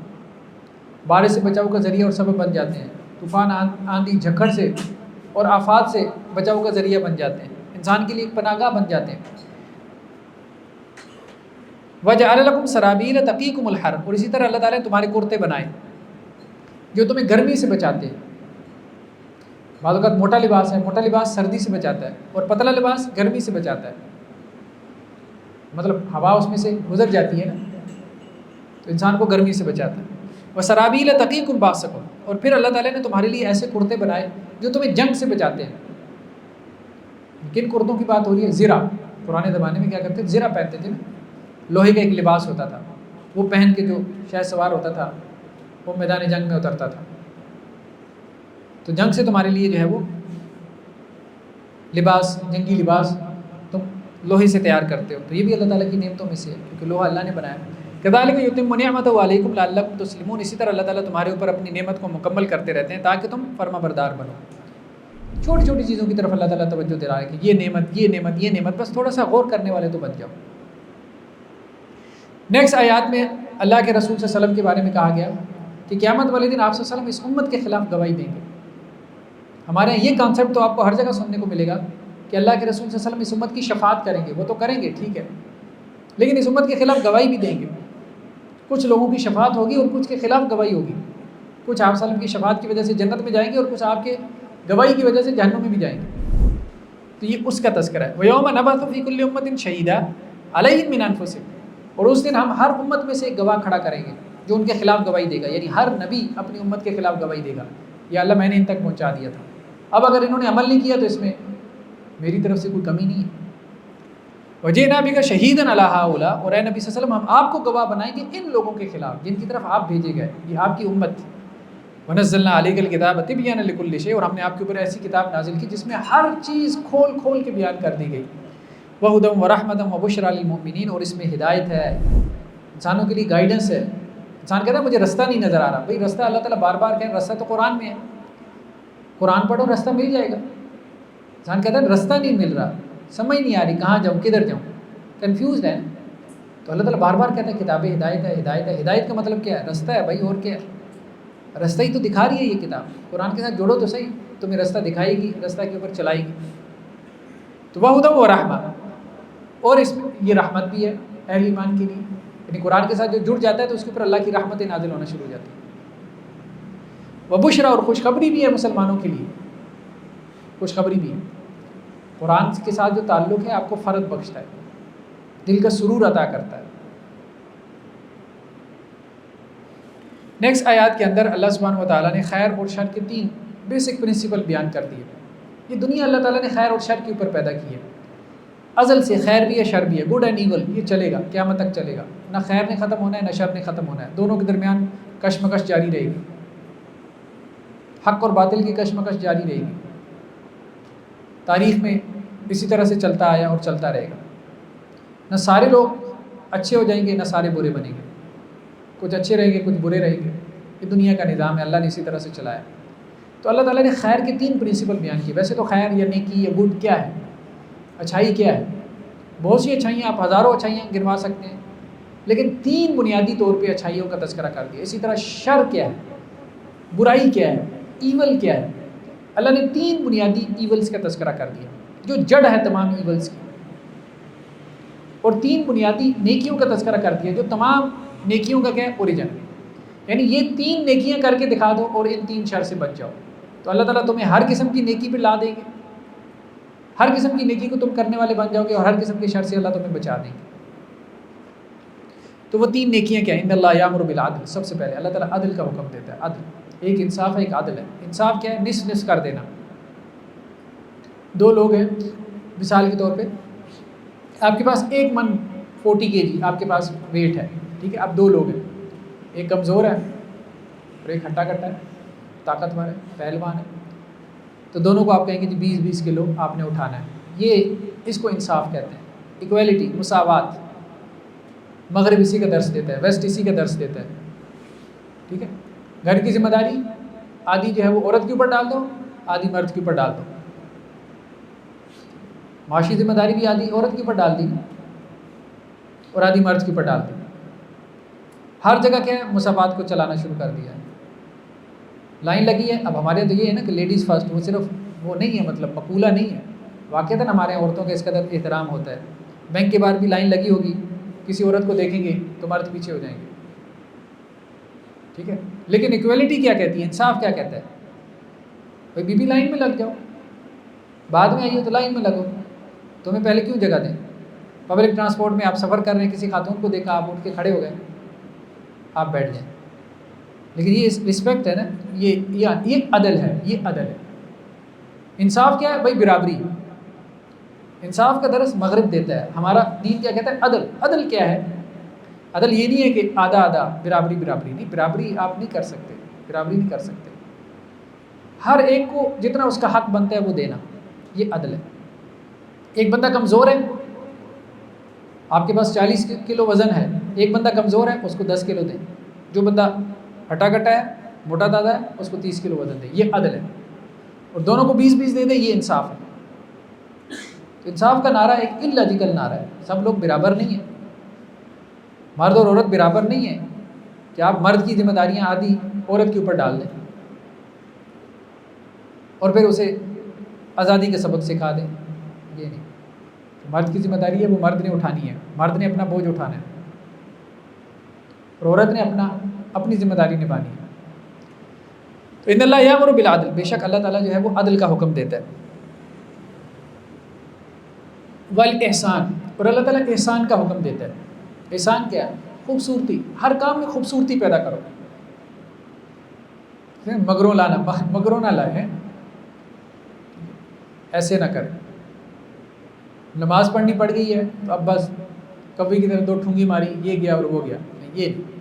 بارش سے بچاؤ کا ذریعہ اور سبب بن جاتے ہیں. طوفان، آندھی، جھکڑ سے اور آفات سے بچاؤ کا ذریعہ بن جاتے ہیں، انسان کے لیے ایک پناہ گاہ بن جاتے ہیں. وَجَعَلَ لَكُمْ سَرَابِيلَ تَقِيكُمُ الْحَرَّ، اور اسی طرح اللہ تعالیٰ نے تمہارے کرتے بنائے جو تمہیں گرمی سے بچاتے ہیں. بعض اوقات موٹا لباس ہے، موٹا لباس سردی سے بچاتا ہے، اور پتلا لباس گرمی سے بچاتا ہے. مطلب ہوا اس میں سے گزر جاتی ہے نا، تو انسان کو گرمی سے بچاتا ہے. وَسَرَابِيلَ تَقِيكُمْ بَأْسَكُمْ، اور پھر اللہ تعالیٰ نے تمہارے لیے ایسے کرتے بنائے جو تمہیں جنگ سے بچاتے ہیں. کن کرتوں کی بات ہو رہی ہے؟ زرہ. پرانے زمانے میں کیا کرتے تھے؟ زرہ پہنتے تھے نا، لوہے کا ایک لباس ہوتا تھا، وہ پہن کے جو شہ سوار ہوتا تھا وہ میدان جنگ میں اترتا تھا. تو جنگ سے تمہارے لیے جو ہے وہ لباس، جنگی لباس تم لوہے سے تیار کرتے ہو. تو یہ بھی اللہ تعالیٰ کی نعمتوں میں سے ہے کیونکہ لوہا اللہ نے بنایا. کذالک یتم نعمتہ علیکم لعلکم تسلمون، اسی طرح اللہ تعالیٰ تمہارے اوپر اپنی نعمت کو مکمل کرتے رہتے ہیں تاکہ تم فرما بردار بنو. چھوٹی چھوٹی چیزوں کی طرف اللہ تعالیٰ توجہ دے رہا ہے کہ یہ نعمت، یہ نعمت، یہ نعمت، بس تھوڑا سا غور کرنے والے تو بن جاؤ. نیکسٹ آیات میں اللہ کے رسول صلی اللہ علیہ وسلم کے بارے میں کہا گیا کہ قیامت والے دن آپ صلی اللہ علیہ وسلم اس امت کے خلاف گواہی دیں گے. ہمارے یہاں یہ کانسیپٹ تو آپ کو ہر جگہ سننے کو ملے گا کہ اللہ کے رسول صلی اللہ علیہ وسلم اس امت کی شفاعت کریں گے. وہ تو کریں گے، ٹھیک ہے، لیکن اس امت کے خلاف گواہی بھی دیں گے. کچھ لوگوں کی شفاعت ہوگی اور کچھ کے خلاف گواہی ہوگی. کچھ آپ صلی اللہ علیہ وسلم کی شفاعت کی وجہ سے جنت میں جائیں گے اور کچھ آپ کے گواہی کی وجہ سے جہنم میں بھی جائیں گے. تو یہ اس کا تذکرہ ہے. وَيَوْمَ نَبْعَثُ فِي كُلِّ أُمَّةٍ شَهِيدًا عَلَيْهِمْ مِنْ أَنفُسِهِمْ، اور اس دن ہم ہر امت میں سے ایک گواہ کھڑا کریں گے جو ان کے خلاف گواہی دے گا. یعنی ہر نبی اپنی امت کے خلاف گواہی دے گا، یا اللہ میں نے ان تک پہنچا دیا تھا، اب اگر انہوں نے عمل نہیں کیا تو اس میں میری طرف سے کوئی کمی نہیں ہے. وَجِئْنَا بِكَ شَهِيدًا عَلَىٰ هَٰؤُلَاءِ، اور اے نبی صلی اللہ علیہ وسلم ہم آپ کو گواہ بنائیں گے ان لوگوں کے خلاف جن کی طرف آپ بھیجے گئے، یہ آپ کی امت تھی. وَنَزَّلْنَا عَلَيْكَ الْكِتَابَ تِبْيَانًا لِكُلِّ شَيْءٍ، اور ہم نے آپ کے اوپر ایسی کتاب نازل کی جس میں ہر چیز کھول کھول کے بیان کر دی گئی. وَهُدًى وَرَحْمَةً وَبُشْرَىٰ لِلْمُؤْمِنِينَ، اور اس میں ہدایت ہے، انسانوں کے لیے گائیڈنس ہے. انسان کہتا ہے مجھے رستہ نہیں نظر آ رہا، بھائی رستہ اللہ تعالیٰ بار بار کہیں، رستہ تو قرآن میں ہے، قرآن پڑھو رستہ مل جائے گا. انسان کہتا ہے رستہ نہیں مل رہا، سمجھ نہیں آ رہی کہاں جاؤں کدھر جاؤں، کنفیوزڈ ہے. تو اللہ تعالیٰ بار بار کہتا ہے کتاب ہدایت ہے، ہدایت ہے. ہدایت کا مطلب کیا ہے؟ رستہ ہے بھائی، اور کیا ہے؟ رستہ ہی تو دکھا رہی ہے یہ کتاب. قرآن کے ساتھ جوڑو تو صحیح، تمہیں رستہ دکھائے گی، رستہ کے اوپر چلائے گی. تو وَهُدًى وَرَحْمَةً، اور اس میں یہ رحمت بھی ہے اہل ایمان کے لیے. یعنی قرآن کے ساتھ جو جڑ جاتا ہے تو اس کے اوپر اللہ کی رحمتیں نازل ہونا شروع ہو جاتی ہیں. وَبُشْرَىٰ، اور خوشخبری بھی ہے مسلمانوں کے لیے، خوشخبری بھی ہے. قرآن کے ساتھ جو تعلق ہے آپ کو فرد بخشتا ہے، دل کا سرور عطا کرتا ہے. نیکسٹ آیات کے اندر اللہ سبحانہ و تعالیٰ نے خیر اور شر کے 3 بیسک پرنسپل بیان کر دیے. یہ دنیا اللہ تعالیٰ نے خیر اور شر کے اوپر پیدا کی ہے. ازل سے خیر بھی ہے شر بھی ہے، گڈ اینڈ ایول، یہ چلے گا، قیامت تک چلے گا. نہ خیر نے ختم ہونا ہے نہ شر نے ختم ہونا ہے، دونوں کے درمیان کشمکش جاری رہے گی، حق اور باطل کی کشمکش جاری رہے گی. تاریخ میں اسی طرح سے چلتا آیا اور چلتا رہے گا. نہ سارے لوگ اچھے ہو جائیں گے نہ سارے برے بنیں گے، کچھ اچھے رہیں گے کچھ برے رہیں گے. یہ دنیا کا نظام ہے، اللہ نے اسی طرح سے چلایا۔ تو اللہ تعالیٰ نے خیر کے 3 پرنسپل بیان کیے۔ ویسے تو خیر یا نیکی یا گڈ کیا ہے، اچھائی کیا ہے، بہت سی اچھائیاں، آپ ہزاروں اچھائیاں گنوا سکتے ہیں، لیکن 3 بنیادی طور پہ اچھائیوں کا تذکرہ کر دیا۔ اسی طرح شر کیا ہے، برائی کیا ہے، ایول کیا ہے، اللہ نے 3 بنیادی ایولز کا تذکرہ کر دیا جو جڑ ہے تمام ایولز کی، اور 3 بنیادی نیکیوں کا تذکرہ کر دیا جو تمام نیکیوں کا کیا ہے، اوریجن ہے۔ یعنی یہ 3 نیکیاں کر کے دکھا دو اور ان 3 شر سے بچ جاؤ، تو اللہ تعالیٰ تمہیں ہر قسم کی نیکی پہ لا دیں گے، ہر قسم کی نیکی کو تم کرنے والے بن جاؤ گے، اور ہر قسم کے شر سے اللہ تمہیں بچا دیں گے۔ تو وہ 3 نیکیاں کیا ہیں؟ ان اللہ یامر بالعدل، سب سے پہلے اللہ تعالیٰ عدل کا حکم دیتا ہے۔ عدل ایک انصاف ہے، ایک عدل ہے۔ انصاف کیا ہے؟ نصف نصف کر دینا۔ 2 لوگ ہیں مثال کے طور پہ، آپ کے پاس 1 من 40 kg آپ کے پاس ویٹ ہے، ٹھیک ہے، اب 2 لوگ ہیں، ایک کمزور ہے اور ایک ہٹا کٹا ہے، طاقتور ہے، پہلوان ہے، تو دونوں کو آپ کہیں گے جی 20-20 کلو آپ نے اٹھانا ہے۔ یہ اس کو انصاف کہتے ہیں، ایکویلٹی، مساوات۔ مغرب اسی کا درس دیتا ہے، ویسٹ اسی کا درس دیتا ہے، ٹھیک ہے۔ گھر کی ذمہ داری آدھی جو ہے وہ عورت کے اوپر ڈال دو، آدھی مرد کے اوپر ڈال دو۔ معاشی ذمہ داری بھی آدھی عورت کے اوپر ڈال دی اور آدھی مرد کے اوپر ڈال دی۔ ہر جگہ کیا ہے، مساوات کو چلانا شروع کر دیا ہے، لائن لگی ہے۔ اب ہمارے تو یہ ہے نا کہ لیڈیز فرسٹ، وہ صرف وہ نہیں ہے، مطلب مقولہ نہیں ہے، واقعتاً ہمارے عورتوں کا اس قدر احترام ہوتا ہے۔ بینک کے باہر بھی لائن لگی ہوگی، کسی عورت کو دیکھیں گے تو مرد پیچھے ہو جائیں گے، ٹھیک ہے۔ لیکن ایکویلٹی کیا کہتی ہے، انصاف کیا کہتا ہے؟ بھائی بی لائن میں لگ جاؤ، بعد میں آئیے تو لائن میں لگو، تمہیں پہلے کیوں جگہ دیں؟ پبلک ٹرانسپورٹ میں آپ سفر کر رہے ہیں، کسی خاتون کو دیکھا، آپ اٹھ کے کھڑے ہو گئے، آپ بیٹھ جائیں، لیکن یہ رسپیکٹ ہے نا، یہ عدل ہے، یہ عدل ہے۔ انصاف کیا ہے بھائی؟ برابری۔ انصاف کا درس مغرب دیتا ہے، ہمارا دین کیا کہتا ہے؟ عدل۔ عدل کیا ہے؟ عدل یہ نہیں ہے کہ آدھا آدھا، برابری برابری نہیں، برابری آپ نہیں کر سکتے، برابری نہیں کر سکتے، ہر ایک کو جتنا اس کا حق بنتا ہے وہ دینا، یہ عدل ہے۔ ایک بندہ کمزور ہے، آپ کے پاس 40 کلو وزن ہے، ایک بندہ کمزور ہے، اس کو 10 کلو دیں۔ جو بندہ ہٹا کٹا ہے، موٹا تازہ ہے، اس کو 30 کلو وزن دیں، یہ عدل ہے۔ اور دونوں کو 20-20 دے دیں، یہ انصاف ہے۔ تو انصاف کا نعرہ ایک اللاجیکل نعرہ ہے، سب لوگ برابر نہیں ہیں، مرد اور عورت برابر نہیں ہیں کہ آپ مرد کی ذمہ داریاں آدھی عورت کے اوپر ڈال دیں اور پھر اسے آزادی کے سبق سکھا دیں، یہ نہیں۔ مرد کی ذمہ داری ہے وہ مرد نے اٹھانی ہے، مرد نے اپنا بوجھ اٹھانا ہے، اور عورت نے اپنی ذمہ داری نبھانی ہے۔ تو ان اللہ یامر بالعدل، بے شک اللہ تعالیٰ جو ہے وہ عدل کا حکم دیتا ہے، والاحسان، اور اللہ تعالیٰ احسان کا حکم دیتا ہے۔ احسان کیا ہے؟ خوبصورتی، ہر کام میں خوبصورتی پیدا کرو، مگروں نہ لائیں، ایسے نہ کریں۔ نماز پڑھنی پڑ گئی ہے تو اب بس کبھی کی طرح 2 ٹھونگی ماری، یہ گیا اور وہ گیا، یہ نہیں۔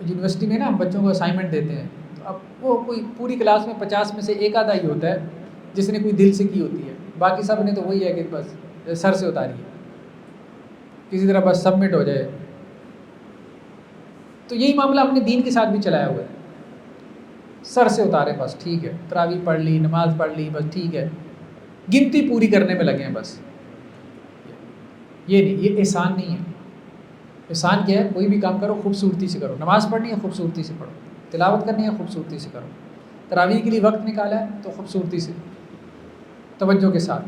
یونیورسٹی میں نا ہم بچوں کو اسائنمنٹ دیتے ہیں، تو اب وہ کوئی پوری کلاس میں 50 میں سے ایک آدھا ہی ہوتا ہے جس نے کوئی دل سے کی ہوتی ہے، باقی سب نے تو وہی ہے کہ بس سر سے اتاری ہے، کسی طرح بس سبمٹ ہو جائے۔ تو یہی معاملہ اپنے دین کے ساتھ بھی چلایا ہوا ہے، سر سے اتارے بس ٹھیک ہے، تراویح پڑھ لی، نماز پڑھ لی، بس ٹھیک ہے، گنتی پوری کرنے میں لگے ہیں بس، یہ نہیں، یہ احسان نہیں ہے۔ احسان کیا ہے؟ کوئی بھی کام کرو خوبصورتی سے کرو، نماز پڑھنی ہے خوبصورتی سے پڑھو، تلاوت کرنی ہے خوبصورتی سے کرو، تراویح کے لیے وقت نکالا ہے تو خوبصورتی سے، توجہ کے ساتھ،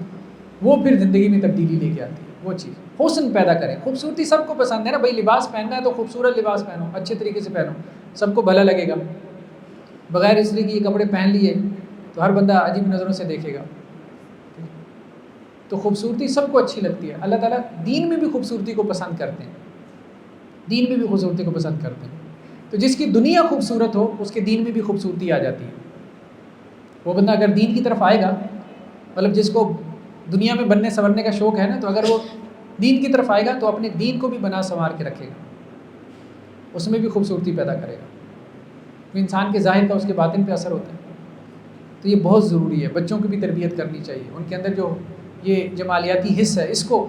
وہ پھر زندگی میں تبدیلی لے کے آتی ہے۔ وہ چیز حسن پیدا کریں، خوبصورتی سب کو پسند ہے نا بھائی، لباس پہننا ہے تو خوبصورت لباس پہنو، اچھے طریقے سے پہنو، سب کو بھلا لگے گا، بغیر اس لیے کہ یہ کپڑے پہن لیے تو ہر بندہ عجیب نظروں سے دیکھے گا۔ تو خوبصورتی سب کو اچھی لگتی ہے، اللہ تعالیٰ دین میں بھی خوبصورتی کو پسند کرتے ہیں، دین میں بھی خوبصورتی کو پسند کرتے ہیں۔ تو جس کی دنیا خوبصورت ہو اس کے دین میں بھی خوبصورتی آ جاتی ہے۔ وہ بندہ اگر دین کی طرف آئے گا، مطلب جس کو دنیا میں بننے سنورنے کا شوق ہے نا، تو اگر وہ دین کی طرف آئے گا تو اپنے دین کو بھی بنا سنوار کے رکھے گا، اس میں بھی خوبصورتی پیدا کرے گا۔ تو انسان کے ظاہر کا اس کے باطن پہ اثر ہوتا ہے۔ تو یہ بہت ضروری ہے، بچوں کی بھی تربیت کرنی چاہیے، ان کے اندر جو یہ جمالیاتی حص ہے اس کو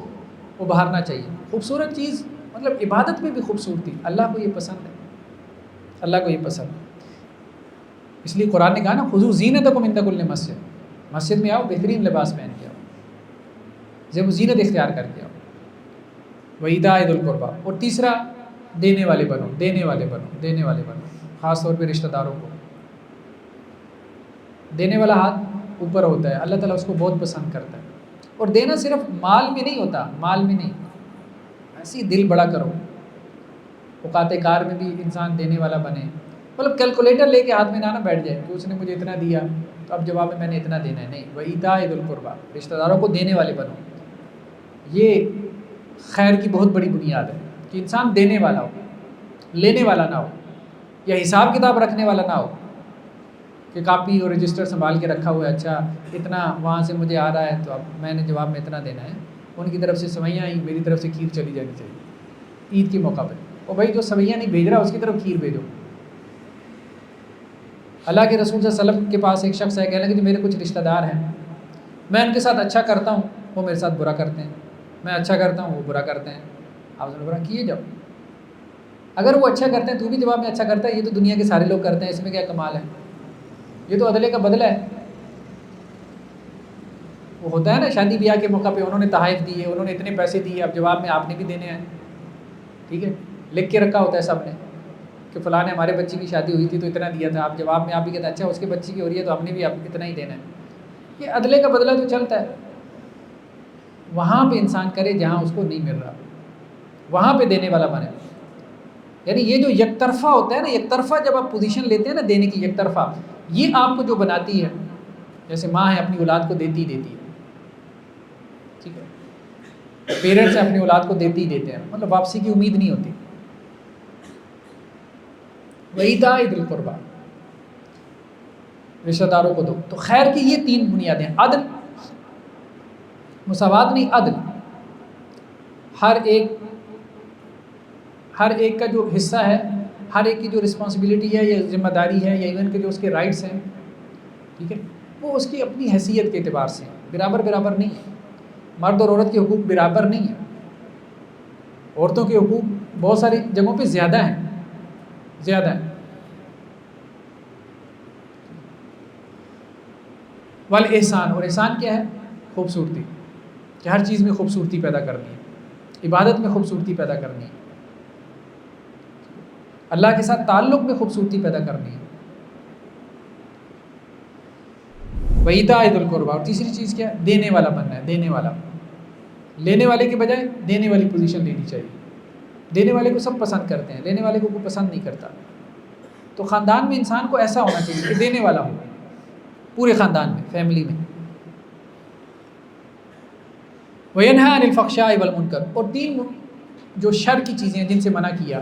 ابھارنا چاہیے۔ خوبصورت چیز، مطلب عبادت میں بھی خوبصورتی، اللہ کو یہ پسند ہے۔ اللہ کو یہ پسند ہے. اس لیے قرآن نے کہا نا خذوا زینتکم عند کل مسجد, مسجد میں آؤ بہترین لباس پہن کے آؤ, جب وہ زینت اختیار کر کے آؤ. وَإِيتَاءِ ذِي الْقُرْبَى, اور تیسرا دینے والے بنو, دینے والے بنو, دینے والے بنو, خاص طور پہ رشتہ داروں کو. دینے والا ہاتھ اوپر ہوتا ہے, اللہ تعالیٰ اس کو بہت پسند کرتا ہے. اور دینا صرف مال میں نہیں ہوتا, مال میں نہیں, ایسی دل بڑا کرو. اوقات کار میں بھی انسان دینے والا بنے, مطلب کیلکولیٹر لے کے ہاتھ میں نہ بیٹھ جائے کہ اس نے مجھے اتنا دیا تو اب جواب میں نے اتنا دینا ہے. نہیں, وَإِيتَاءِ ذِي الْقُرْبَى, رشتہ داروں کو دینے والے بنو. یہ خیر کی بہت بڑی بنیاد ہے کہ انسان دینے والا ہو, لینے والا نہ ہو, یا حساب کتاب رکھنے والا نہ ہو کہ کاپی اور رجسٹر سنبھال کے رکھا ہوا ہے, اچھا اتنا وہاں سے مجھے آ رہا ہے تو اب میں نے جواب میں اتنا دینا ہے. ان کی طرف سے سوئیاں ہی, میری طرف سے کھیر چلی جانی چاہیے عید کے موقع پہ. اور بھائی جو سوئیاں نہیں بھیج رہا اس کی طرف کھیر بھیجو. اللہ کے رسول صلی اللہ علیہ وسلم کے پاس ایک شخص ہے, کہنے لگا کہ میرے کچھ رشتہ دار ہیں, میں ان کے ساتھ اچھا کرتا ہوں وہ میرے ساتھ برا کرتے ہیں, میں اچھا کرتا ہوں وہ برا کرتے ہیں. آپ نے برا کیے جاؤ. اگر وہ اچھا کرتے ہیں تو بھی جواب میں اچھا کرتا ہے, یہ تو دنیا کے سارے لوگ کرتے ہیں, اس میں کیا کمال ہے, یہ تو عدلے کا بدلہ ہے. وہ ہوتا ہے نا شادی بیاہ کے موقع پہ انہوں نے تحائف دیے, انہوں نے اتنے پیسے دیے, اب جواب میں آپ نے بھی دینے ہیں. ٹھیک ہے, لکھ کے رکھا ہوتا ہے سب نے کہ فلاں نے ہمارے بچی کی شادی ہوئی تھی تو اتنا دیا تھا, آپ جواب میں آپ بھی کہتے ہیں اچھا اس کے بچی کی ہو رہی ہے تو ہم نے بھی اتنا ہی دینا ہے. یہ عدلے کا بدلہ تو چلتا ہے. وہاں پہ انسان کرے جہاں اس کو نہیں مل رہا, وہاں پہ دینے والا بنے. یعنی یہ جو یک طرفہ ہوتا ہے نا, یک طرفہ جب آپ پوزیشن لیتے ہیں نا دینے کی, یک طرفہ, یہ آپ کو جو بناتی ہے. جیسے ماں ہے اپنی اولاد کو دیتی ہے, ٹھیک ہے, پیرنٹس اپنی اولاد کو دیتے ہیں, مطلب واپسی کی امید نہیں ہوتی. وَإِيتَاءِ ذِي الْقُرْبَى, رشتہ داروں کو دو. تو خیر کی یہ 3 بنیادیں, عدل, مساوات نہیں, عدل. ہر ایک کا جو حصہ ہے, ہر ایک کی جو رسپانسبلٹی ہے یا ذمہ داری ہے یا ایون کے جو اس کے رائٹس ہیں, ٹھیک ہے, وہ اس کی اپنی حیثیت کے اعتبار سے برابر نہیں ہے. مرد اور عورت کے حقوق برابر نہیں ہیں. عورتوں کے حقوق بہت ساری جگہوں پہ زیادہ ہیں. والاحسان, اور احسان کیا ہے, خوبصورتی, کہ ہر چیز میں خوبصورتی پیدا کرنی ہے, عبادت میں خوبصورتی پیدا کرنی ہے, اللہ کے ساتھ تعلق میں خوبصورتی پیدا کرنی ہے. وَإِيتَاءِ ذِي الْقُرْبَى, اور تیسری چیز کیا ہے, دینے والا بننا ہے. دینے والا, لینے والے کے بجائے دینے والی پوزیشن لینی چاہیے. دینے والے کو سب پسند کرتے ہیں, لینے والے کو کوئی پسند نہیں کرتا. تو خاندان میں انسان کو ایسا ہونا چاہیے کہ دینے والا ہو, پورے خاندان میں, فیملی میں. وَيَنْهَىٰ عَنِ الْفَحْشَاءِ وَالْمُنکَرِ, اور 3 جو شر کی چیزیں ہیں جن سے منع کیا,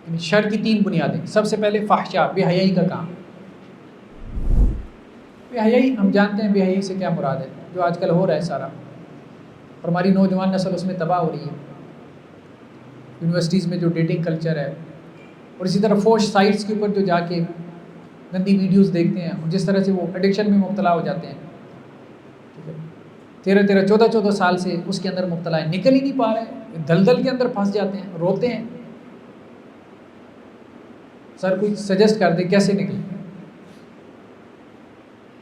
یعنی شر کی 3 بنیادیں. سب سے پہلے فحشاء, بے حیائی کا کام. بے حیائی, ہم جانتے ہیں بے حیائی سے کیا مراد ہے, جو آج کل ہو رہا ہے سارا, اور ہماری نوجوان نسل اس میں تباہ ہو رہی ہے. یونیورسٹیز میں جو ڈیٹنگ کلچر ہے, اور اسی طرح فوش سائٹس کے اوپر جو جا کے گندی ویڈیوز دیکھتے ہیں, اور جس طرح سے وہ ایڈکشن میں مبتلا ہو جاتے ہیں. 13 14 سال سے اس کے اندر مبتلا ہے, نکل ہی نہیں پا رہے, دلدل کے اندر پھنس جاتے ہیں, روتے ہیں. سر کوئی سجیسٹ کر دے کیسے نکلیں.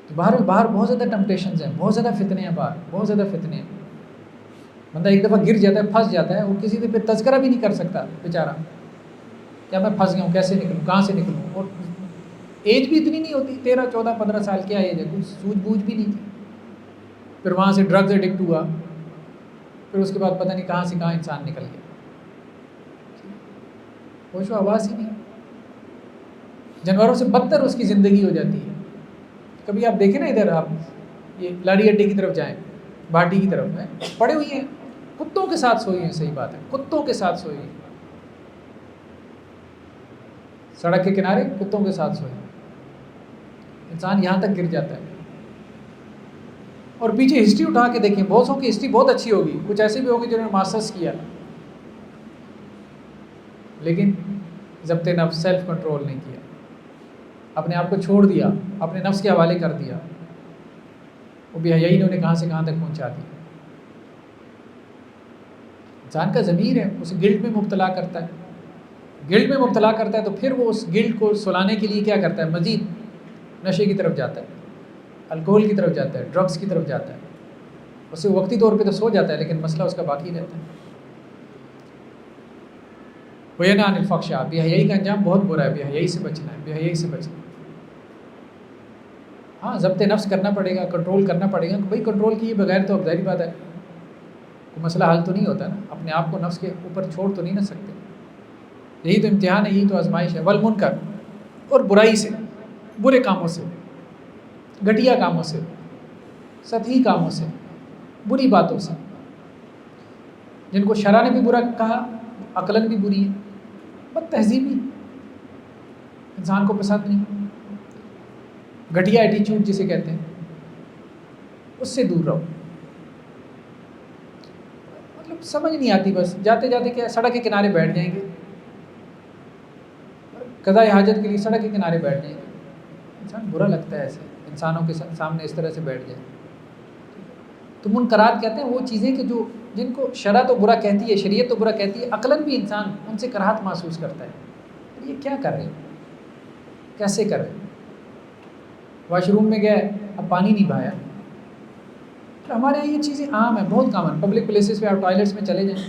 تو باہر بہت زیادہ ٹمپٹیشنز ہیں, بہت زیادہ فتنے ہیں, باہر بہت زیادہ فتنے ہیں. بندہ ایک دفعہ گر جاتا ہے, پھنس جاتا ہے, وہ کسی سے پھر تذکرہ بھی نہیں کر سکتا بیچارہ, کیا میں پھنس گیا ہوں, کیسے نکلوں, کہاں سے نکلوں. اور ایج بھی اتنی نہیں ہوتی, 13 14 15 سال, کیا ایج ہے, کچھ سوجھ بوجھ بھی نہیں تھی. پھر وہاں سے ڈرگز ایڈکٹ ہوا, پھر اس کے بعد پتہ نہیں کہاں سے کہاں انسان نکل گیا. ہوش و حواس ہی نہیں. جانوروں سے بدتر اس کی زندگی ہو جاتی ہے. کبھی آپ دیکھیں نا ادھر, آپ یہ لاڑی اڈے کی طرف جائیں, باٹی کی طرف میں پڑے ہوئی ہیں, کتوں کے ساتھ سوئی ہیں. صحیح بات ہے, کتوں کے ساتھ سوئی ہیں, سڑک کے کنارے کتوں کے ساتھ سوئی. انسان یہاں تک گر جاتا ہے. اور پیچھے ہسٹری اٹھا کے دیکھیں, بہت سو کی ہسٹری بہت اچھی ہوگی, کچھ ایسے بھی ہوگی جنہوں نے ماسٹرس کیا, لیکن ضبط نفس, سیلف کنٹرول نہیں کیا, اپنے آپ کو چھوڑ دیا, اپنے نفس کے حوالے کر دیا. وہ بے حیائی نے انہیں کہاں سے کہاں تک پہنچا دیا. انسان کا ضمیر ہے, اسے گلٹ میں مبتلا کرتا ہے. گلٹ میں مبتلا کرتا ہے تو پھر وہ اس گلٹ کو سلانے کے لیے کیا کرتا ہے؟ مزید نشے کی طرف جاتا ہے، الکوہل کی طرف جاتا ہے، ڈرگس کی طرف جاتا ہے. اسے وقتی طور پہ تو سو جاتا ہے لیکن مسئلہ اس کا باقی رہتا ہے. وَيَنْهَى عَنِ الْفَحْشَاءِ، بے حیائی کا انجام بہت برا ہے، بے حیائی سے بچنا ہے، بے حیائی سے بچنا ہے. ہاں ضبط نفس کرنا پڑے گا، کنٹرول کرنا پڑے گا. بھائی کنٹرول کیے بغیر تو اب ظاہری بات ہے کوئی مسئلہ حل تو نہیں ہوتا نا، اپنے آپ کو نفس کے اوپر چھوڑ تو نہیں نہ سکتے. یہی تو امتحان ہے، یہی تو آزمائش ہے. والمنکر، اور برائی سے، برے کاموں سے، گھٹیا کاموں سے، سطحی کاموں سے، بری باتوں سے، جن کو شرع نے بھی برا کہا، عقلاً بھی بری ہے، بد تہذیبی، انسان کو پسند نہیں. گھٹیا ایٹیچیوڈ جسے کہتے ہیں، اس سے دور رہو. مطلب سمجھ نہیں آتی، بس جاتے جاتے کیا سڑک کے کنارے بیٹھ جائیں گے، قضاء حاجت کے لیے سڑک کے کنارے بیٹھ جائیں گے. انسان برا لگتا ہے ایسے انسانوں کے سامنے اس طرح سے بیٹھ جائے. تو منکرات کہتے ہیں وہ چیزیں کہ جو جن کو شرع تو برا کہتی ہے، شریعت تو برا کہتی ہے، عقلاً بھی انسان ان سے کراہت محسوس کرتا ہے. یہ کیا کر رہے ہیں، کیسے کر رہے ہیں؟ واش روم میں گئے، اب پانی نہیں بہایا. تو ہمارے یہاں یہ چیزیں عام ہیں، بہت کامن. پبلک پلیسز پہ آپ ٹوائلٹس میں چلے جائیں،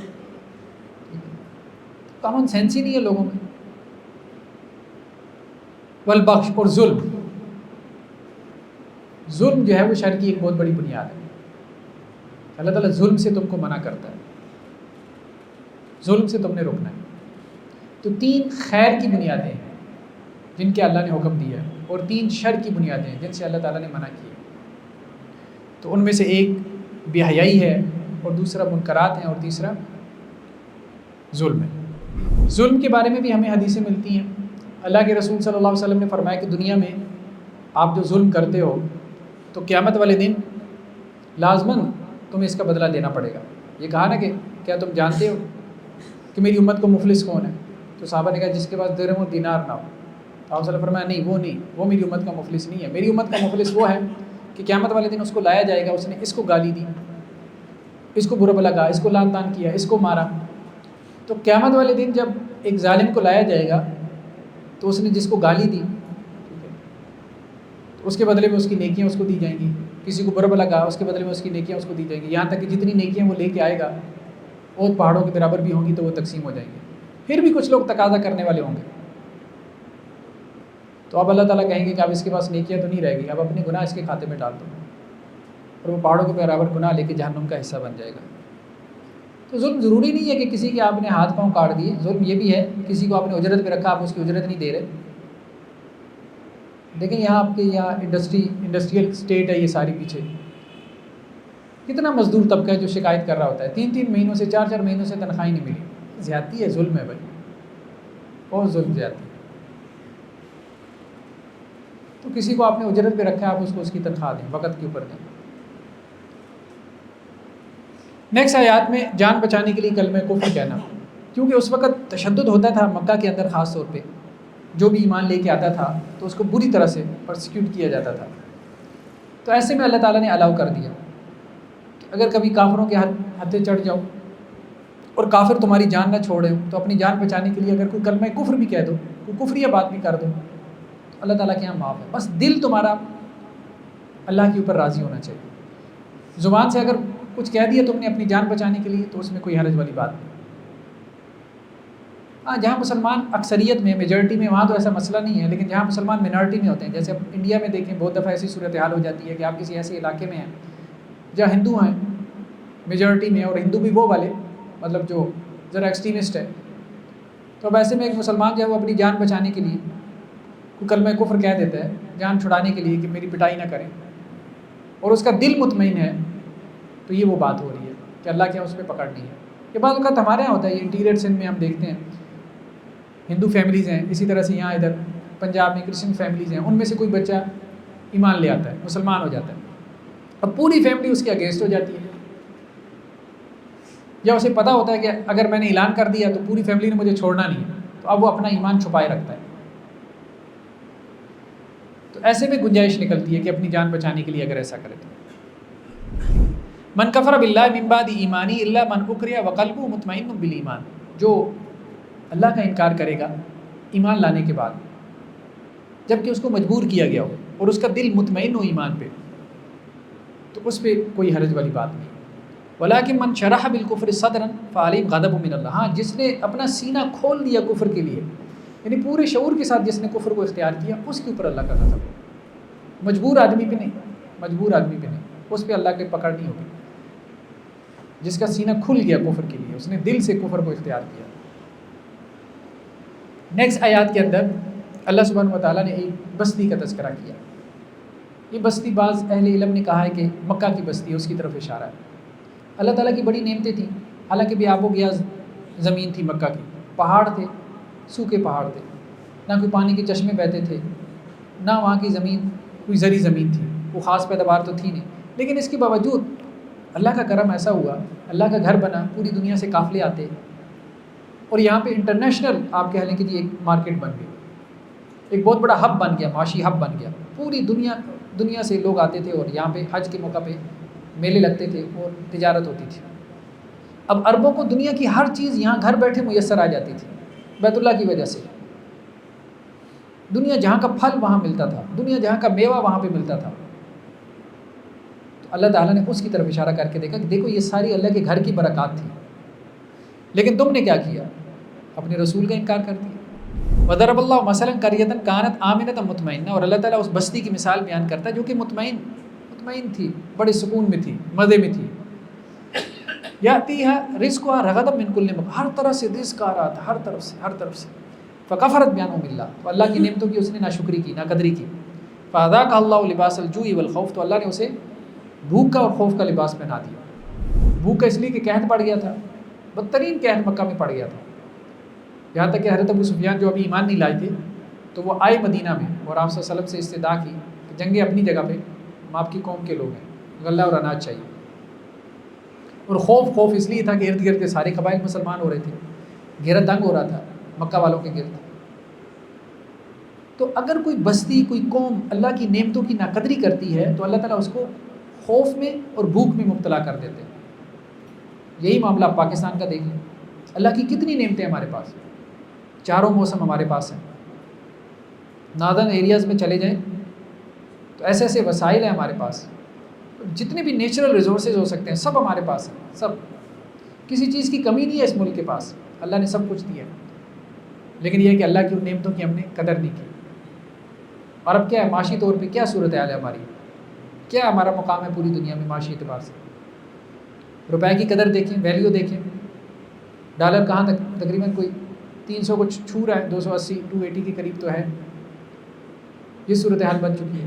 کامن سینس ہی نہیں ہے لوگوں میں. والبخش، اور ظلم. ظلم جو ہے وہ شر کی ایک بہت بڑی بنیاد ہے. اللہ تعالیٰ ظلم سے تم کو منع کرتا ہے، ظلم سے تم نے روکنا ہے. تو 3 خیر کی بنیادیں ہیں جن کے اللہ نے حکم دیا ہے، اور 3 شر کی بنیادیں ہیں جن سے اللہ تعالیٰ نے منع کی ہے. تو ان میں سے ایک بے حیائی ہے، اور دوسرا منکرات ہیں، اور تیسرا ظلم ہے. ظلم کے بارے میں بھی ہمیں حدیثیں ملتی ہیں. اللہ کے رسول صلی اللہ علیہ وسلم نے فرمایا کہ دنیا میں آپ جو ظلم کرتے ہو تو قیامت والے دن لازماً تمہیں اس کا بدلہ دینا پڑے گا. یہ کہا نا کہ کیا تم جانتے ہو کہ میری امت کو مفلس کون ہے؟ تو صحابہ نے کہا جس کے پاس درہم و دینار نہ ہو. تو آپ صلی اللہ علیہ وسلم فرمایا نہیں، وہ میری امت کا مفلس نہیں ہے. میری امت کا مفلس وہ ہے کہ قیامت والے دن اس کو لایا جائے گا، اس نے اس کو گالی دی، اس کو برا بھلا کہا، اس کو لعن طعن کیا، اس کو مارا. تو قیامت والے دن جب ایک ظالم کو لایا جائے گا تو اس نے جس کو گالی دی تو اس کے بدلے میں اس کی نیکیاں اس کو دی جائیں گی. کسی کو برا بھلا کہا، اس کے بدلے میں اس کی نیکیاں اس کو دی جائیں گی. یہاں تک کہ جتنی نیکیاں وہ لے کے آئے گا وہ پہاڑوں کے برابر بھی ہوں گی تو وہ تقسیم ہو جائیں گے. پھر بھی کچھ لوگ تقاضا کرنے والے ہوں گے. تو اب اللہ تعالیٰ کہیں گے کہ اب اس کے پاس نیکیاں تو نہیں رہ گئی، اب اپنے گناہ اس کے کھاتے میں ڈال دو، اور وہ پہاڑوں کے برابر گناہ لے کے جہنم کا حصہ بن جائے گا. تو ظلم ضروری نہیں ہے کہ کسی کے آپ نے ہاتھ پاؤں کاٹ دیے. ظلم یہ بھی ہے کسی کو آپ نے اجرت پہ رکھا، آپ اس کی اجرت نہیں دے رہے. دیکھیں یہاں آپ کے یہاں انڈسٹریل اسٹیٹ ہے یہ ساری پیچھے، کتنا مزدور طبقہ ہے جو شکایت کر رہا ہوتا ہے 3 مہینوں سے 4 مہینوں سے تنخواہ نہیں ملی. زیادتی ہے، ظلم ہے بھائی، بہت ظلم زیادتی. تو کسی کو آپ نے اجرت پہ رکھا ہے، آپ اس کو اس کی تنخواہ دیں، وقت کے اوپر دیں. نیکسٹ آیات میں جان بچانے کے لیے کلمہ کفر کہنا، کیونکہ اس وقت تشدد ہوتا تھا مکہ کے اندر. خاص طور پہ جو بھی ایمان لے کے آتا تھا تو اس کو بری طرح سے پرسیکیوٹ کیا جاتا تھا. تو ایسے میں اللہ تعالیٰ نے الاؤ کر دیا کہ اگر کبھی کافروں کے ہتھے چڑھ جاؤ اور کافر تمہاری جان نہ چھوڑے تو اپنی جان بچانے کے لیے اگر کوئی کلمہ کفر بھی کہہ دو، کوئی کفریہ بات بھی کر دو، اللہ تعالیٰ کے یہاں معاف ہے. بس دل تمہارا اللہ کے اوپر راضی ہونا چاہیے. زبان سے اگر کچھ کہہ دیا تم نے اپنی جان بچانے کے لیے تو اس میں کوئی حرج والی بات نہیں. ہاں جہاں مسلمان اکثریت میں، میجورٹی میں، وہاں تو ایسا مسئلہ نہیں ہے. لیکن جہاں مسلمان منارٹی میں ہوتے ہیں، جیسے اب انڈیا میں دیکھیں بہت دفعہ ایسی صورتحال ہو جاتی ہے کہ آپ کسی ایسے علاقے میں ہیں جہاں ہندو ہیں میجورٹی میں، اور ہندو بھی وہ والے مطلب جو ذرا ایکسٹریمسٹ ہے. تو اب ایسے میں ایک مسلمان جو ہے وہ اپنی جان بچانے کے لیے کوئی کلمہ کفر کہہ دیتا ہے جان چھڑانے کے لیے کہ میری پٹائی نہ کریں، اور اس کا دل مطمئن ہے، تو یہ وہ بات ہو رہی ہے کہ اللہ کے یہاں اس پہ پکڑ نہیں ہے. یہ بعض اوقات ہمارے یہاں ہوتا ہے، یہ انٹیریئر سندھ میں ہم دیکھتے ہیں ہندو فیملیز ہیں، اسی طرح سے یہاں ادھر پنجاب میں کرسچن فیملیز ہیں، ان میں سے کوئی بچہ ایمان لے آتا ہے، مسلمان ہو جاتا ہے، اب پوری فیملی اس کے اگینسٹ ہو جاتی ہے. یا اسے پتہ ہوتا ہے کہ اگر میں نے اعلان کر دیا تو پوری فیملی نے مجھے چھوڑنا نہیں ہے، تو اب وہ اپنا ایمان چھپائے رکھتا ہے. تو ایسے میں گنجائش نکلتی ہے کہ اپنی جان بچانے کے لیے اگر ایسا کرے تو. من کفر باللہ من بعد ایمانی الا من اکرہ وقلبہ مطمئن بالایمان، جو اللہ کا انکار کرے گا ایمان لانے کے بعد، جبکہ اس کو مجبور کیا گیا ہو اور اس کا دل مطمئن ہو ایمان پہ، تو اس پہ کوئی حرج والی بات نہیں۔ ولیکن من شرح بالکفر صدرا فعلیم غضب من اللہ، ہاں جس نے اپنا سینہ کھول دیا کفر کے لیے، یعنی پورے شعور کے ساتھ جس نے کفر کو اختیار کیا، اس کے اوپر اللہ کا غضب ہے۔ مجبور آدمی پہ نہیں، مجبور آدمی پہ نہیں، اس پہ اللہ کی پکڑ نہیں ہوگی۔ جس کا سینہ کھل گیا کفر کے لیے، اس نے دل سے کفر کو اختیار کیا۔ نیکسٹ آیات کے اندر اللہ سبحانہ و تعالیٰ نے ایک بستی کا تذکرہ کیا۔ یہ بستی بعض اہل علم نے کہا ہے کہ مکہ کی بستی ہے، اس کی طرف اشارہ ہے۔ اللہ تعالیٰ کی بڑی نعمتیں تھیں، حالانکہ بے آب و گیا زمین تھی مکہ کی، پہاڑ تھے، سوکھے پہاڑ تھے، نہ کوئی پانی کے چشمے بہتے تھے، نہ وہاں کی زمین کوئی زرعی زمین تھی، وہ خاص پیداوار تو تھی نہیں، لیکن اس کے باوجود اللہ کا کرم ایسا ہوا، اللہ کا گھر بنا، پوری دنیا سے قافلے آتے، اور یہاں پہ انٹرنیشنل آپ کہہ لیں کہ جی ایک مارکیٹ بن گئی، ایک بہت بڑا ہب بن گیا، معاشی ہب بن گیا، پوری دنیا سے لوگ آتے تھے، اور یہاں پہ حج کے موقع پہ میلے لگتے تھے اور تجارت ہوتی تھی۔ اب عربوں کو دنیا کی ہر چیز یہاں گھر بیٹھے میسر آ جاتی تھی بیت اللہ کی وجہ سے۔ دنیا جہاں کا پھل وہاں ملتا تھا، دنیا جہاں کا میوہ وہاں پہ ملتا تھا۔ تو اللہ تعالیٰ نے اس کی طرف اشارہ کر کے دیکھا کہ دیکھو یہ ساری اللہ کے گھر کی برکات تھی، لیکن تم نے کیا کیا؟ اپنے رسول کا انکار کر دیا۔ وضرب اللہ مثلا قریۃ کانت آمنۃ مطمئنہ، اور اللہ تعالیٰ اس بستی کی مثال بیان کرتا ہے جو کہ مطمئن تھی، بڑے سکون میں تھی، مزے میں تھی۔ یاتیھا رزقھا رغدا من کل مکان، ہر طرح سے رزق آ رہا تھا، ہر طرف سے فکفرت بانعم اللہ، تو اللہ کی نعمتوں کی اس نے ناشکری کی، ناقدری کی۔ فاذاقھا اللہ لباس الجوع والخوف، تو اللہ نے اسے بھوک کا اور خوف کا لباس پہنا دیا۔ بھوک کا اس لیے کہ قحط پڑ گیا تھا، بدترین قحط مکہ میں پڑ گیا تھا، یہاں تک کہ حضرت ابو سفیان جو ابھی ایمان نہیں لائے تھے تو وہ آئے مدینہ میں، اور آپ صلی اللہ علیہ وسلم سے استدعا کی کہ جنگیں اپنی جگہ پہ، ہم آپ کی قوم کے لوگ ہیں، غلہ اور اناج چاہیے۔ اور خوف اس لیے تھا کہ ارد گرد کے سارے قبائل مسلمان ہو رہے تھے، گھیرا دنگ ہو رہا تھا مکہ والوں کے گرد۔ تو اگر کوئی بستی، کوئی قوم اللہ کی نعمتوں کی ناقدری کرتی ہے تو اللہ تعالیٰ اس کو خوف میں اور بھوک میں مبتلا کر دیتے ہیں۔ یہی معاملہ آپ پاکستان کا دیکھ لیں، اللہ کی کتنی نعمتیں ہمارے پاس، چاروں موسم ہمارے پاس ہیں۔ ناردرن ایریاز میں چلے جائیں تو ایسے ایسے وسائل ہیں ہمارے پاس، جتنے بھی نیچرل ریسورسز ہو سکتے ہیں سب ہمارے پاس ہیں، سب، کسی چیز کی کمی نہیں ہے اس ملک کے پاس، اللہ نے سب کچھ دیا ہے۔ لیکن یہ ہے کہ اللہ کی ان نعمتوں کی ہم نے قدر نہیں کی۔ اور اب کیا ہے معاشی طور پہ کیا صورتحال ہے ہماری، کیا ہمارا مقام ہے پوری دنیا میں معاشی اعتبار سے؟ روپے کی قدر دیکھیں، ویلیو دیکھیں، ڈالر کہاں تک تقریباً کوئی 300 کو چھو رہا ہے، 280 280 کے قریب تو ہے، یہ صورتحال بن چکی ہے۔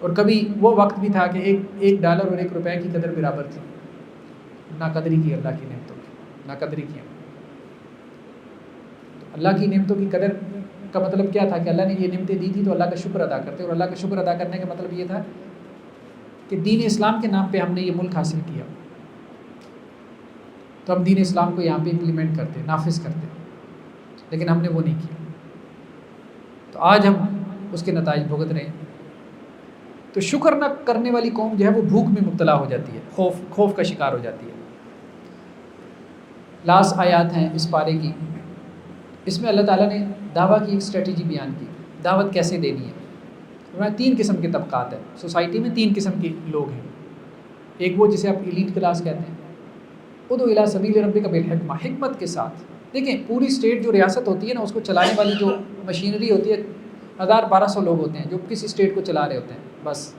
اور کبھی وہ وقت بھی تھا کہ ایک ڈالر اور ایک روپے کی قدر برابر تھی۔ ناقدری کی اللہ کی نعمتوں کی، ناقدری کی۔ تو اللہ کی نعمتوں کی قدر کا مطلب کیا تھا کہ اللہ نے یہ نعمتیں دی تھی تو اللہ کا شکر ادا کرتے، اور اللہ کا شکر ادا کرنے کا مطلب یہ تھا کہ دین اسلام کے نام پہ ہم نے یہ ملک حاصل کیا، تو ہم دین اسلام کو یہاں پہ امپلیمنٹ کرتے، نافذ کرتے، لیکن ہم نے وہ نہیں کیا۔ تو آج ہم اس کے نتائج بھگت رہے ہیں۔ تو شکر نہ کرنے والی قوم جو ہے وہ بھوک میں مبتلا ہو جاتی ہے، خوف کا شکار ہو جاتی ہے۔ لاسٹ آیات ہیں اس پارے کی، اس میں اللہ تعالیٰ نے دعویٰ کی ایک اسٹریٹجی بیان کی، دعوت کیسے دینی ہے۔ ہمارے 3 قسم کے طبقات ہیں سوسائٹی میں، 3 قسم کے لوگ ہیں۔ ایک وہ جسے آپ ایلیٹ کلاس کہتے ہیں، ادعو الی سبیل ربک بالحکمہ، حکمت کے ساتھ۔ دیکھیں پوری اسٹیٹ جو ریاست ہوتی ہے نا، اس کو چلانے والی جو مشینری ہوتی ہے 1000-1200 لوگ ہوتے ہیں جو کسی اسٹیٹ کو چلا رہے ہوتے ہیں، بس۔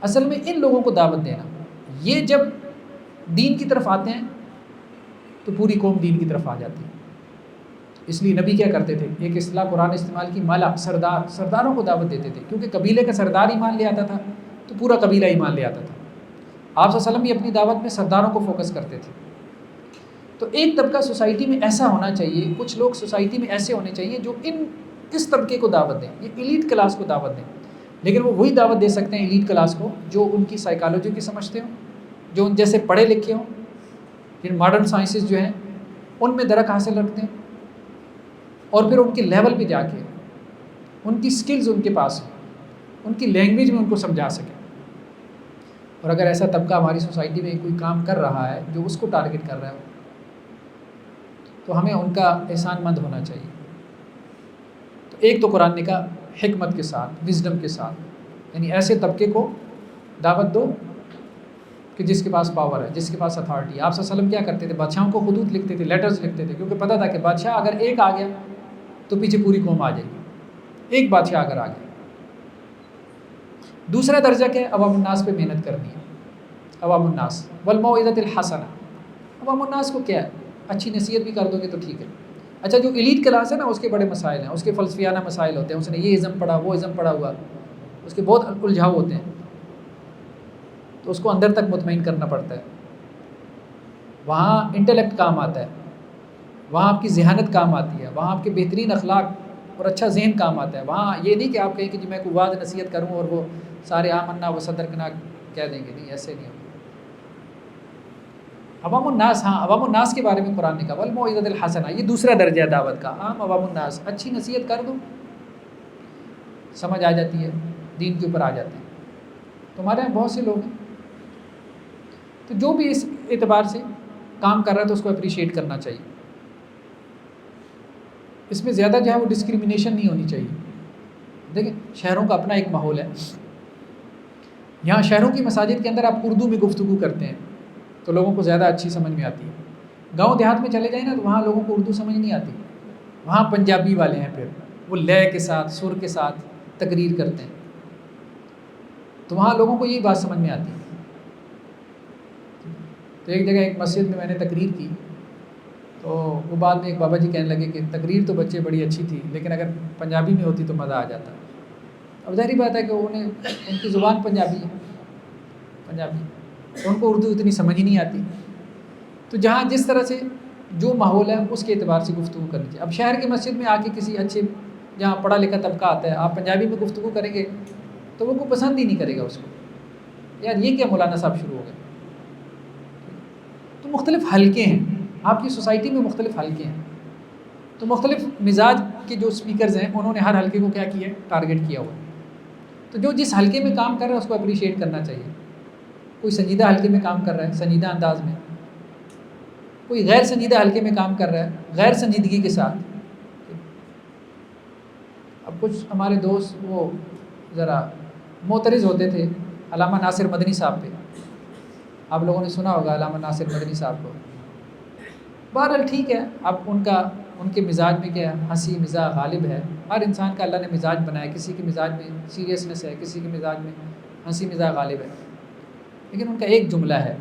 اصل میں ان لوگوں کو دعوت دینا، یہ جب دین کی طرف آتے ہیں تو پوری قوم دین کی طرف آ جاتی ہے۔ اس لیے نبی کیا کرتے تھے، ایک اصطلاح قرآن استعمال کی، مالا، سرداروں کو دعوت دیتے تھے، کیونکہ قبیلے کا سردار ایمان لے آتا تھا تو پورا قبیلہ ایمان لے آتا تھا۔ آپ صلی اللہ علیہ وسلم بھی اپنی دعوت میں سرداروں کو فوکس کرتے تھے۔ تو ایک طبقہ سوسائٹی میں ایسا ہونا چاہیے، کچھ لوگ سوسائٹی میں ایسے ہونے چاہیے جو اس طبقے کو دعوت دیں، یہ ایلیٹ کلاس کو دعوت دیں۔ لیکن وہ وہی دعوت دے سکتے ہیں ایلیٹ کلاس کو جو ان کی سائیکالوجی کی سمجھتے ہوں، جو ان جیسے پڑھے لکھے ہوں، جن ماڈرن سائنسز جو ہیں ان میں درک حاصل رکھتے ہیں، اور پھر ان کے لیول پہ جا کے ان کی سکلز ان کے پاس ہوں، ان کی لینگویج میں ان کو سمجھا سکیں۔ اور اگر ایسا طبقہ ہماری سوسائٹی میں کوئی کام کر رہا ہے جو اس کو ٹارگٹ کر رہا ہے، تو ہمیں ان کا احسان مند ہونا چاہیے. تو ایک تو قرآن نے کہا حکمت کے ساتھ، وزڈم کے ساتھ، یعنی ایسے طبقے کو دعوت دو کہ جس کے پاس پاور ہے، جس کے پاس اتھارٹی ہے. آپ صلی اللہ علیہ وسلم کیا کرتے تھے؟ بادشاہوں کو خطوط لکھتے تھے، لیٹرز لکھتے تھے، کیونکہ پتہ تھا کہ بادشاہ اگر ایک آ گیا تو پیچھے پوری قوم آ جائے گی. ایک بادشاہ اگر آ گیا. دوسرا درجہ کیا ہے؟ عوام الناس پہ محنت کرنی ہے. عوام الناس والموعظۃ الحسنہ. عوام الناس کو کیا ہے؟ اچھی نصیحت بھی کر دو گے تو ٹھیک ہے. اچھا جو ایلیٹ کلاس ہے نا، اس کے بڑے مسائل ہیں، اس کے فلسفیانہ مسائل ہوتے ہیں، اس نے یہ ازم پڑھا، وہ ازم پڑھا ہوا، اس کے بہت الجھاؤ ہوتے ہیں، تو اس کو اندر تک مطمئن کرنا پڑتا ہے. وہاں انٹلیکٹ کام آتا ہے، وہاں آپ کی ذہانت کام آتی ہے، وہاں آپ کے بہترین اخلاق اور اچھا ذہن کام آتا ہے. وہاں یہ نہیں کہ آپ کہیں کہ جی میں کوئی واضح نصیحت کروں اور وہ سارے آمنا و صدقنا کہہ دیں گے. نہیں، ایسے نہیں ہوتا. عوام الناس، ہاں عوام الناس کے بارے میں قرآن نے کہا والموعظۃ الحسنہ. یہ دوسرا درجہ ہے دعوت کا. عام عوام الناس، اچھی نصیحت کر دو، سمجھ آ جاتی ہے، دین کے اوپر آ جاتے ہیں. تمہارے یہاں بہت سے لوگ ہیں، تو جو بھی اس اعتبار سے کام کر رہا ہے تو اس کو اپریشیٹ کرنا چاہیے. اس میں زیادہ جو ہے وہ ڈسکریمنیشن نہیں ہونی چاہیے. دیکھیں شہروں کا اپنا ایک ماحول ہے. یہاں شہروں کی مساجد کے اندر آپ اردو میں گفتگو کرتے ہیں تو لوگوں کو زیادہ اچھی سمجھ میں آتی ہے. گاؤں دیہات میں چلے جائیں نا تو وہاں لوگوں کو اردو سمجھ نہیں آتی. وہاں پنجابی والے ہیں، پھر وہ لے کے ساتھ، سر کے ساتھ تقریر کرتے ہیں، تو وہاں لوگوں کو یہی بات سمجھ میں آتی ہے. تو ایک جگہ ایک مسجد میں نے تقریر کی، تو وہ بعد میں ایک بابا جی کہنے لگے کہ تقریر تو بچے بڑی اچھی تھی، لیکن اگر پنجابی میں ہوتی تو مزہ آ جاتا. اب ظاہری بات ہے کہ ان کی زبان پنجابی ہے، پنجابی، ان کو اردو اتنی سمجھ ہی نہیں آتی. تو جہاں جس طرح سے جو ماحول ہے اس کے اعتبار سے گفتگو کرنی چاہیے. اب شہر کی مسجد میں آ کے کسی اچھے جہاں پڑھا لکھا طبقہ آتا ہے، آپ پنجابی میں گفتگو کریں گے تو وہ کوئی پسند ہی نہیں کرے گا اس کو. یار یہ کیا مولانا صاحب شروع ہو گئے. تو مختلف حلقے ہیں، آپ کی سوسائٹی میں مختلف حلقے ہیں، تو مختلف مزاج کے جو اسپیکرز ہیں انہوں نے ہر حلقے کو کیا کیا ہے؟ ٹارگٹ کیا ہوا. تو جو جس حلقے میں کام کر رہا ہے اس کو اپریشیٹ کرنا چاہیے. کوئی سنجیدہ حلقے میں کام کر رہا ہے سنجیدہ انداز میں، کوئی غیر سنجیدہ حلقے میں کام کر رہا ہے غیر سنجیدگی کے ساتھ. اب کچھ ہمارے دوست وہ ذرا معترض ہوتے تھے علامہ ناصر مدنی صاحب پہ. آپ لوگوں نے سنا ہوگا علامہ ناصر مدنی صاحب کو. بہرحال ٹھیک ہے، اب ان کے مزاج میں کیا ہے؟ ہنسی مزاح غالب ہے. ہر انسان کا اللہ نے مزاج بنایا، کسی کے مزاج میں سیریسنس ہے، کسی کے مزاج میں ہنسی مزاح غالب ہے. لیکن ان کا ایک جملہ ہے،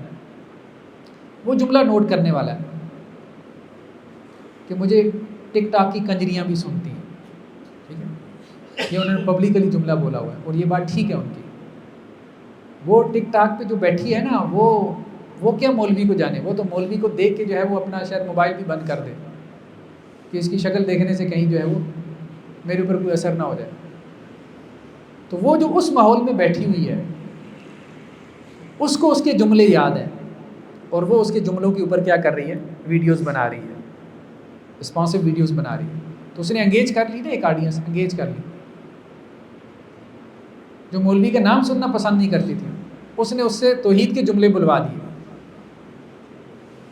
وہ جملہ نوٹ کرنے والا ہے کہ مجھے ٹک ٹاک کی کنجریاں بھی سنتی ہیں. ٹھیک ہے، یہ انہوں نے پبلکلی جملہ بولا ہوا ہے اور یہ بات ٹھیک ہے ان کی. وہ ٹک ٹاک پہ جو بیٹھی ہے نا، وہ کیا مولوی کو جانے. وہ تو مولوی کو دیکھ کے جو ہے وہ اپنا شاید موبائل بھی بند کر دے کہ اس کی شکل دیکھنے سے کہیں جو ہے وہ میرے اوپر کوئی اثر نہ ہو جائے. تو وہ جو اس ماحول میں بیٹھی ہوئی ہے اس کو اس کے جملے یاد ہیں اور وہ اس کے جملوں کے اوپر کیا کر رہی ہے؟ ویڈیوز بنا رہی ہے، رسپانسو ویڈیوز بنا رہی ہے. تو اس نے انگیج کر لی نا، ایک آڈینس انگیج کر لی. جو مولوی کا نام سننا پسند نہیں کرتی تھی اس نے اس سے توحید کے جملے بلوا دیے،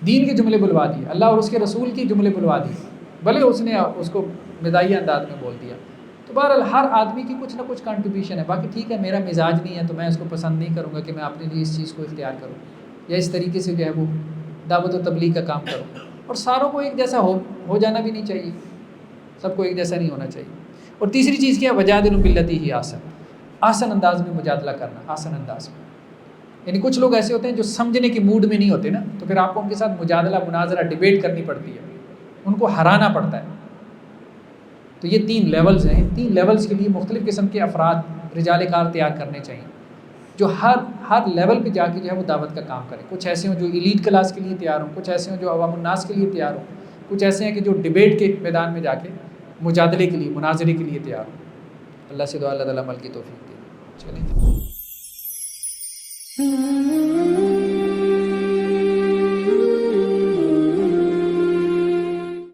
دین کے جملے بلوا دیے، اللہ اور اس کے رسول کے جملے بلوا دیے، بھلے اس نے اس کو مزاحیہ انداز میں بول دیا. تو بہرحال ہر آدمی کی کچھ نہ کچھ کنٹریبیوشن ہے. باقی ٹھیک ہے، میرا مزاج نہیں ہے تو میں اس کو پسند نہیں کروں گا کہ میں اپنے لیے اس چیز کو اختیار کروں یا اس طریقے سے جو ہے وہ دعوت و تبلیغ کا کام کروں. اور ساروں کو ایک جیسا ہو جانا بھی نہیں چاہیے، سب کو ایک جیسا نہیں ہونا چاہیے. اور تیسری چیز کیا ہے؟ وجادل باللتی ہی احسن. آسن انداز میں مجادلہ کرنا، آسن انداز میں. یعنی کچھ لوگ ایسے ہوتے ہیں جو سمجھنے کے موڈ میں نہیں ہوتے نا، تو پھر آپ کو ان کے ساتھ مجادلہ مناظرہ ڈیبیٹ کرنی پڑتی ہے، ان کو ہرانا پڑتا ہے. تو یہ 3 لیولز ہیں. 3 لیولز کے لیے مختلف قسم کے افراد رجال کار تیار کرنے چاہیے جو ہر لیول پہ جا کے جو ہے وہ دعوت کا کام کریں. کچھ ایسے ہوں جو ایلیٹ کلاس کے لیے تیار ہوں، کچھ ایسے ہوں جو عوام الناس کے لیے تیار ہوں، کچھ ایسے ہیں کہ جو ڈیبیٹ کے میدان میں جا کے مجادلے کے لیے، مناظرے کے لیے تیار ہوں. اللہ سے دعا اللہ تعالیٰ عمل کی توفیق دے. چلیں.